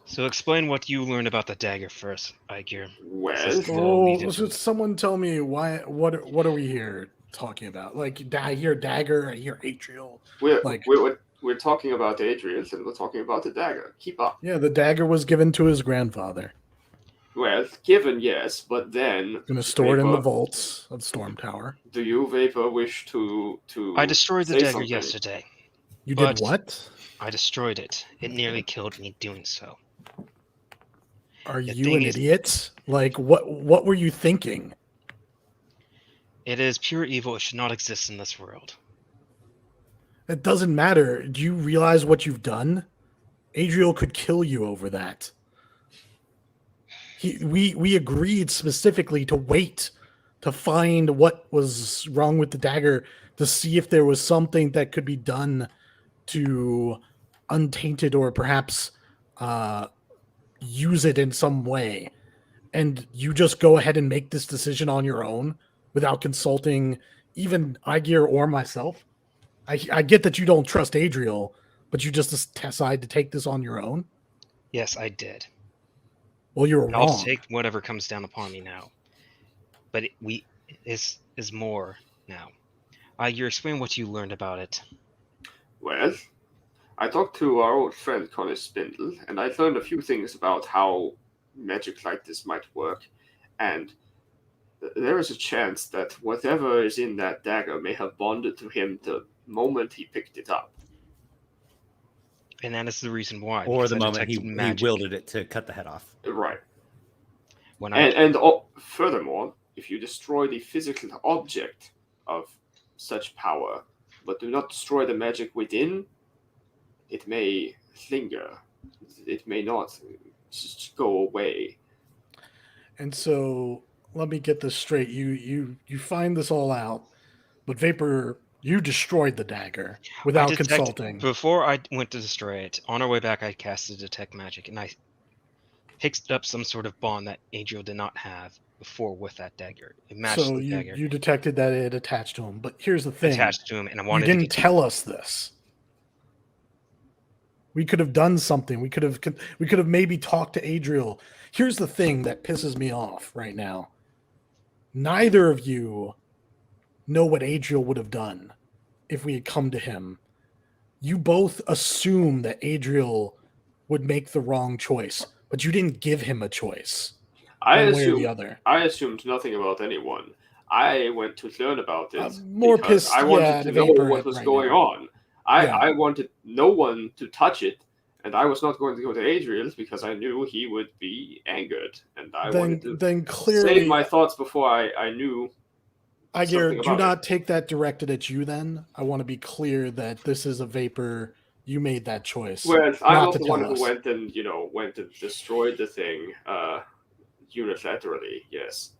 S3: So explain what you learned about the dagger first, Aygir.
S5: Well,
S3: Well,
S2: should someone tell me why? What are we here talking about? Like, I hear dagger, I hear Adriel.
S5: we're talking about Adriel, and we're talking about the dagger. Keep up.
S2: Yeah, the dagger was given to his grandfather.
S5: Well, given yes, but then
S2: Gonna store it in the
S5: Vapor,
S2: vaults of Storm Tower.
S5: do you, Vapor, wish to?
S3: I destroyed the
S5: say
S3: dagger
S5: something?
S3: yesterday.
S2: You
S3: But-
S2: did what?
S3: I destroyed it. It nearly killed me doing so.
S2: Are
S3: The
S2: you
S3: thing
S2: an
S3: is-
S2: idiot? Like, what were you thinking?
S3: It is pure evil. It should not exist in this world.
S2: It doesn't matter. Do you realize what you've done? Adriel could kill you over that. We agreed specifically to wait to find what was wrong with the dagger, to see if there was something that could be done to untaint it or perhaps use it in some way. And you just go ahead and make this decision on your own without consulting even Aygir or myself. I get that you don't trust Adriel, but you just decide to take this on your own.
S3: Yes, I did.
S2: Well, you're
S3: And I'll
S2: wrong.
S3: take whatever comes down upon me now. But it is more now. You explain what you learned about it.
S5: Well, I talked to our old friend Connor Spindle, and I learned a few things about how magic like this might work. And there is a chance that whatever is in that dagger may have bonded to him the moment he picked it up.
S3: And that is the reason why.
S1: Or
S3: because
S1: the
S3: I
S1: moment he
S3: detected magic
S1: wielded it to cut the head off.
S5: Right.
S3: when
S5: And furthermore, if you destroy the physical object of such power, but do not destroy the magic within, it may linger. It may not just go away.
S2: And so let me get this straight. You find this all out, but Vapor, you destroyed the dagger without consulting.
S3: Before I went to destroy it, on our way back, I casted Detect Magic, and I picked up some sort of bond that Adriel did not have before with that dagger. It matched
S2: So
S3: the dagger
S2: you detected that it attached to him. But here's the thing.
S3: attached to him, and I
S2: You
S3: wanted
S2: didn't
S3: to get
S2: tell us this. We could have done something. We could have maybe talked to Adriel. Here's the thing that pisses me off right now. Neither of you know what Adriel would have done if we had come to him. You both assume that Adriel would make the wrong choice, but you didn't give him a choice. One way or the other.
S5: I assumed nothing about anyone. I went to learn about it
S2: More
S5: because
S2: pissed,
S5: I wanted
S2: yeah,
S5: to
S2: at
S5: know
S2: Vapor
S5: what was
S2: right
S5: going
S2: now.
S5: on. I,
S2: Yeah.
S5: I wanted no one to touch it, and I was not going to go to Adriel's because I knew he would be angered, and I wanted to
S2: Then clearly,
S5: save my thoughts before I knew.
S2: Aygir,
S5: something
S2: do
S5: about
S2: not take that directed at you then. I want to be clear that this is a Vapor. You made that choice.
S5: Well, I'm
S2: not
S5: not
S2: to
S5: the one
S2: tell
S5: who
S2: us.
S5: went and destroyed the thing unilaterally. Yes.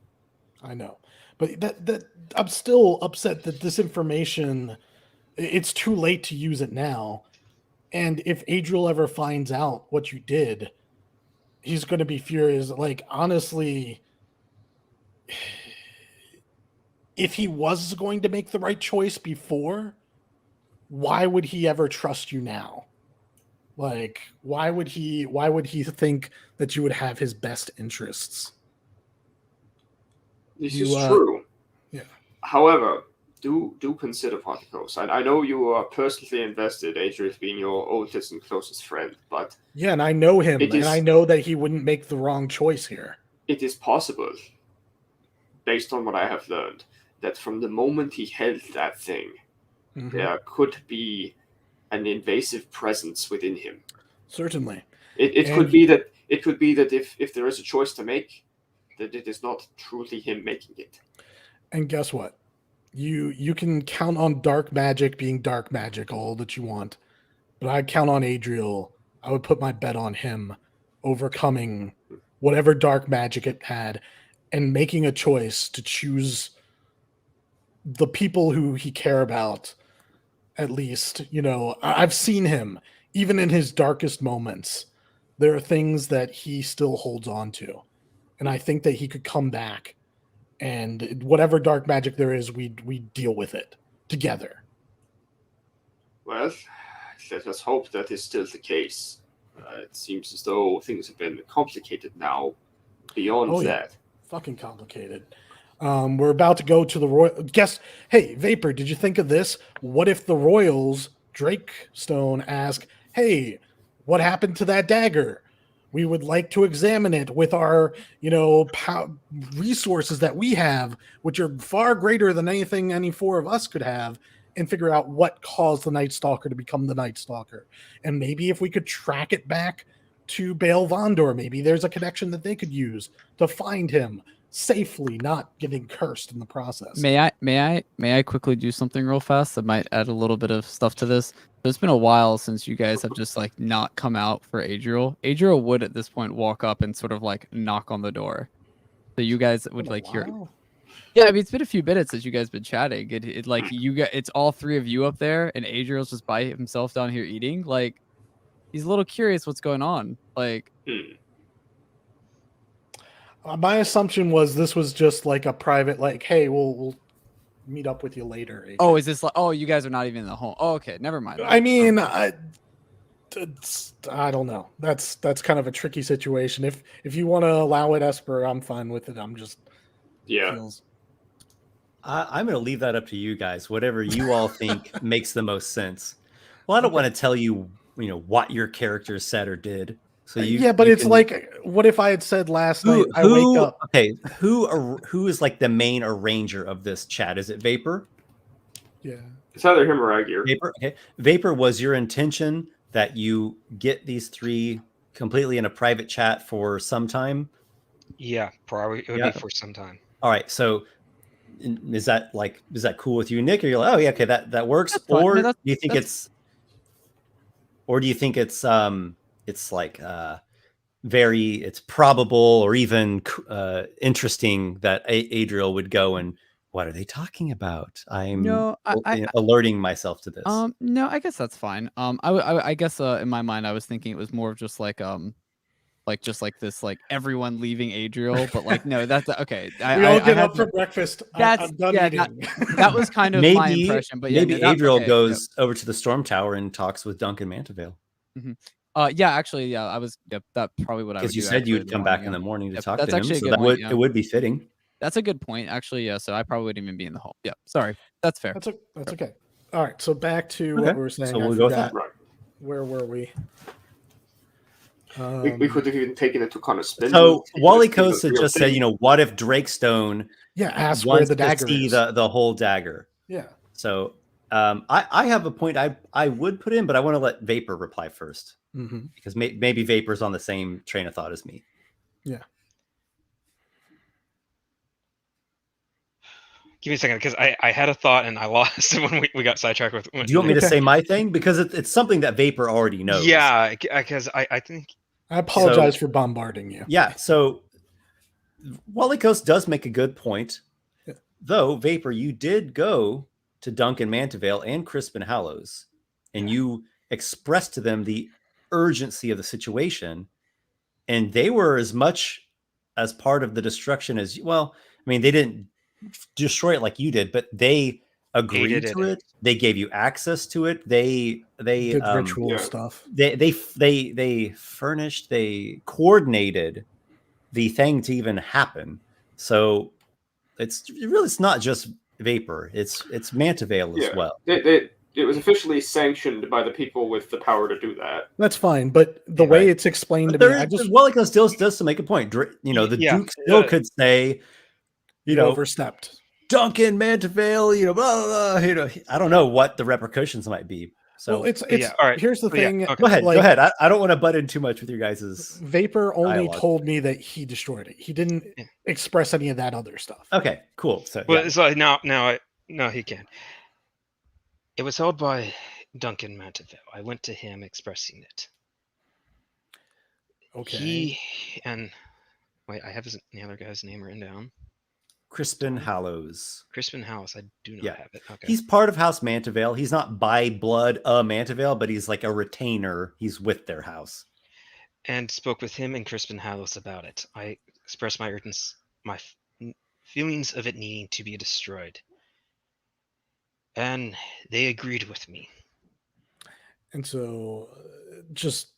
S2: I know. But that I'm still upset that this information, it's too late to use it now. And if Adriel ever finds out what you did, he's going to be furious. Like, honestly, if he was going to make the right choice before, why would he ever trust you now? Like, why would he think that you would have his best interests?
S5: This
S2: You,
S5: is true.
S2: yeah.
S5: However, do consider Walykos. I know you are personally invested, Adriel being your oldest and closest friend, but
S2: Yeah, and I know him,
S5: It
S2: and
S5: is-
S2: I know that he wouldn't make the wrong choice here.
S5: it is possible, based on what I have learned, that from the moment he held that thing,
S2: Mhm.
S5: there could be an invasive presence within him.
S2: Certainly.
S5: It
S2: And
S5: could be that it could be that if there is a choice to make, that it is not truly him making it.
S2: And guess what? You can count on dark magic being dark magic all that you want, but I'd count on Adriel. I would put my bet on him overcoming whatever dark magic it had and making a choice to choose the people who he care about. At least, I've seen him even in his darkest moments. There are things that he still holds on to, and I think that he could come back, and whatever dark magic there is, we deal with it together.
S5: Well, let us hope that is still the case. It seems as though things have been complicated now beyond that.
S2: Fucking complicated. We're about to go to the royal. Hey, Vapor, did you think of this? What if the royals, Drakestone, ask, hey, what happened to that dagger? We would like to examine it with our, resources that we have, which are far greater than anything any four of us could have, and figure out what caused the Night Stalker to become the Night Stalker. And maybe if we could track it back to Baal Vondor, maybe there's a connection that they could use to find him safely, not getting cursed in the process.
S4: May I quickly do something real fast that might add a little bit of stuff to this? It's been a while since you guys have just like not come out for Adriel. Adriel would at this point walk up and sort of like knock on the door, so you guys would like hear. Yeah, I mean it's been a few minutes since you guys been chatting. It like it's all three of you up there, and Adriel's just by himself down here eating. Like he's a little curious what's going on. Like.
S2: My assumption was this was just like a private, like, hey, we'll meet up with you later. Adriel.
S4: Oh, is this like? Oh, you guys are not even in the home. Oh, okay, never mind.
S2: I mean, I don't know. That's kind of a tricky situation. If you want to allow it, Esper, I'm fine with it. I'm just
S1: I'm going to leave that up to you guys. Whatever you all think makes the most sense. Well, I don't want to tell you, what your character said or did. So
S2: but it's like, what if I had said last night? I wake up.
S1: Okay, who is like the main arranger of this chat? Is it Vapor?
S2: Yeah,
S5: it's either him or Aygir.
S1: Vapor. Okay, Vapor. Was your intention that you get these three completely in a private chat for some time?
S3: Yeah, probably it would be for some time.
S1: All right, so is that cool with you, Nick? Or you're like, oh yeah, okay, that works. Or do you think it's like it's probable or even interesting that Adriel would go and what are they talking about? I'm alerting myself to this.
S4: No, I guess that's fine. I guess in my mind I was thinking it was more of just like this like everyone leaving Adriel, but like no, that's okay.
S2: We all get up for breakfast.
S4: I'm done eating. That was kind of my impression. But
S1: maybe Adriel goes over to the Storm Tower and talks with Duncan Mantevale.
S4: Mm-hmm. I was. Yep, that probably what I would do.
S1: Because you said you'd come back in the morning to talk to him,
S4: actually
S1: so it would be fitting.
S4: That's a good point, actually. Yeah, so I probably wouldn't even be in the home. Yeah, sorry, that's fair.
S2: That's okay. All right, so back to what we were saying.
S1: So we'll go with that.
S5: Right.
S2: Where were we?
S5: We could have even taken it to kind of spin.
S1: So Walykos had just said, what if Drakestone
S2: asked
S1: wants
S2: where the dagger
S1: to see
S2: is.
S1: the whole dagger?
S2: Yeah.
S1: So I have a point I would put in, but I want to let Vapor reply first.
S2: Mm-hmm.
S1: Because maybe Vapor's on the same train of thought as me.
S2: Yeah.
S3: Give me a second, because I had a thought and I lost it when we got sidetracked with.
S1: Do you want me to say my thing? Because it's something that Vapor already knows.
S3: Yeah, because I think.
S2: I apologize for bombarding you.
S1: Yeah, so Walykos does make a good point. Yeah. Though, Vapor, you did go to Duncan Mantevale and Crispin Hallows, and you expressed to them the urgency of the situation, and they were as much as part of the destruction as well. I mean, they didn't destroy it like you did, but they agreed to it. They gave you access to it. They
S2: did ritual stuff.
S1: They furnished, they coordinated the thing to even happen. So it's not just Vapor. It's Mantevale as well.
S5: It was officially sanctioned by the people with the power to do that.
S2: That's fine, but the way it's explained to me,
S1: Walykos still does to make a point. The Duke still could say,
S2: overstepped.
S1: Duncan Mantevale, blah, blah, blah, I don't know what the repercussions might be. So
S2: well, it's
S3: yeah, all right.
S2: here's the
S3: So, yeah,
S2: thing.
S3: okay.
S1: go ahead.
S2: like,
S1: go ahead. I don't want to butt in too much with your guys's.
S2: Vapor only
S1: dialogue.
S2: told me that he destroyed it. He didn't
S3: Yeah.
S2: express any of that other stuff.
S1: Okay, cool. So
S3: Well,
S1: yeah.
S3: so now he can. It was held by Duncan Manteville. I went to him expressing it.
S2: Okay.
S3: He and wait, I have the other guy's name written down.
S1: Crispin Hallows.
S3: Crispin House. I do not
S1: Yeah.
S3: have it. Okay.
S1: He's part of House Manteville. He's not by blood a Manteville, but he's like a retainer. He's with their house.
S3: And spoke with him and Crispin House about it. I expressed my feelings of it needing to be destroyed, and they agreed with me.
S2: And so, just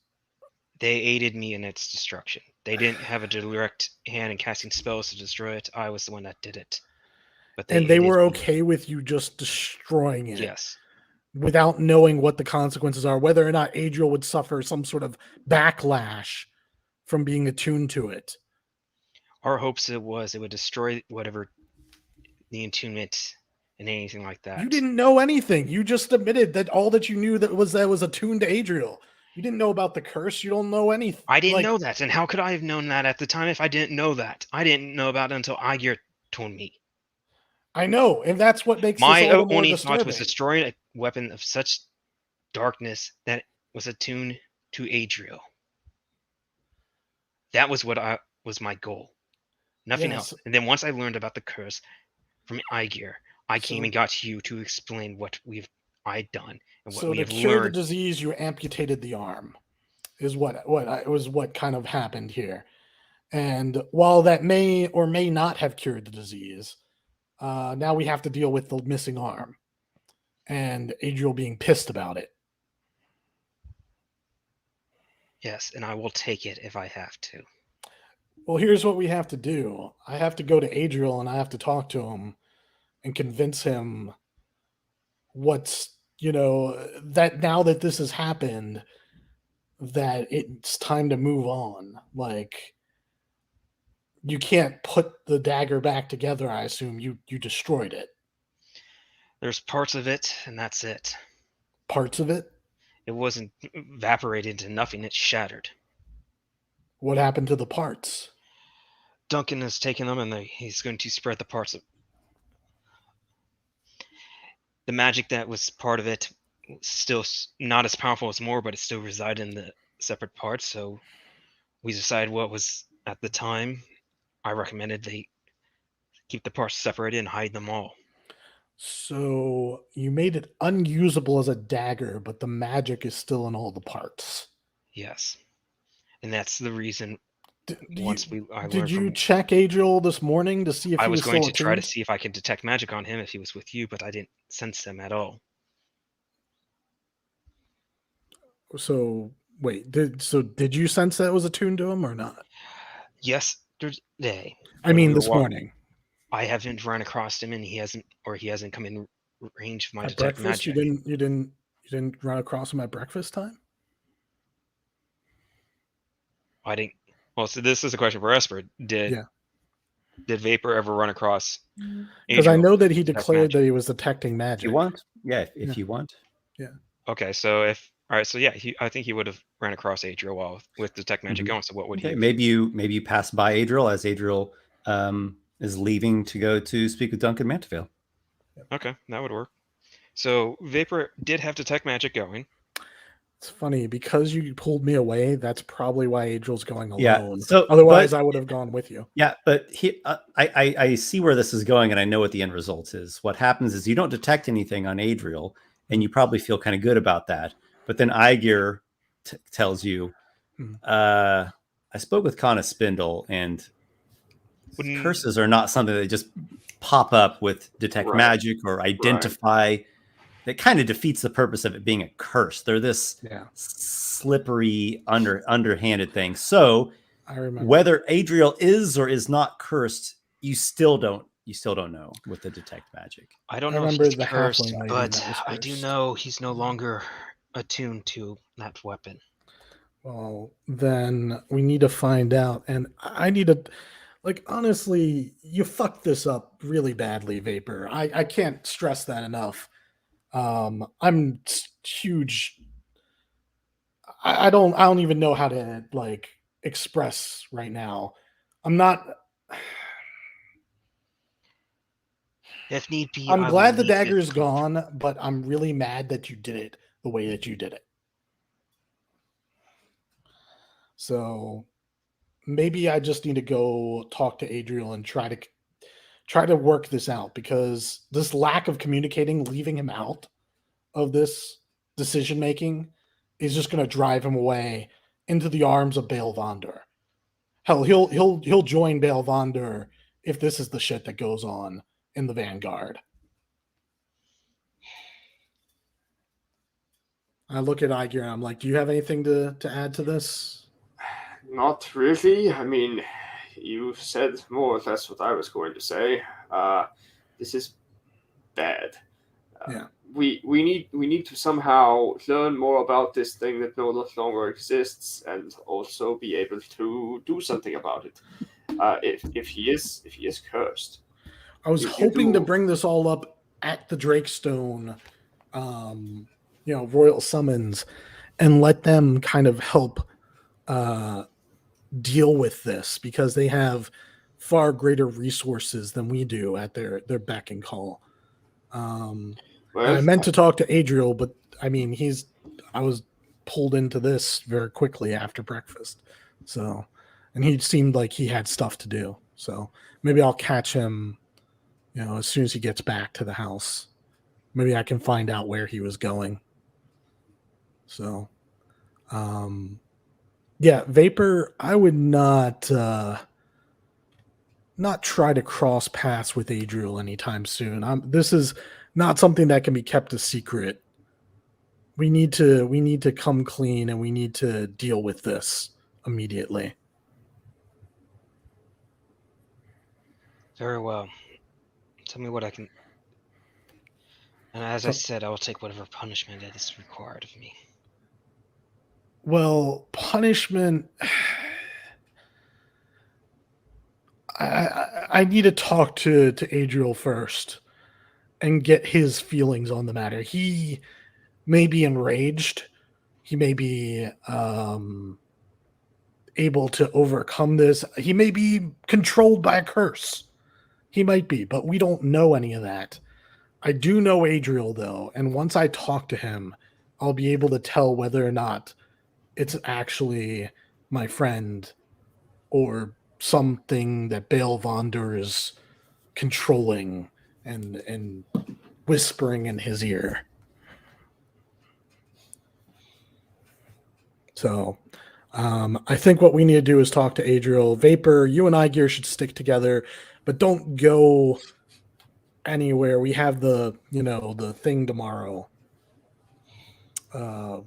S3: They aided me in its destruction. They didn't have a direct hand in casting spells to destroy it. I was the one that did it. But
S2: and they
S3: aided
S2: were
S3: me.
S2: okay with you just destroying it.
S3: Yes.
S2: Without knowing what the consequences are, whether or not Adriel would suffer some sort of backlash from being attuned to it.
S3: Our hopes it would destroy whatever the attunement and anything like that.
S2: You didn't know anything. You just admitted that all that you knew that was attuned to Adriel. You didn't know about the curse. You don't know anything.
S3: I didn't know that. And how could I have known that at the time if I didn't know that? I didn't know about it until Aygir told me.
S2: I know, and that's what makes
S3: My
S2: this all the more
S3: only thought
S2: disturbing.
S3: was destroying a weapon of such darkness that was attuned to Adriel. That was was my goal. Nothing
S2: Yes.
S3: else. And then once I learned about the curse from Aygir, I came
S2: So-
S3: and got you to explain what I'd done and what
S2: So
S3: we
S2: to
S3: have
S2: cure the
S3: learned.
S2: disease, you amputated the arm. Is what kind of happened here. And while that may or may not have cured the disease, now we have to deal with the missing arm and Adriel being pissed about it.
S3: Yes, and I will take it if I have to.
S2: Well, here's what we have to do. I have to go to Adriel and I have to talk to him and convince him that now that this has happened, that it's time to move on. Like, you can't put the dagger back together. I assume you destroyed it.
S3: There's parts of it, and that's it.
S2: Parts of it.
S3: It wasn't evaporated into nothing, it shattered.
S2: What happened to the parts?
S3: Duncan has taken them, and he's going to spread the parts of the magic that was part of it. Still not as powerful as more, but it still resided in the separate parts. So we decided what was at the time. I recommended they keep the parts separated and hide them all.
S2: So you made it unusable as a dagger, but the magic is still in all the parts.
S3: Yes, and that's the reason.
S2: Did
S3: Learned
S2: you
S3: from,
S2: check Adriel this morning to see if
S3: I
S2: he
S3: was
S2: was
S3: going
S2: still
S3: to try to
S2: attuned?
S3: see if I could detect magic on him if he was with you, but I didn't sense them at all.
S2: So wait, did you sense that it was attuned to him or not?
S3: Yesterday.
S2: I mean,
S3: we
S2: this
S3: were
S2: morning
S3: I haven't run across him, and he hasn't come in range of my
S2: at
S3: detect
S2: breakfast.
S3: magic.
S2: You didn't run across him at breakfast time.
S3: I didn't. Well, so this is a question for Esper. Did Vapor ever run across?
S2: Because I
S3: Adriel
S2: know that he
S3: detect
S2: declared
S3: magic?
S2: that he was detecting
S1: If
S2: magic.
S1: you want, if
S2: Yeah.
S1: you want.
S3: Okay, so I think he would have ran across Adriel while with detect magic
S1: Mhm.
S3: going. So what would
S1: Okay,
S3: he?
S1: maybe you pass by Adriel as Adriel is leaving to go to speak with Duncan Manteville.
S3: Okay, that would work. So Vapor did have detect magic going.
S2: It's funny because you pulled me away. That's probably why Adriel's going alone.
S1: Yeah. So
S2: Otherwise,
S1: but-
S2: I would have gone with you.
S1: Yeah, but I see where this is going, and I know what the end result is. What happens is you don't detect anything on Adriel, and you probably feel kind of good about that. But then Aygir tells you, I spoke with Kana Spindle, and curses are not something that just pop up with detect
S5: Right.
S1: magic or identify. That kind of defeats the purpose of it being a curse. They're this slippery, underhanded thing. So
S2: I remember.
S1: whether Adriel is or is not cursed, you still don't know with the detect magic.
S3: I don't
S2: I
S3: know if
S2: remember
S3: he's
S2: the
S3: cursed,
S2: halfling lady
S3: but
S2: that was
S3: I do
S2: cursed.
S3: know he's no longer attuned to that weapon.
S2: Well, then we need to find out. And I need to, honestly, you fucked this up really badly, Vapor. I can't stress that enough. I'm huge. I don't even know how to like express right now. I'm not.
S3: If need be,
S2: I'm
S3: I will
S2: glad the
S3: leave it
S2: dagger is
S3: covered.
S2: gone, but I'm really mad that you did it the way that you did it. So maybe I just need to go talk to Adriel and try to work this out, because this lack of communicating, leaving him out of this decision making, is just going to drive him away into the arms of Baal Vonder. Hell, he'll join Baal Vonder if this is the shit that goes on in the Vanguard. I look at Aygir and I'm like, do you have anything to add to this?
S5: Not really. I mean, you said more or less what I was going to say. This is bad.
S2: Yeah.
S5: We need to somehow learn more about this thing that no longer exists, and also be able to do something about it. If he is cursed.
S2: I was
S5: You
S2: hoping to
S5: do-
S2: bring this all up at the Drakestone, Royal Summons, and let them kind of help deal with this, because they have far greater resources than we do at their beck and call. And I meant to talk to Adriel, but I mean, I was pulled into this very quickly after breakfast. So, and he seemed like he had stuff to do. So maybe I'll catch him, as soon as he gets back to the house. Maybe I can find out where he was going. So, yeah, Vapor, I would not try to cross paths with Adriel anytime soon. This is not something that can be kept a secret. We need to come clean, and we need to deal with this immediately.
S3: Very well. Tell me what I can. And as I said, I will take whatever punishment is required of me.
S2: Well, punishment. I need to talk to Adriel first and get his feelings on the matter. He may be enraged. He may be able to overcome this. He may be controlled by a curse. He might be, but we don't know any of that. I do know Adriel, though, and once I talk to him, I'll be able to tell whether or not it's actually my friend or something that Baal Vonder is controlling and whispering in his ear. So I think what we need to do is talk to Adriel. Vapor, you and Aygir should stick together, but don't go anywhere. We have the thing tomorrow. The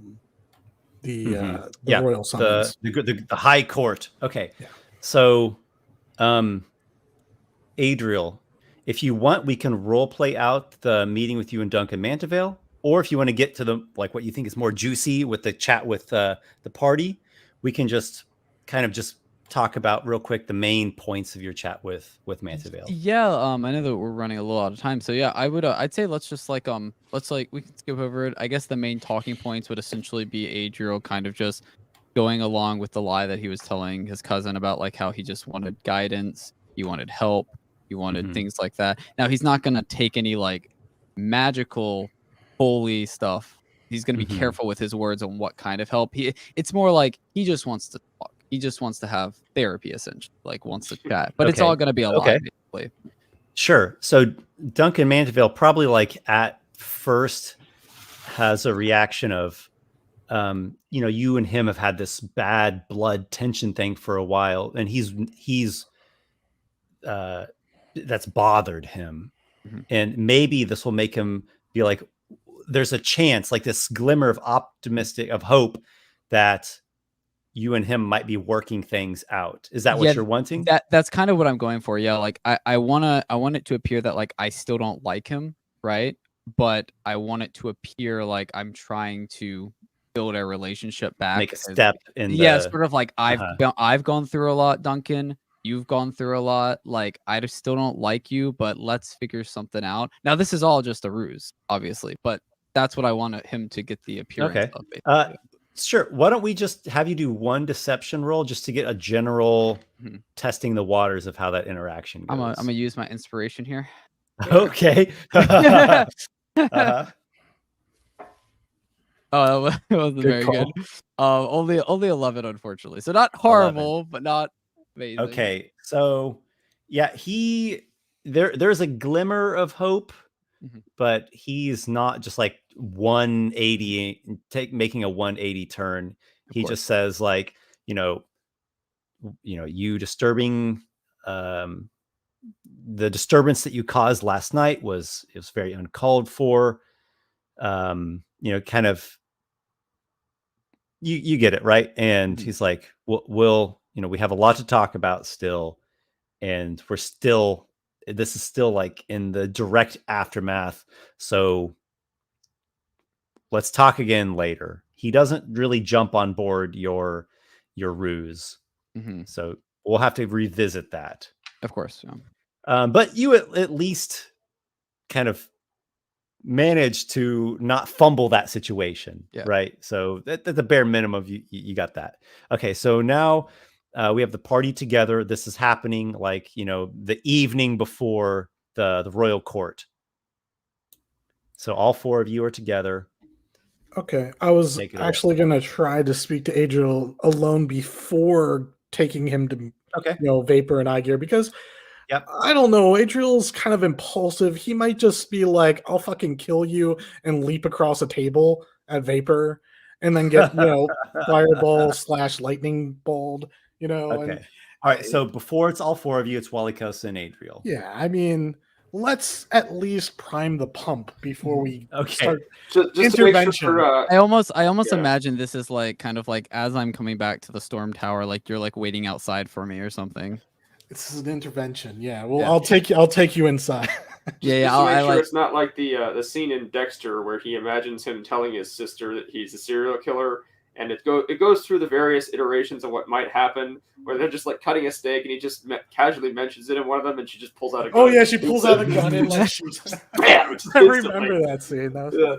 S2: Royal Summons.
S1: The High Court. Okay.
S2: Yeah.
S1: So, Adriel, if you want, we can role play out the meeting with you and Duncan Mantevale, or if you want to get to the what you think is more juicy with the chat with the party, we can just kind of just talk about real quick the main points of your chat with Mantevale.
S4: Yeah, I know that we're running a little out of time, so yeah, I'd say let's just we can skip over it. I guess the main talking points would essentially be Adriel kind of just going along with the lie that he was telling his cousin about like how he just wanted guidance, he wanted help, he wanted things like that. Now he's not gonna take any like magical holy stuff. He's gonna be careful with his words on what kind of help. It's more like he just wants to talk. He just wants to have therapy, essentially, like wants to chat. But it's all going to be a lie, basically.
S1: Sure. So Duncan Mantevale probably like at first has a reaction of, you and him have had this bad blood tension thing for a while, and he's that's bothered him, and maybe this will make him be like, there's a chance, like this glimmer of hope that you and him might be working things out. Is that what you're wanting?
S4: That's kind of what I'm going for. Yeah. Like I want it to appear that like I still don't like him. Right. But I want it to appear like I'm trying to build a relationship back.
S1: Make a step in
S4: sort of like I've gone through a lot, Duncan. You've gone through a lot. Like I just still don't like you, but let's figure something out. Now this is all just a ruse, obviously, but that's what I want him to get the appearance
S1: Okay.
S4: of. Basically.
S1: Sure. Why don't we just have you do one deception roll just to get a general
S4: Mhm.
S1: testing the waters of how that interaction
S4: I'm
S1: goes?
S4: gonna use my inspiration here.
S1: Okay.
S4: Oh, it wasn't
S2: Good
S4: very
S2: call.
S4: good. Only 11, unfortunately. So not
S1: 11.
S4: horrible, but not amazing.
S1: Okay. So yeah, there's a glimmer of hope,
S4: Mhm.
S1: but he's not just like 180 making a 180 turn. He
S4: course.
S1: just says like, you disturbing the disturbance that you caused last night was very uncalled for. Kind of you get it, right? And
S4: Mhm.
S1: he's like, we'll we have a lot to talk about still, and this is still like in the direct aftermath. So let's talk again later. He doesn't really jump on board your ruse.
S4: Mhm.
S1: So we'll have to revisit that.
S4: Of course. Yeah.
S1: But you at least kind of managed to not fumble that situation,
S4: Yeah.
S1: right? So at the bare minimum, you got that. Okay, so now we have the party together. This is happening like the evening before the royal court. So all four of you are together.
S2: Okay, I was
S1: Make it
S2: actually going to try to speak to Adriel alone before taking him to,
S1: Okay.
S2: Vapor and Aygir, because
S1: Yep.
S2: I don't know, Adriel's kind of impulsive. He might just be like, I'll fucking kill you and leap across a table at Vapor and then get, fireball / lightning balled, and
S1: Okay. All right.
S2: I-
S1: So before it's all four of you, it's Walykos and Adriel.
S2: yeah, I mean, let's at least prime the pump before we
S1: Okay.
S2: start
S5: Just to make
S2: intervention.
S5: sure.
S4: I almost
S5: Yeah.
S4: imagine this is like kind of like as I'm coming back to the storm tower, like you're like waiting outside for me or something.
S2: This is an intervention. Yeah. Well,
S4: Yeah.
S2: I'll take you inside.
S4: Yeah,
S5: Just to make
S4: I
S5: sure
S4: like.
S5: it's not like the scene in Dexter where he imagines him telling his sister that he's a serial killer, and it goes through the various iterations of what might happen, where they're just like cutting a steak, and he just casually mentions it in one of them, and she just pulls out a gun.
S2: Oh yeah, she pulls out a gun and like shoots.
S5: Bam!
S2: I remember that scene. That was
S5: Yeah.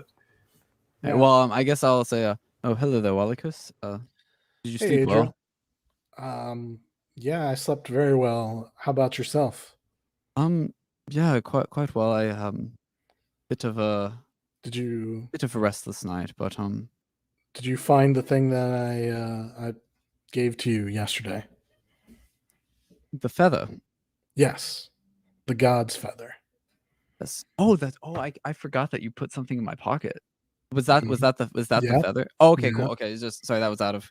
S2: Yeah.
S4: Well, I guess I'll say, oh, hello there, Walykos. Did you
S2: Hey,
S4: sleep well?
S2: Adriel. Yeah, I slept very well. How about yourself?
S4: Yeah, quite well. I bit of a
S2: Did you
S4: restless night, but
S2: did you find the thing that I gave to you yesterday?
S4: the feather.
S2: Yes, the god's feather.
S4: Yes. Oh, I forgot that you put something in my pocket. Was that
S2: Mhm.
S4: the
S2: Yep.
S4: feather? Oh, okay,
S2: Yeah.
S4: cool. Okay, it's just sorry that was out of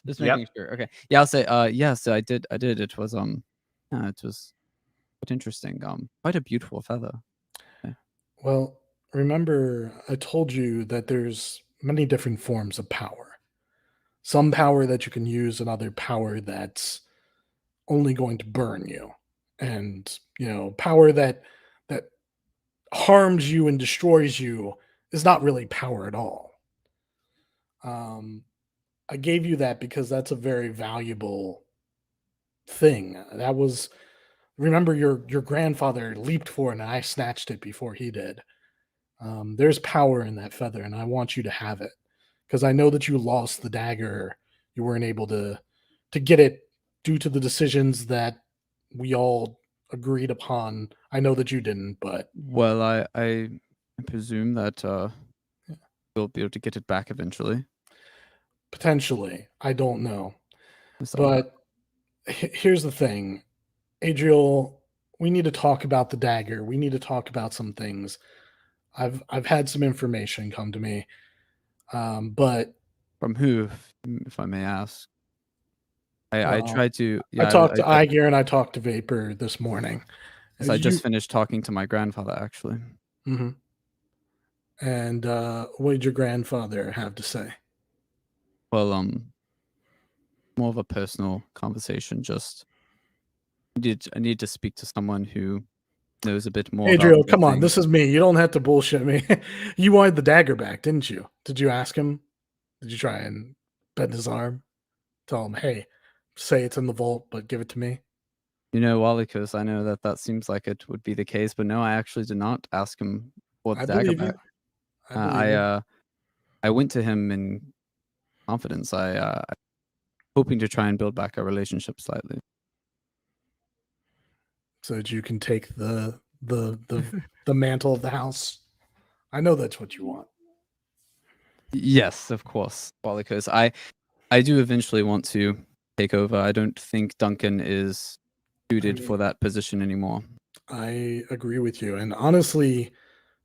S4: just
S1: Yep.
S4: making sure. Okay, yeah, I'll say yes, I did. It was it was quite interesting. Quite a beautiful feather.
S2: Well, remember I told you that there's many different forms of power. Some power that you can use, and other power that's only going to burn you, and power that harms you and destroys you is not really power at all. I gave you that because that's a very valuable thing. That was remember your grandfather leaped for it and I snatched it before he did. There's power in that feather, and I want you to have it because I know that you lost the dagger. You weren't able to get it due to the decisions that we all agreed upon. I know that you didn't, but
S4: Well, I presume that we'll be able to get it back eventually.
S2: potentially, I don't know.
S4: Yes, I know.
S2: But here's the thing, Adriel, we need to talk about the dagger. We need to talk about some things. I've had some information come to me, but
S4: From who, if I may ask? I
S2: well,
S4: tried to.
S2: I
S4: Yeah,
S2: talked to Aygir and I talked to Vapor this morning.
S4: I just finished talking to my grandfather actually.
S2: Mm-hmm. And what did your grandfather have to say?
S4: Well, more of a personal conversation. Just I need to speak to someone who knows a bit more.
S2: Adriel,
S4: about
S2: come on,
S4: things.
S2: this is me. You don't have to bullshit me. You wanted the dagger back, didn't you? Did you ask him? Did you try and bend his arm? Tell him, hey, say it's in the vault, but give it to me.
S4: Walykos, I know that seems like it would be the case, but no, I actually did not ask him for the
S2: I
S4: dagger
S2: believe
S4: back.
S2: you. believe you.
S4: I went to him in confidence. Hoping to try and build back our relationship slightly.
S2: So that you can take the mantle of the house. I know that's what you want.
S4: Yes, of course, Walykos. I do eventually want to take over. I don't think Duncan is suited for that position anymore.
S2: I agree with you. And honestly,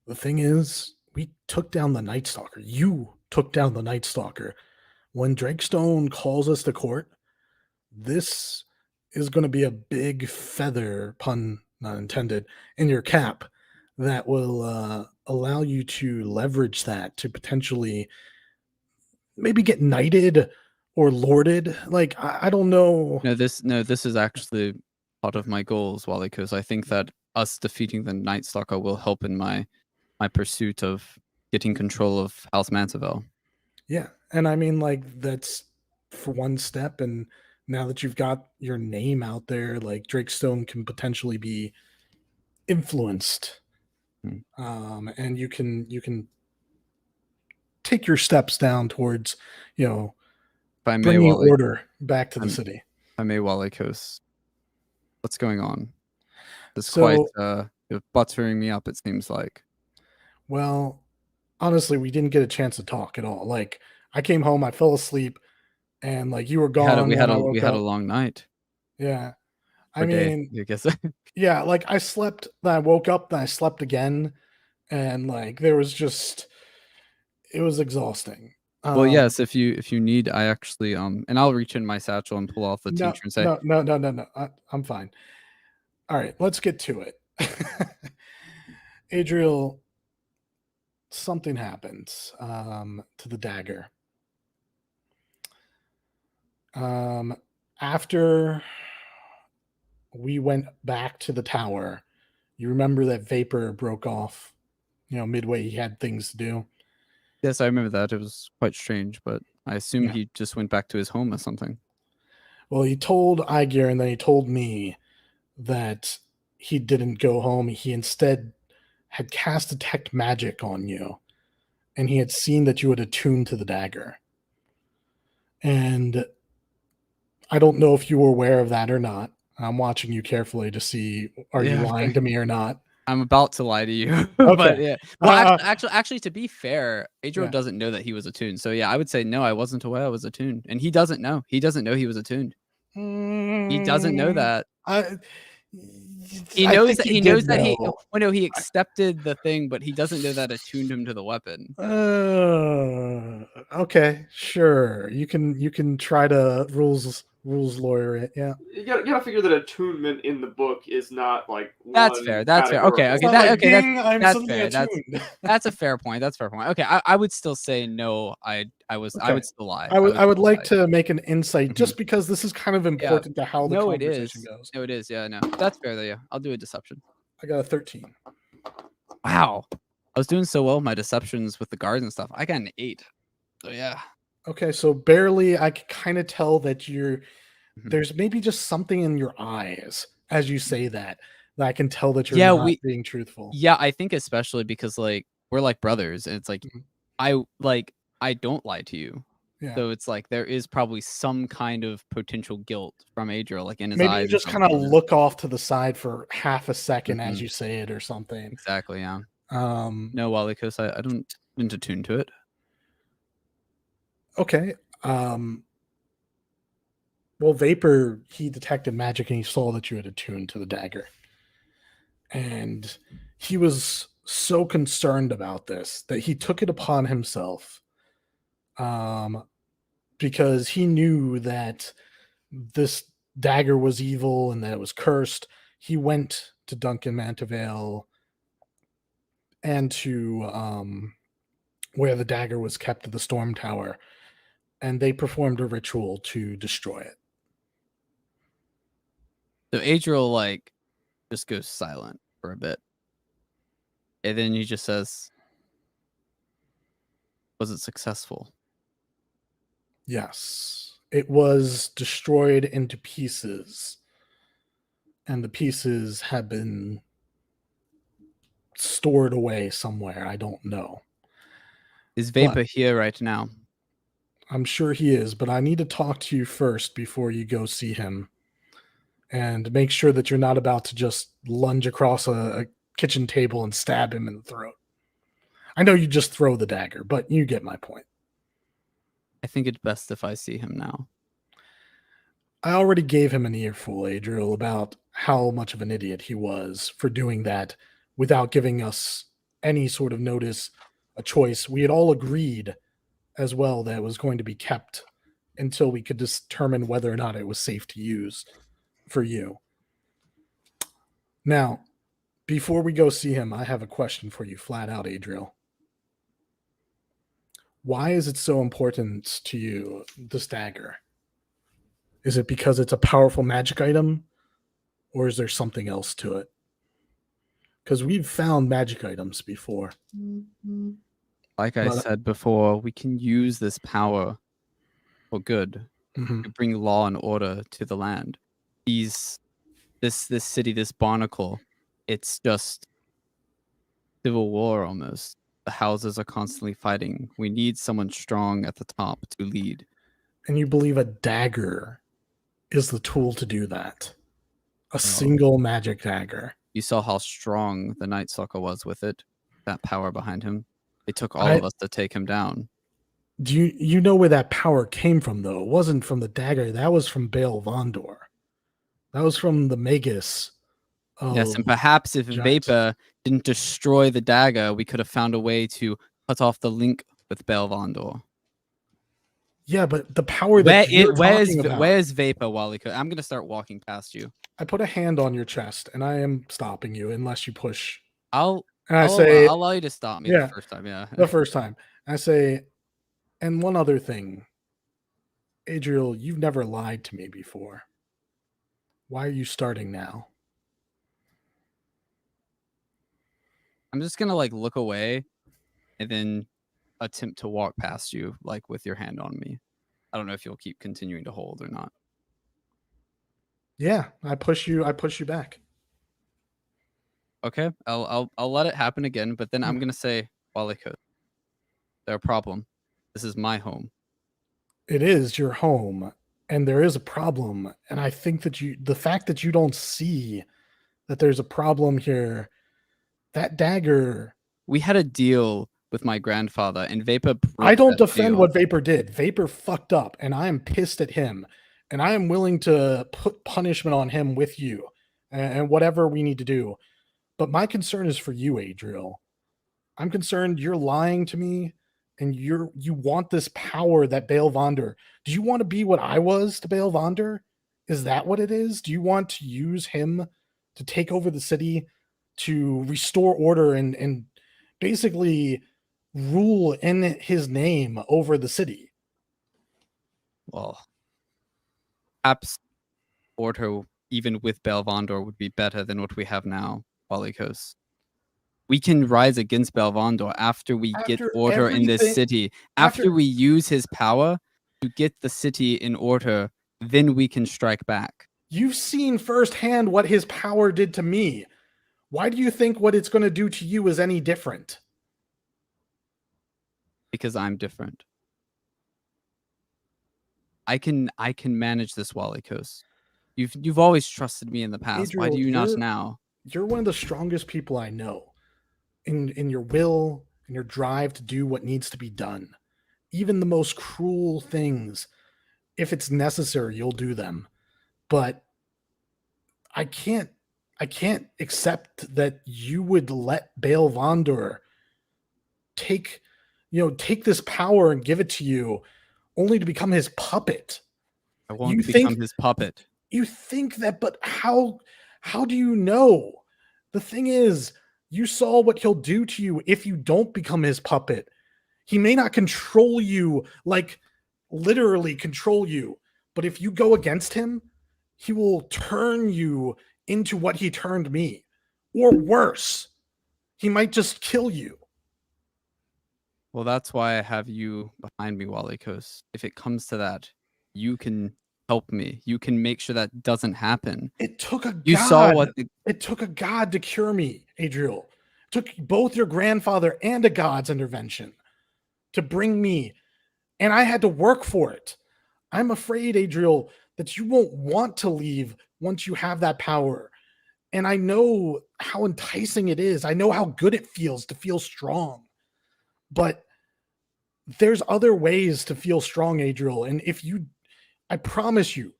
S2: the thing is, we took down the Night Stalker. You took down the Night Stalker. When Drakestone calls us to court, this is going to be a big feather, pun not intended, in your cap that will allow you to leverage that to potentially maybe get knighted or lorded. Like, I don't know.
S4: No, this is actually part of my goals, Walykos. I think that us defeating the Night Stalker will help in my pursuit of getting control of House Mantevel.
S2: Yeah. And I mean, like, that's for one step. And now that you've got your name out there, like, Drakestone can potentially be influenced. And you can take your steps down towards,
S4: If I may,
S2: bringing order back to the city.
S4: If I may, Walykos, what's going on? It's
S2: So-
S4: quite you're buttering me up, it seems like.
S2: Well, honestly, we didn't get a chance to talk at all. Like, I came home, I fell asleep, and like you were gone.
S4: We had
S2: when I woke
S4: a
S2: up.
S4: long night.
S2: Yeah. I
S4: Or day,
S2: mean,
S4: I guess.
S2: yeah, like I slept, then I woke up, then I slept again, and like there was just, it was exhausting.
S4: Well, yes, if you need, I actually and I'll reach in my satchel and pull off the
S2: No,
S4: teacher and say,
S2: no. I'm fine. All right, let's get to it. Adriel, something happens to the dagger. After we went back to the tower, you remember that Vapor broke off, midway he had things to do.
S4: Yes, I remember that. It was quite strange, but I assume
S2: Yeah.
S4: he just went back to his home or something.
S2: Well, he told Aygir and then he told me that he didn't go home. He instead had cast detect magic on you, and he had seen that you had attuned to the dagger. And I don't know if you were aware of that or not. I'm watching you carefully to see, are you
S4: Yeah.
S2: lying to me or not?
S4: I'm about to lie to you, but
S2: Okay.
S4: yeah. Well, actually, to be fair, Adriel
S2: Yeah.
S4: doesn't know that he was attuned. So yeah, I would say no, I wasn't aware I was attuned, and he doesn't know. He doesn't know he was attuned. He doesn't know that. He
S2: I
S4: knows
S2: think
S4: that
S2: you
S4: he
S2: did
S4: knows that he.
S2: know.
S4: Oh no, he accepted the thing, but he doesn't know that attuned him to the weapon.
S2: Okay, sure. You can try to rules lawyer it. Yeah.
S5: You gotta figure that attunement in the book is not like
S4: That's
S5: one
S4: fair. That's fair. Okay,
S5: categorical
S4: okay,
S2: It's
S5: thing.
S2: not like,
S4: that's
S2: "Ding, I'm
S4: that's
S2: suddenly
S4: fair.
S2: attuned."
S4: That's a fair point. That's a fair point. Okay, I would still say no. I would
S2: Okay.
S4: still lie.
S2: I would
S4: still
S2: like
S4: lie.
S2: to make an insight just because this is kind of important to how the
S4: No, it
S2: conversation
S4: is.
S2: goes.
S4: No, it is. Yeah, no, that's fair though. Yeah, I'll do a deception.
S2: I got a 13.
S4: Wow, I was doing so well with my deceptions with the guards and stuff. I got an 8. So yeah.
S2: Okay, so barely I can kind of tell that
S4: Mhm.
S2: there's maybe just something in your eyes as you say that I can tell that you're
S4: Yeah,
S2: not being truthful.
S4: Yeah, I think especially because like we're like brothers, and it's like
S2: Mhm.
S4: I don't lie to you.
S2: Yeah.
S4: So it's like there is probably some kind of potential guilt from Adriel, like in his
S2: Maybe
S4: eyes.
S2: you
S4: or
S2: just kind of
S4: something, you know?
S2: look off to the side for half a second as
S4: Mhm.
S2: you say it or something.
S4: Exactly. Yeah.
S2: Um,
S4: No, Walykos, I don't attune to it.
S2: okay. Well, Vapor, he detected magic and he saw that you had attuned to the dagger. And he was so concerned about this that he took it upon himself, because he knew that this dagger was evil and that it was cursed. He went to Duncan Mantevale and to where the dagger was kept at the Storm Tower, and they performed a ritual to destroy it.
S4: So Adriel like just goes silent for a bit. And then he just says, "Was it successful?"
S2: Yes, it was destroyed into pieces, and the pieces have been stored away somewhere. I don't know.
S4: Is Vapor here right now?
S2: I'm sure he is, but I need to talk to you first before you go see him. And make sure that you're not about to just lunge across a kitchen table and stab him in the throat. I know you just throw the dagger, but you get my point.
S4: I think it's best if I see him now.
S2: I already gave him an earful, Adriel, about how much of an idiot he was for doing that without giving us any sort of notice, a choice. We had all agreed as well that it was going to be kept until we could determine whether or not it was safe to use for you. Now, before we go see him, I have a question for you, flat out, Adriel. Why is it so important to you, this dagger? Is it because it's a powerful magic item, or is there something else to it? Because we've found magic items before.
S4: Like I said before, we can use this power for good to bring law and order to the land. This city, this barnacle, it's just civil war almost. The houses are constantly fighting. We need someone strong at the top to lead.
S2: And you believe a dagger is the tool to do that? A single magic dagger.
S4: You saw how strong the Night Stalker was with it. That power behind him. It took all of us to take him down.
S2: Do you know where that power came from, though? It wasn't from the dagger. That was from Baal Vondor. That was from the Magus.
S4: Yes, and perhaps if Vapor didn't destroy the dagger, we could have found a way to cut off the link with Baal Vondor.
S2: Yeah, but the power that
S4: where's Vapor, Walykos? I'm gonna start walking past you.
S2: I put a hand on your chest, and I am stopping you unless you push.
S4: I'll
S2: say,
S4: I'll allow you to stop me the first time. Yeah,
S2: the first time. I say, and one other thing, Adriel, you've never lied to me before. Why are you starting now?
S4: I'm just gonna like look away, and then attempt to walk past you, like with your hand on me. I don't know if you'll keep continuing to hold or not.
S2: Yeah, I push you back.
S4: Okay, I'll let it happen again, but then I'm gonna say, Walykos, there's a problem. This is my home.
S2: It is your home, and there is a problem. And I think that the fact that you don't see that there's a problem here, that dagger.
S4: We had a deal with my grandfather, and Vapor.
S2: I don't defend what Vapor did. Vapor fucked up, and I am pissed at him, and I am willing to put punishment on him with you, and whatever we need to do. But my concern is for you, Adriel. I'm concerned you're lying to me, and you want this power that Baal Vondor. Do you want to be what I was to Baal Vondor? Is that what it is? Do you want to use him to take over the city, to restore order, and basically rule in his name over the city?
S4: Well, perhaps order, even with Baal Vondor, would be better than what we have now, Walykos. We can rise against Baal Vondor after we get order in this city. After we use his power to get the city in order, then we can strike back.
S2: You've seen firsthand what his power did to me. Why do you think what it's going to do to you is any different?
S4: Because I'm different. I can manage this, Walykos. You've always trusted me in the past.
S2: Adriel,
S4: why do you not now?
S2: You're one of the strongest people I know. In your will, in your drive to do what needs to be done. Even the most cruel things, if it's necessary, you'll do them. But I can't accept that you would let Baal Vondor take this power and give it to you only to become his puppet.
S4: I won't become his puppet.
S2: You think that, but how do you know? The thing is, you saw what he'll do to you if you don't become his puppet. He may not control you, like literally control you, but if you go against him, he will turn you into what he turned me, or worse. He might just kill you.
S4: Well, that's why I have you behind me, Walykos. If it comes to that, you can help me. You can make sure that doesn't happen.
S2: It took a it took a god to cure me, Adriel. It took both your grandfather and a god's intervention. to bring me, and I had to work for it. I'm afraid, Adriel, that you won't want to leave once you have that power. And I know how enticing it is. I know how good it feels to feel strong. But there's other ways to feel strong, Adriel. And I promise you,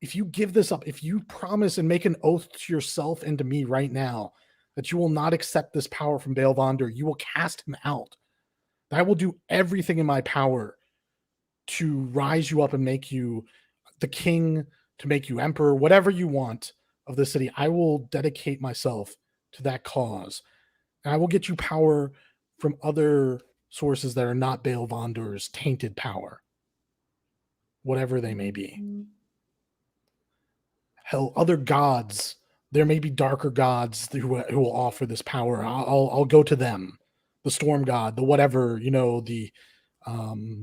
S2: if you give this up, if you promise and make an oath to yourself and to me right now that you will not accept this power from Balvander, you will cast him out. I will do everything in my power to rise you up and make you the king, to make you emperor, whatever you want of the city. I will dedicate myself to that cause. And I will get you power from other sources that are not Balvander's tainted power, whatever they may be. Hell, other gods, there may be darker gods who will offer this power. I'll go to them. The storm god, the whatever, the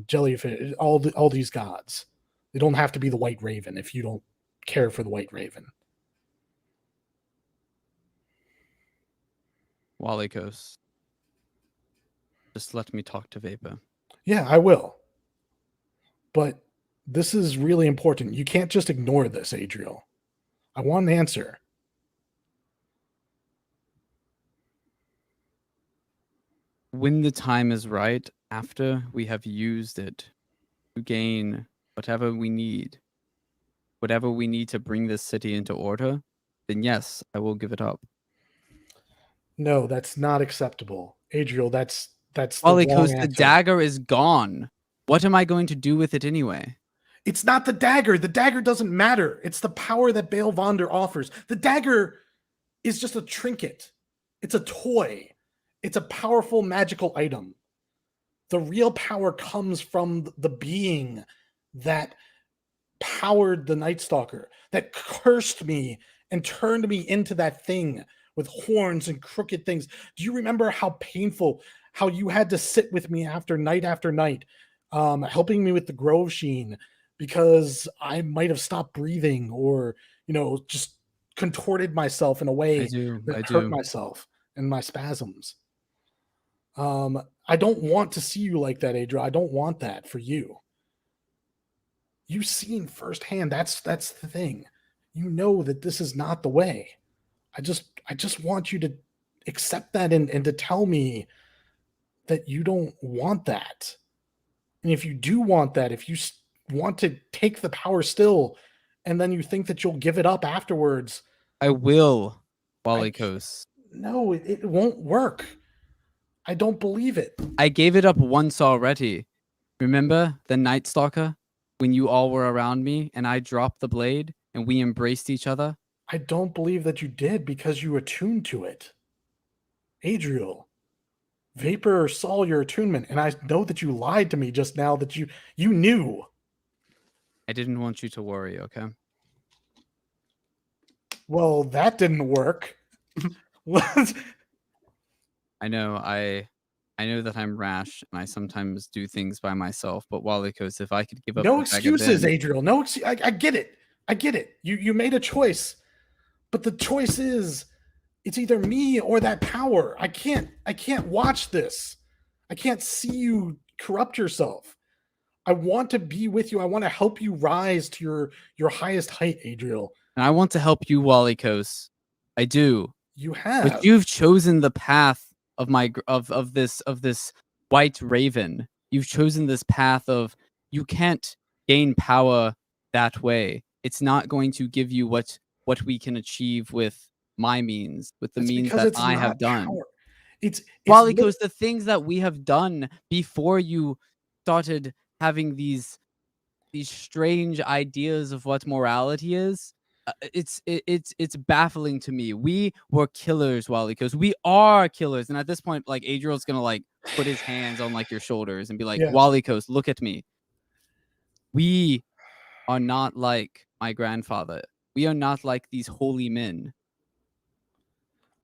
S2: jellyfish, all these gods. They don't have to be the White Raven if you don't care for the White Raven.
S4: Walykos. Just let me talk to Vapor.
S2: Yeah, I will. But this is really important. You can't just ignore this, Adriel. I want an answer.
S4: When the time is right, after we have used it to gain whatever we need to bring this city into order, then yes, I will give it up.
S2: No, that's not acceptable. Adriel, that's the
S4: Walykos,
S2: wrong
S4: the
S2: answer.
S4: dagger is gone. What am I going to do with it anyway?
S2: It's not the dagger. The dagger doesn't matter. It's the power that Balvander offers. The dagger is just a trinket. It's a toy. It's a powerful magical item. The real power comes from the being that powered the Night Stalker, that cursed me and turned me into that thing with horns and crooked things. Do you remember how painful, how you had to sit with me after night, helping me with the Grove Sheen because I might have stopped breathing or, just contorted myself in a way that hurt myself and my spasms. I don't want to see you like that, Adriel. I don't want that for you. You've seen firsthand. That's the thing. You know that this is not the way. I just want you to accept that and to tell me that you don't want that. And if you do want that, if you want to take the power still, and then you think that you'll give it up afterwards,
S4: I will, Walykos.
S2: No, it won't work. I don't believe it.
S4: I gave it up once already. Remember the Night Stalker? When you all were around me and I dropped the blade and we embraced each other?
S2: I don't believe that you did because you attuned to it. Adriel, Vapor saw your attunement, and I know that you lied to me just now that you knew.
S4: I didn't want you to worry, okay?
S2: Well, that didn't work. What?
S4: I know that I'm rash and I sometimes do things by myself, but Walykos, if I could give up
S2: No
S4: the
S2: excuses,
S4: Vagabond-
S2: Adriel. No, I get it. I get it. You made a choice, but the choice is it's either me or that power. I can't watch this. I can't see you corrupt yourself. I want to be with you. I want to help you rise to your highest height, Adriel.
S4: And I want to help you, Walykos. I do.
S2: You have.
S4: But you've chosen the path of this White Raven. You've chosen this path of you can't gain power that way. It's not going to give you what we can achieve with my means, with the means that I have done.
S2: Power. It's
S4: Walykos, the things that we have done before you started having these strange ideas of what morality is. It's baffling to me. We were killers, Walykos. We are killers, and at this point, like Adriel's gonna put his hands on your shoulders and be like,
S2: Yeah.
S4: Walykos, look at me. We are not like my grandfather. We are not like these holy men.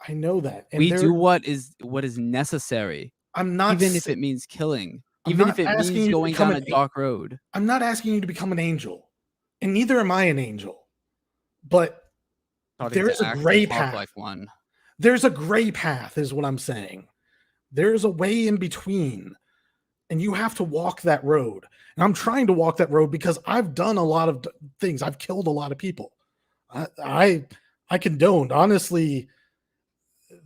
S2: I know that. And
S4: we do what is necessary.
S2: I'm not
S4: even if it means killing.
S2: I'm
S4: Even
S2: not
S4: if it
S2: asking
S4: means
S2: you to
S4: going
S2: become
S4: down a dark road.
S2: I'm not asking you to become an angel, and neither am I an angel. But there is a gray path.
S4: Like one.
S2: There's a gray path, is what I'm saying. There's a way in between. and you have to walk that road. And I'm trying to walk that road because I've done a lot of things. I've killed a lot of people. I condoned. Honestly,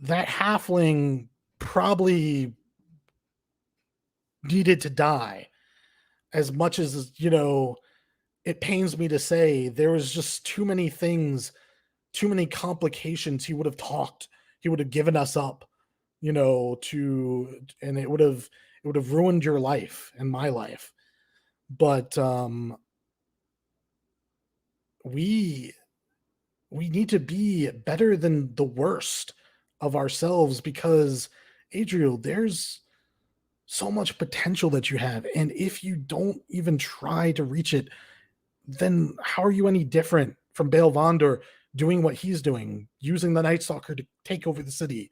S2: that halfling probably needed to die. As much as, it pains me to say, there was just too many things, too many complications. He would have talked. He would have given us up, and it would have ruined your life and my life. But we need to be better than the worst of ourselves, because Adriel, there's so much potential that you have, and if you don't even try to reach it, then how are you any different from Belvandor doing what he's doing, using the Night Stalker to take over the city,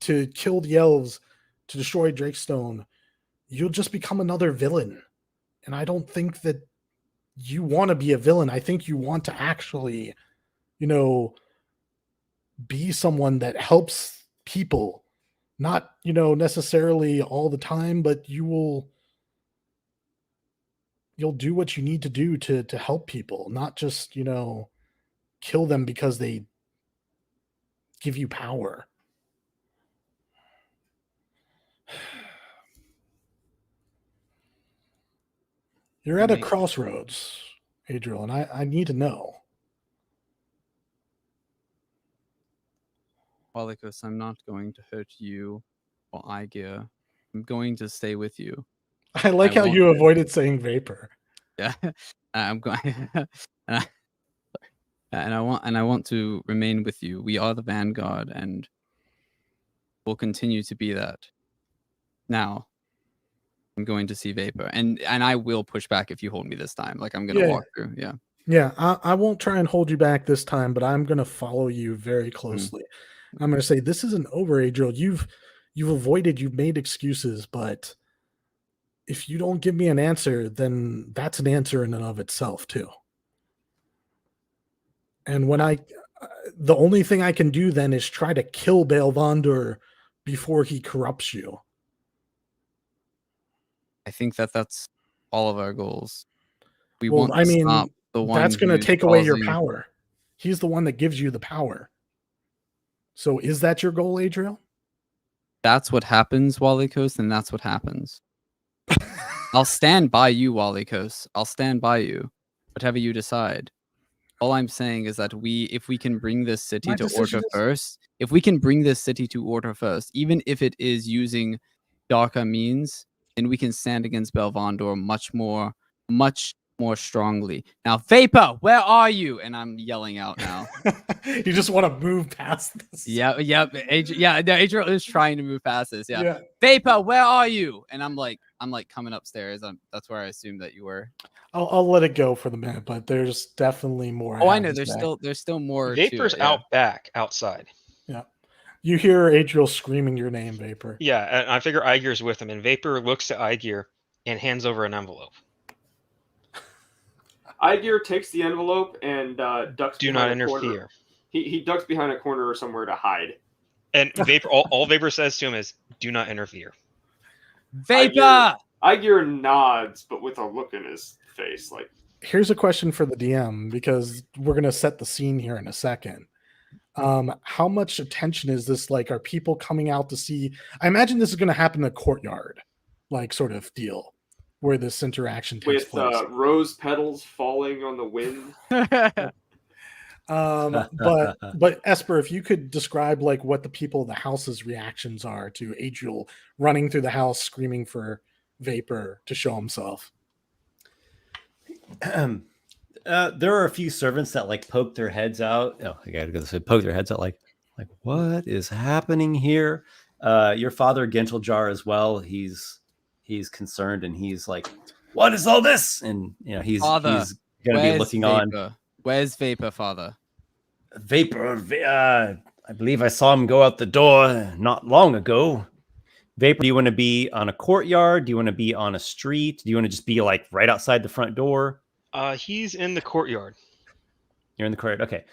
S2: to kill the elves, to destroy Drakestone? You'll just become another villain. And I don't think that you want to be a villain. I think you want to actually, be someone that helps people. Not, necessarily all the time, but you'll do what you need to do to help people, not just, kill them because they give you power. You're at a crossroads, Adriel, and I need to know.
S4: Walykos, I'm not going to hurt you or Aygir. I'm going to stay with you.
S2: I like how you avoided saying vapor.
S4: Yeah, I'm going, and I want to remain with you. We are the Vanguard, and we'll continue to be that. Now, I'm going to see Vapor, and I will push back if you hold me this time. Like, I'm going to walk through. Yeah.
S2: Yeah, I won't try and hold you back this time, but I'm going to follow you very closely. I'm going to say, this isn't over, Adriel. You've avoided, you've made excuses, but if you don't give me an answer, then that's an answer in and of itself too. And when the only thing I can do then is try to kill Belvandor before he corrupts you.
S4: I think that's all of our goals. We want to stop the one
S2: that's going to take away your power. He's the one that gives you the power. So is that your goal, Adriel?
S4: That's what happens, Walykos, and that's what happens. I'll stand by you, Walykos. I'll stand by you. Whatever you decide. All I'm saying is that if we can bring this city to order first, even if it is using darker means, then we can stand against Belvandor much more strongly. Now, Vapor, where are you? And I'm yelling out now.
S2: You just want to move past this.
S4: Yeah. Adriel is trying to move past this. Yeah. Vapor, where are you? And I'm like coming upstairs. That's where I assumed that you were.
S2: I'll let it go for the minute, but there's definitely more.
S4: Oh, I know. There's still more.
S3: Vapor's out back, outside.
S2: Yeah. You hear Adriel screaming your name, Vapor.
S3: Yeah, and I figure Aygir's with him, and Vapor looks to Aygir and hands over an envelope.
S5: Aygir takes the envelope and ducks.
S3: Do not interfere.
S5: He ducks behind a corner or somewhere to hide.
S3: And Vapor, all Vapor says to him is, "Do not interfere."
S4: Vapor.
S5: Aygir nods, but with a look in his face. Like,
S2: here's a question for the DM, because we're gonna set the scene here in a second. How much attention is this? Like, are people coming out to see? I imagine this is going to happen in a courtyard, like sort of deal, where this interaction takes place.
S5: With rose petals falling on the wind.
S2: But Esper, if you could describe like what the people in the house's reactions are to Adriel running through the house screaming for Vapor to show himself.
S1: There are a few servants that like poke their heads out. Oh, I gotta go this way. Poke their heads out, like what is happening here? Your father Gentiljar as well. He's concerned and he's like, "What is all this?" And he's gonna be looking
S4: Vapor?
S1: on.
S4: Where's Vapor, Father?
S1: Vapor. I believe I saw him go out the door not long ago. Vapor, do you want to be on a courtyard? Do you want to be on a street? Do you want to just be like right outside the front door?
S3: He's in the courtyard.
S1: You're in the courtyard. Okay.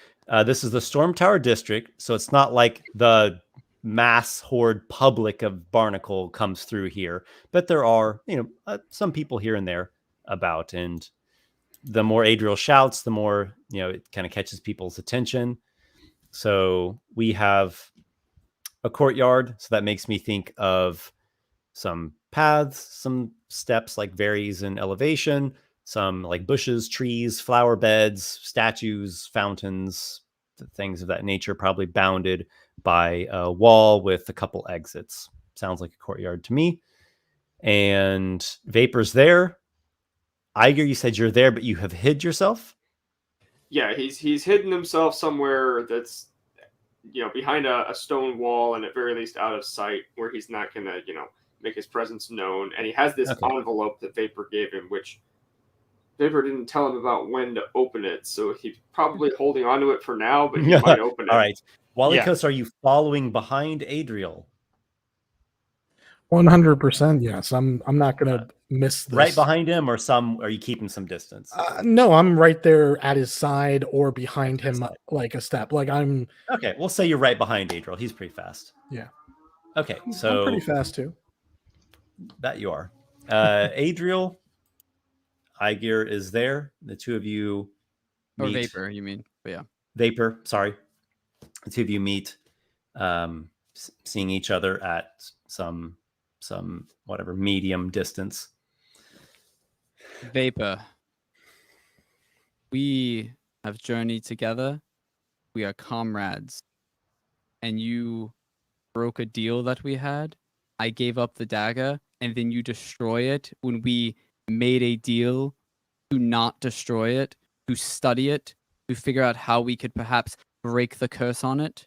S1: This is the Storm Tower District, so it's not like the mass horde public of barnacle comes through here, but there are, some people here and there about, and the more Adriel shouts, the more, it kind of catches people's attention. So we have a courtyard, so that makes me think of some paths, some steps, like varies in elevation, some like bushes, trees, flower beds, statues, fountains, things of that nature, probably bounded by a wall with a couple exits. Sounds like a courtyard to me. And Vapor's there. Aygir, you said you're there, but you have hid yourself?
S5: Yeah, he's hidden himself somewhere that's, behind a stone wall and at very least out of sight, where he's not gonna, make his presence known. And he has this envelope that Vapor gave him, which Vapor didn't tell him about when to open it, so he's probably holding onto it for now, but he might open it.
S1: All right. Walykos, are you following behind Adriel?
S2: 100%, yes. I'm not gonna miss this.
S1: Right behind him, or are you keeping some distance?
S2: No, I'm right there at his side or behind him, like a step. Like I'm.
S1: Okay, we'll say you're right behind Adriel. He's pretty fast.
S2: Yeah.
S1: Okay, so
S2: I'm pretty fast too.
S1: That you are. Adriel, Aygir is there. The two of you meet.
S4: Or Vapor, you mean? But yeah.
S1: Vapor, sorry. The two of you meet, seeing each other at some whatever medium distance.
S4: Vapor, we have journeyed together. We are comrades. And you broke a deal that we had. I gave up the dagger, and then you destroy it when we made a deal to not destroy it, to study it, to figure out how we could perhaps break the curse on it.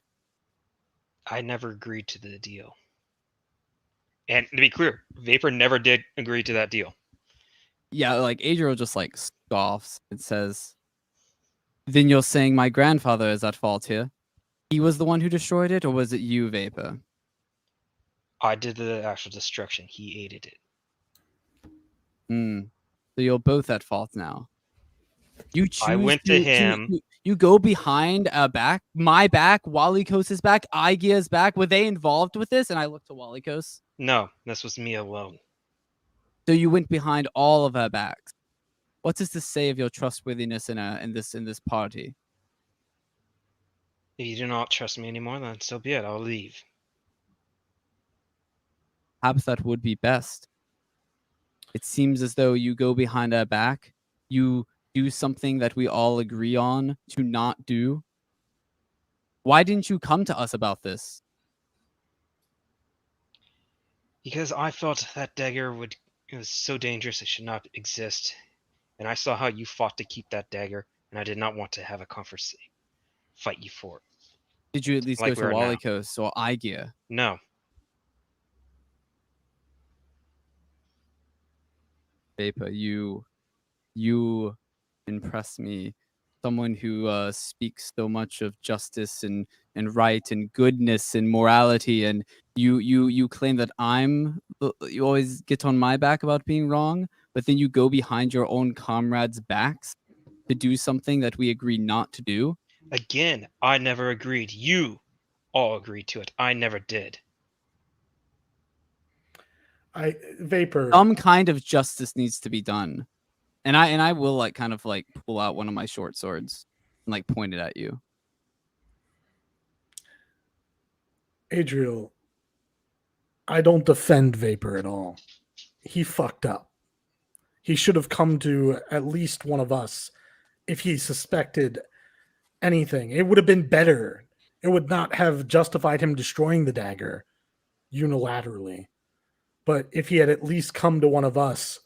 S3: I never agreed to the deal. And to be clear, Vapor never did agree to that deal.
S4: Yeah, like Adriel just like scoffs and says, then you're saying my grandfather is at fault here? He was the one who destroyed it, or was it you, Vapor?
S3: I did the actual destruction. He aided it.
S4: So you're both at fault now. You choose.
S3: I went to him.
S4: You go behind a back, my back, Walykos' back, Aygir's back. Were they involved with this? And I looked to Walykos.
S3: No, this was me alone.
S4: So you went behind all of our backs. What does this say of your trustworthiness in this party?
S3: If you do not trust me anymore, then so be it. I'll leave.
S4: Perhaps that would be best. It seems as though you go behind our back. You do something that we all agree on to not do. Why didn't you come to us about this?
S3: Because I felt that dagger it was so dangerous it should not exist. And I saw how you fought to keep that dagger, and I did not want to have a conversation. Fight you for it.
S4: Did you at least
S3: Like
S4: go to
S3: we are now.
S4: Walykos or Aygir?
S3: No.
S4: Vapor, you impress me. Someone who speaks so much of justice and right and goodness and morality, and you claim that you always get on my back about being wrong, but then you go behind your own comrades' backs to do something that we agree not to do.
S3: Again, I never agreed. You all agreed to it. I never did.
S2: Vapor.
S4: Some kind of justice needs to be done. And I will like kind of like pull out one of my short swords and like point it at you.
S2: Adriel, I don't defend Vapor at all. He fucked up. He should have come to at least one of us if he suspected anything. It would have been better. It would not have justified him destroying the dagger unilaterally. But if he had at least come to one of us,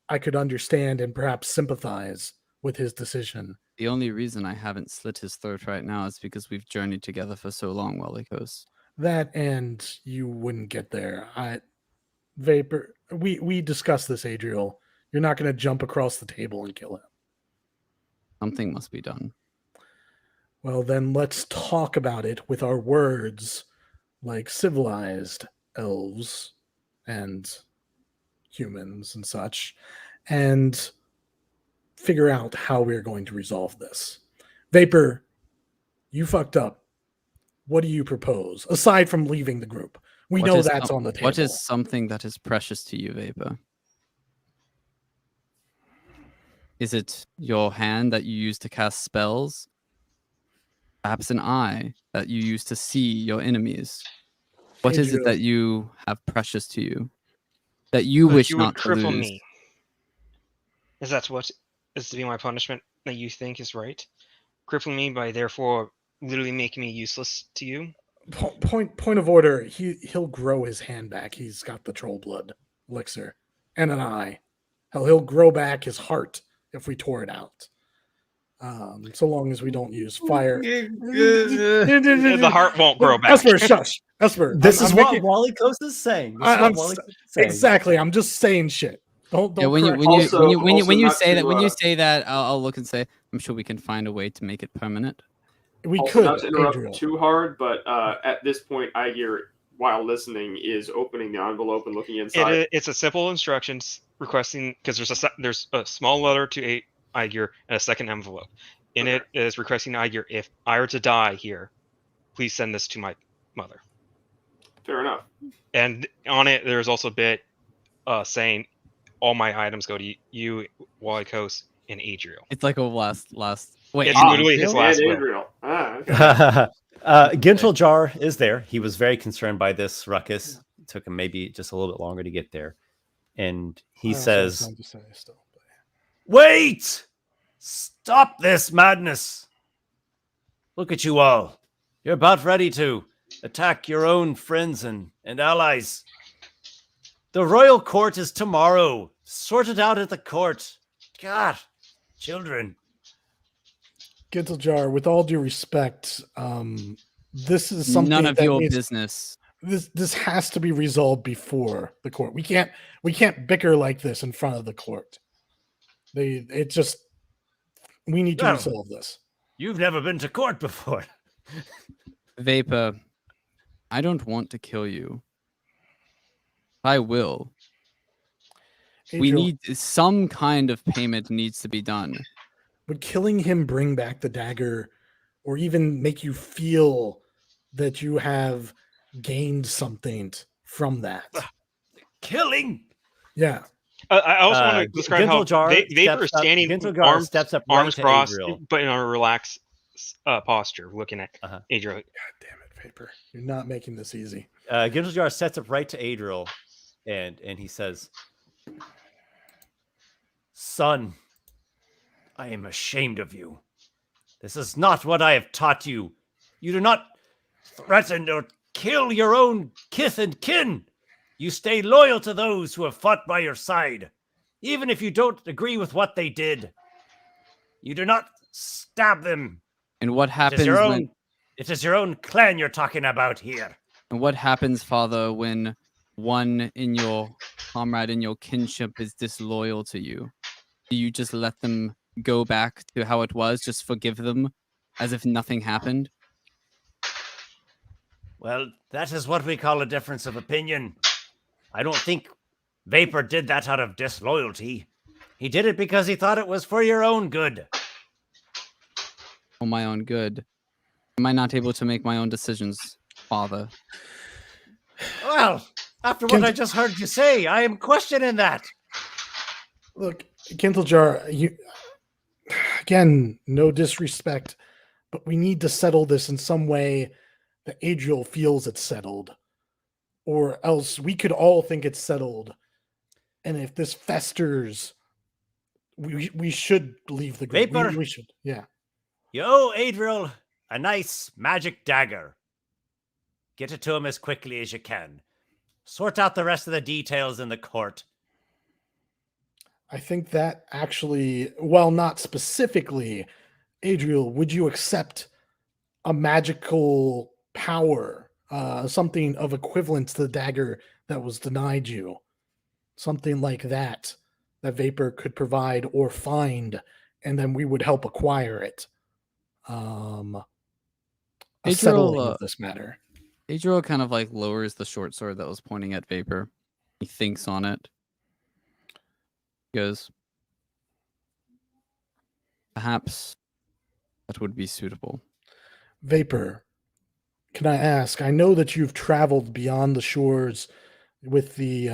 S2: I could understand and perhaps sympathize with his decision.
S4: The only reason I haven't slit his throat right now is because we've journeyed together for so long, Walykos.
S2: That and you wouldn't get there. Vapor, we discussed this, Adriel. You're not going to jump across the table and kill him.
S4: Something must be done.
S2: Well, then let's talk about it with our words like civilized elves and humans and such, and figure out how we're going to resolve this. Vapor, you fucked up. what do you propose aside from leaving the group? We
S4: What
S2: know
S4: is
S2: that's
S4: some-
S2: on the table.
S4: What is something that is precious to you, Vapor? Is it your hand that you use to cast spells? Perhaps an eye that you use to see your enemies? What is it
S2: Adriel,
S4: that you have precious to you that you
S3: But
S4: wish
S3: you would
S4: not to
S3: cripple
S4: lose?
S3: me. Is that what is to be my punishment that you think is right? Crippling me by therefore literally making me useless to you?
S2: point of order. He'll grow his hand back. He's got the troll blood elixir and an eye. He'll grow back his heart if we tore it out. So long as we don't use fire.
S3: The heart won't grow back.
S2: Esper, shush. Esper.
S1: This
S2: I'm
S1: is what
S2: making-
S1: Walykos is saying. This is
S2: I'm
S1: what
S2: s-
S1: Walykos is saying.
S2: exactly. I'm just saying shit. Don't
S4: Yeah, when you
S2: correct
S4: when you
S2: me.
S5: Also-
S4: when you when you,
S5: also
S4: when you
S5: not
S4: say that
S5: to,
S4: when you say that, I'll look and say, I'm sure we can find a way to make it permanent.
S2: We
S5: Also,
S2: could,
S5: not to interrupt
S2: Adriel.
S5: too hard, but at this point, Aygir, while listening, is opening the envelope and looking inside.
S3: It's a simple instructions requesting because there's a small letter to Aygir and a second envelope. In it is requesting Aygir, if I were to die here, please send this to my mother.
S5: Fair enough.
S3: And on it, there's also a bit saying all my items go to you, Walykos, and Adriel.
S4: It's like a last. Wait,
S3: It's
S4: and
S3: literally his
S4: Adriel?
S3: last
S5: And
S3: will.
S5: Adriel. Okay.
S1: Ginteljar is there. He was very concerned by this ruckus. It took him maybe just a little bit longer to get there. And he
S2: I also have
S1: says,
S2: something to say still.
S6: Wait! Stop this madness! Look at you all. You're about ready to attack your own friends and allies. The royal court is tomorrow. Sort it out at the court. God, children.
S2: Ginteljar, with all due respect, this is something
S4: None of
S2: that
S4: your
S2: needs-
S4: business.
S2: This has to be resolved before the court. We can't bicker like this in front of the court. We need to
S6: Well,
S2: resolve this.
S6: You've never been to court before.
S4: Vapor, I don't want to kill you. I will. We
S2: Adriel,
S4: need some kind of payment needs to be done.
S2: would killing him bring back the dagger, or even make you feel that you have gained something from that?
S6: Killing?
S2: Yeah.
S3: I also want to describe how
S1: Ginteljar
S3: Vapor is
S1: steps up-
S3: standing,
S1: Ginteljar steps up right
S3: arms
S1: to
S3: crossed,
S1: Adriel.
S3: but in a relaxed posture, looking at
S1: Uh-huh.
S3: Adriel.
S2: God damn it, Vapor. You're not making this easy.
S1: Ginteljar sets up right to Adriel, and he says,
S6: Son, I am ashamed of you. This is not what I have taught you. You do not threaten or kill your own kith and kin. You stay loyal to those who have fought by your side, even if you don't agree with what they did. You do not stab them.
S4: And what
S6: It
S4: happens
S6: is your
S4: when
S6: own, it is your own clan you're talking about here.
S4: and what happens, Father, when one in your comrade in your kinship is disloyal to you? Do you just let them go back to how it was, just forgive them as if nothing happened?
S6: Well, that is what we call a difference of opinion. I don't think Vapor did that out of disloyalty. He did it because he thought it was for your own good.
S4: For my own good. Am I not able to make my own decisions, Father?
S6: Well, after what I just heard you say, I am questioning that.
S2: Look, Ginteljar, you again, no disrespect, but we need to settle this in some way that Adriel feels it's settled. Or else we could all think it's settled. And if this festers, we should leave the group.
S6: Vapor.
S2: We should, yeah.
S6: You owe Adriel a nice magic dagger. Get it to him as quickly as you can. Sort out the rest of the details in the court.
S2: I think that actually, well, not specifically, Adriel, would you accept a magical power, something of equivalence to the dagger that was denied you? Something like that Vapor could provide or find, and then we would help acquire it. A settling
S4: Adriel,
S2: of this matter.
S4: Adriel kind of like lowers the short sword that was pointing at Vapor. He thinks on it. He goes, perhaps that would be suitable.
S2: Vapor, Can I ask? I know that you've traveled beyond the shores with the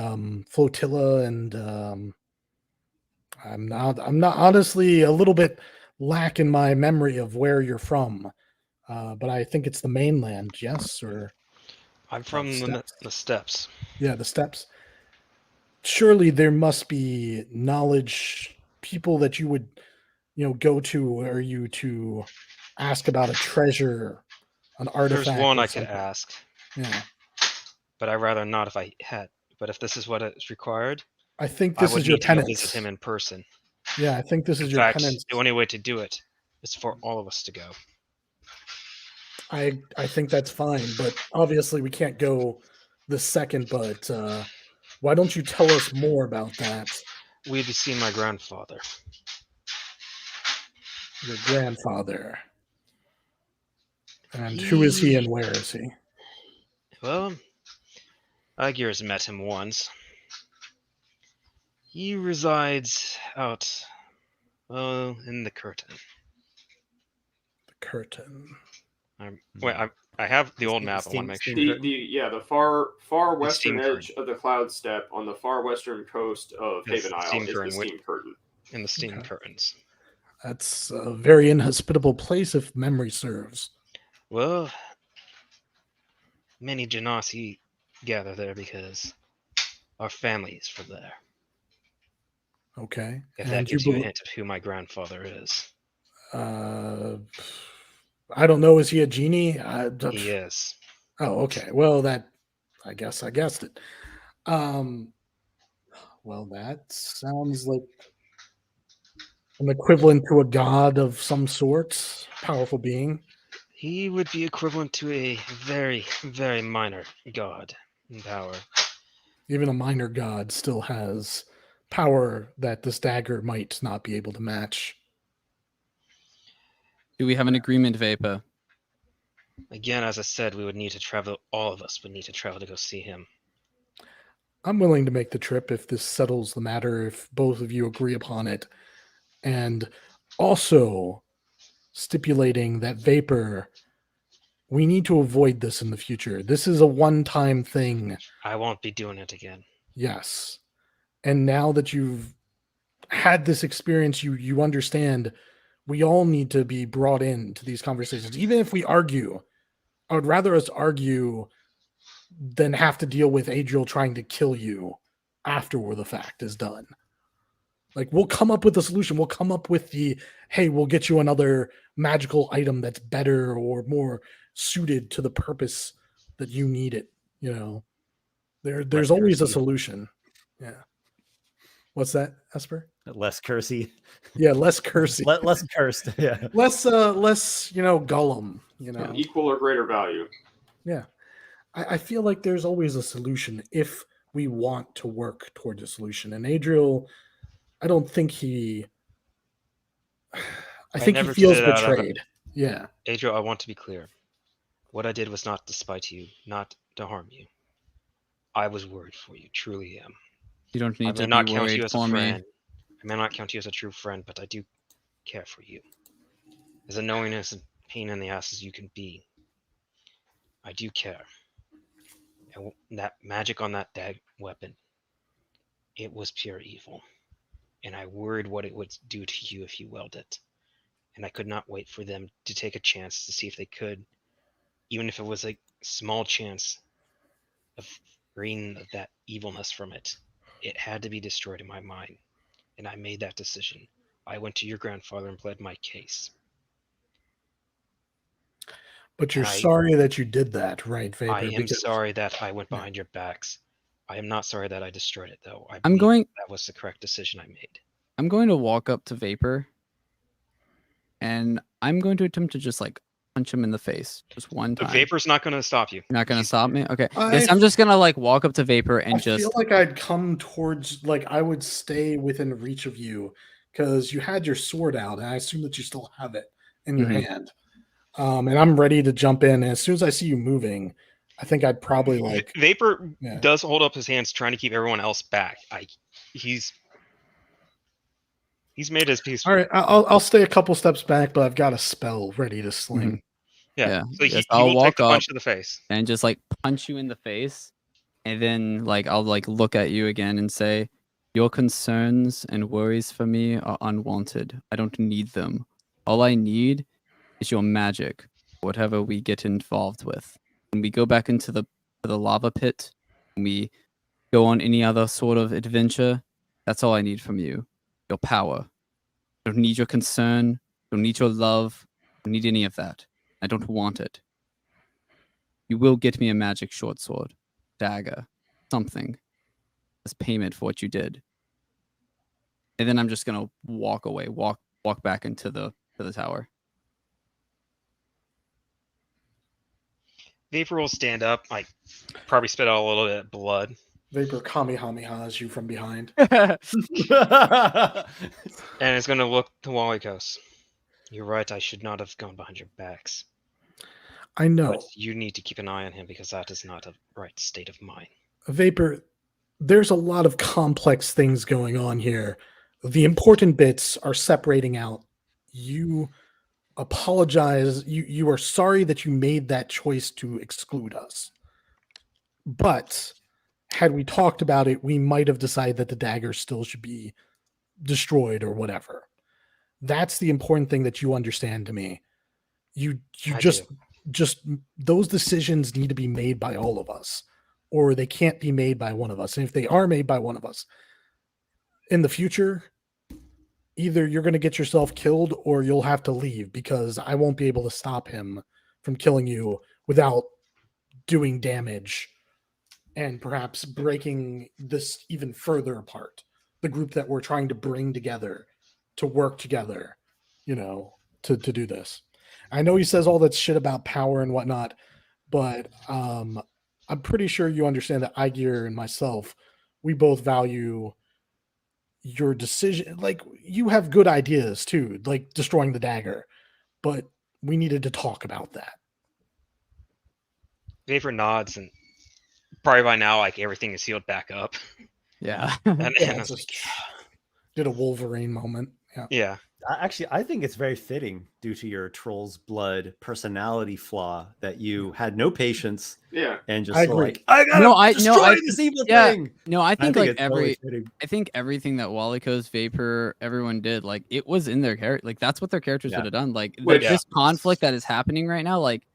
S2: flotilla, and I'm not honestly a little bit lacking my memory of where you're from. But I think it's the mainland, yes, or
S3: I'm from
S2: steppes?
S3: the steppes.
S2: Yeah, the steppes. Surely there must be knowledge, people that you would, go to, or you to ask about a treasure, an
S3: There's
S2: artifact,
S3: one
S2: or
S3: I could
S2: something.
S3: ask,
S2: Yeah,
S3: but I'd rather not if I had. But if this is what is required,
S2: I think
S3: I
S2: this
S3: would
S2: is your
S3: need to go visit
S2: penance.
S3: him in person.
S2: Yeah, I think this
S3: In
S2: is your
S3: fact,
S2: penance.
S3: the only way to do it is for all of us to go.
S2: I think that's fine, but obviously we can't go this second. But why don't you tell us more about that?
S3: We'd be seeing my grandfather.
S2: Your grandfather, and who is he, and where is he?
S3: Well, Aygir has met him once. He resides out, well, in the curtain.
S2: The curtain.
S3: I have the old map. I want to make sure.
S5: The far western
S3: steam
S5: edge of the cloud steppe on the far western coast of
S3: Yes,
S5: Haven Isle
S3: steam
S5: is the
S3: curtain,
S5: steam curtain.
S3: In the steam
S2: Okay.
S3: curtains.
S2: That's a very inhospitable place, if memory serves.
S3: Well, many Genasi gather there because our family is from there.
S2: Okay.
S3: If that gives you a hint of who my grandfather is.
S2: I don't know. Is he a genie?
S3: He is.
S2: Oh, okay. Well, I guess I guessed it. Well, that sounds like an equivalent to a god of some sort, powerful being.
S3: He would be equivalent to a very, very minor god in power.
S2: Even a minor god still has power that this dagger might not be able to match.
S4: Do we have an agreement, Vapor?
S3: Again, as I said, we would need to travel. All of us would need to travel to go see him.
S2: I'm willing to make the trip if this settles the matter, if both of you agree upon it. And also stipulating that Vapor, we need to avoid this in the future. This is a one-time thing.
S3: I won't be doing it again.
S2: Yes. And now that you've had this experience, you understand we all need to be brought into these conversations. Even if we argue, I would rather us argue than have to deal with Adriel trying to kill you after the fact is done. Like, we'll come up with a solution. We'll come up with hey, we'll get you another magical item that's better or more suited to the purpose that you need it. There's always a solution. Yeah. What's that, Esper?
S1: Less cursy.
S2: Yeah, less cursy.
S1: Less cursed. Yeah.
S2: Less Gollum,
S5: Equal or greater value.
S2: Yeah. I feel like there's always a solution if we want to work towards a solution. And Adriel, I don't think he he feels betrayed. Yeah.
S3: Adriel, I want to be clear. What I did was not to spite you, not to harm you. I was worried for you, truly am.
S4: You don't need to be
S3: not count
S4: worried
S3: you as a
S4: for me.
S3: friend. I may not count you as a true friend, but I do care for you. As annoying as a pain in the ass as you can be, I do care. And that magic on that weapon, it was pure evil. And I worried what it would do to you if you wield it. And I could not wait for them to take a chance to see if they could, even if it was a small chance of freeing that evilness from it. It had to be destroyed in my mind. And I made that decision. I went to your grandfather and pled my case.
S2: But you're sorry that you did that, right, Vapor?
S3: I am sorry that I went behind your backs. I am not sorry that I destroyed it, though. That was the correct decision I made.
S4: I'm going to walk up to Vapor, and I'm going to attempt to just punch him in the face just one time.
S3: Vapor's not going to stop you.
S4: You're not going to stop me? Okay. I'm just going to walk up to Vapor and
S2: I feel like I'd come towards, I would stay within reach of you because you had your sword out, and I assume that you still have it in your hand. And I'm ready to jump in. And as soon as I see you moving, I think I'd probably
S3: Vapor does hold up his hands, trying to keep everyone else back. He's made his peace.
S2: All right, I'll stay a couple steps back, but I've got a spell ready to sling.
S3: Yeah. So
S4: yes,
S3: he will take
S4: walk
S3: the
S4: up
S3: punch to the face.
S4: and just like punch you in the face, and then like I'll like look at you again and say, "Your concerns and worries for me are unwanted. I don't need them. All I need is your magic, whatever we get involved with. When we go back into the lava pit, when we go on any other sort of adventure, that's all I need from you. Your power. I don't need your concern. I don't need your love. I don't need any of that. I don't want it. You will get me a magic short sword, dagger, something as payment for what you did." And then I'm just gonna walk away, walk back into the tower.
S3: Vapor will stand up, like probably spit out a little bit of blood.
S2: Vapor kamehamehas you from behind.
S3: And it's going to look to Walykos. You're right, I should not have gone behind your backs.
S2: I know.
S3: But you need to keep an eye on him because that is not a right state of mind.
S2: Vapor, there's a lot of complex things going on here. The important bits are separating out. You apologize. You are sorry that you made that choice to exclude us. But had we talked about it, we might have decided that the dagger still should be destroyed or whatever. That's the important thing that you understand to me. You
S3: I
S2: just
S3: do.
S2: those decisions need to be made by all of us, or they can't be made by one of us. And if they are made by one of us in the future, either you're going to get yourself killed or you'll have to leave, because I won't be able to stop him from killing you without doing damage and perhaps breaking this even further apart. The group that we're trying to bring together to work together, to do this. I know he says all that shit about power and whatnot, but I'm pretty sure you understand that Aygir and myself, we both value your decision. Like, you have good ideas too, like destroying the dagger, but we needed to talk about that.
S3: Vapor nods, and probably by now, like everything is healed back up.
S4: Yeah.
S3: And
S2: Yeah,
S3: I was
S2: just
S3: like,
S2: did a Wolverine moment.
S3: yeah.
S1: Actually, I think it's very fitting due to your troll's blood personality flaw that you had no patience
S5: Yeah.
S1: and just
S2: I
S1: so
S2: agree.
S1: like, I gotta destroy
S4: I
S1: this evil
S4: yeah,
S1: thing.
S4: No, I think like
S1: it's totally fitting.
S4: I think everything that Walykos, Vapor, everyone did, like it was in their character. Like that's what their characters
S1: Yeah.
S4: would have done. Like
S5: Which-
S4: this conflict that is happening right now, like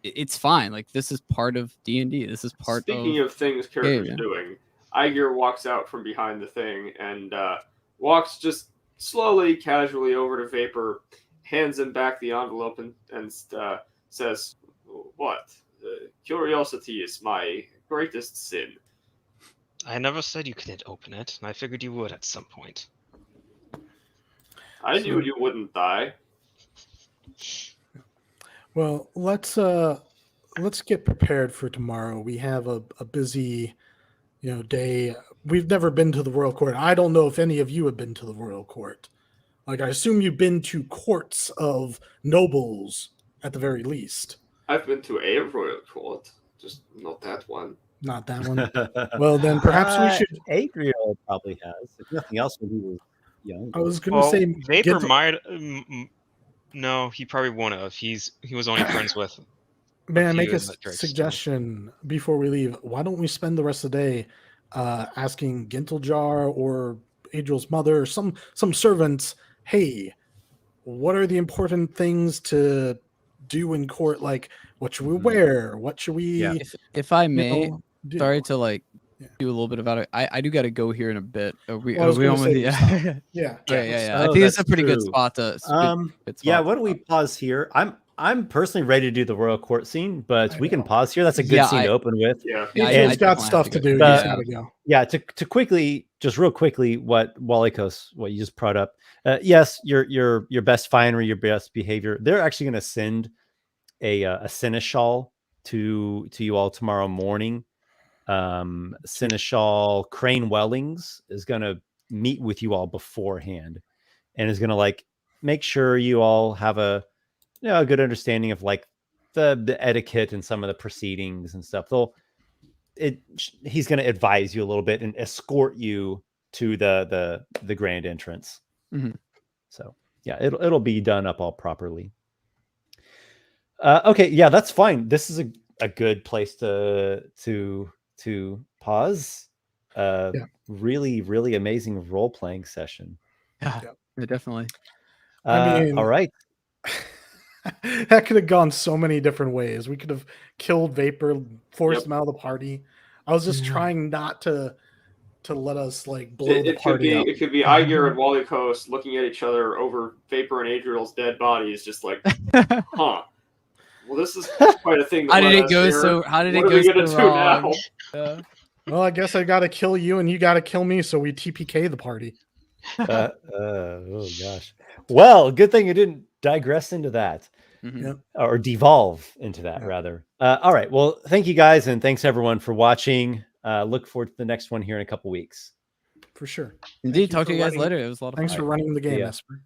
S4: it's fine. Like this is part of D&D. This is part
S5: Speaking of things characters
S4: yeah.
S5: doing, Aygir walks out from behind the thing and walks just slowly, casually over to Vapor, hands him back the envelope, and says, "What? Curiosity is my greatest sin."
S3: I never said you couldn't open it, and I figured you would at some point.
S5: I knew you wouldn't die.
S2: Well, let's get prepared for tomorrow. We have a busy, day. We've never been to the Royal Court. I don't know if any of you have been to the Royal Court. Like, I assume you've been to courts of nobles at the very least.
S5: I've been to a royal court, just not that one.
S2: Not that one. Well, then perhaps we should.
S1: Adriel probably has. If nothing else, when he was young.
S2: I was going to say
S3: Vapor
S2: get-
S3: might. No, he probably won't have. He was only friends with.
S2: May I
S3: few
S2: make a
S3: in the church, so-
S2: suggestion before we leave? Why don't we spend the rest of the day asking Ginteljar or Adriel's mother, or some servants, hey, what are the important things to do in court? Like, what should we wear? What should we?
S1: Yeah.
S4: If I may,
S2: do?
S4: sorry to like
S2: Yeah.
S4: do a little bit about it. I do got to go here in a bit. Are we,
S2: Well, I was
S4: are we
S2: gonna
S4: on
S2: say
S4: with
S2: we
S4: the?
S2: stop. Yeah.
S4: Yeah.
S1: Oh,
S4: I think it's a
S1: that's
S4: pretty good
S1: true.
S4: spot to. good
S1: Yeah,
S4: spot
S1: why
S4: to
S1: don't we
S4: stop.
S1: pause here? I'm personally ready to do the royal court scene, but
S2: I
S1: we can
S2: know.
S1: pause here. That's a good
S4: Yeah,
S1: scene to open with.
S5: Yeah.
S4: Yeah,
S2: Adriel's
S4: I
S2: got
S4: definitely
S2: stuff
S4: have
S2: to
S4: to
S2: do.
S4: go.
S2: He's
S1: Yeah.
S2: got to go.
S1: Yeah, to quickly, just real quickly, what Walykos, what you just brought up. Yes, your best finery, your best behavior. They're actually going to send a seneschal to you all tomorrow morning. Seneschal Crane Wellings is going to meet with you all beforehand, and is going to like make sure you all have a good understanding of like the etiquette and some of the proceedings and stuff. He's going to advise you a little bit and escort you to the grand entrance.
S4: Mhm.
S1: So yeah, it'll be done up all properly. Okay, yeah, that's fine. This is a good place to pause.
S2: Yeah.
S1: Really, really amazing role playing session.
S4: Yeah,
S2: Yep.
S4: yeah, definitely.
S2: I mean,
S1: all right.
S2: that could have gone so many different ways. We could have killed Vapor, forced
S5: Yep.
S2: him out of the party. I was just
S4: Yeah.
S2: trying not to let us like blow the
S5: It could
S2: party
S5: be
S2: up.
S5: it could be Aygir and Walykos looking at each other over Vapor and Adriel's dead bodies, just like, huh. Well, this is quite a thing.
S4: How did
S5: led
S4: it
S5: us
S4: go
S5: here.
S4: so? How did it
S5: What
S4: go
S5: are we gonna
S4: so
S5: do
S4: wrong?
S5: now?
S4: Yeah.
S2: Well, I guess I got to kill you and you got to kill me, so we TPK the party.
S1: Oh gosh. Well, good thing you didn't digress into that.
S4: Mhm.
S2: Yep.
S1: Or devolve into that
S2: Yeah.
S1: rather. All right. Well, thank you guys, and thanks everyone for watching. Look forward to the next one here in a couple weeks.
S2: For sure.
S4: Indeed.
S2: you
S4: Talk
S2: for
S4: to you guys
S2: running-
S4: later. It was a lot of fun.
S2: Thanks for running the game,
S1: Yeah.
S2: Esper.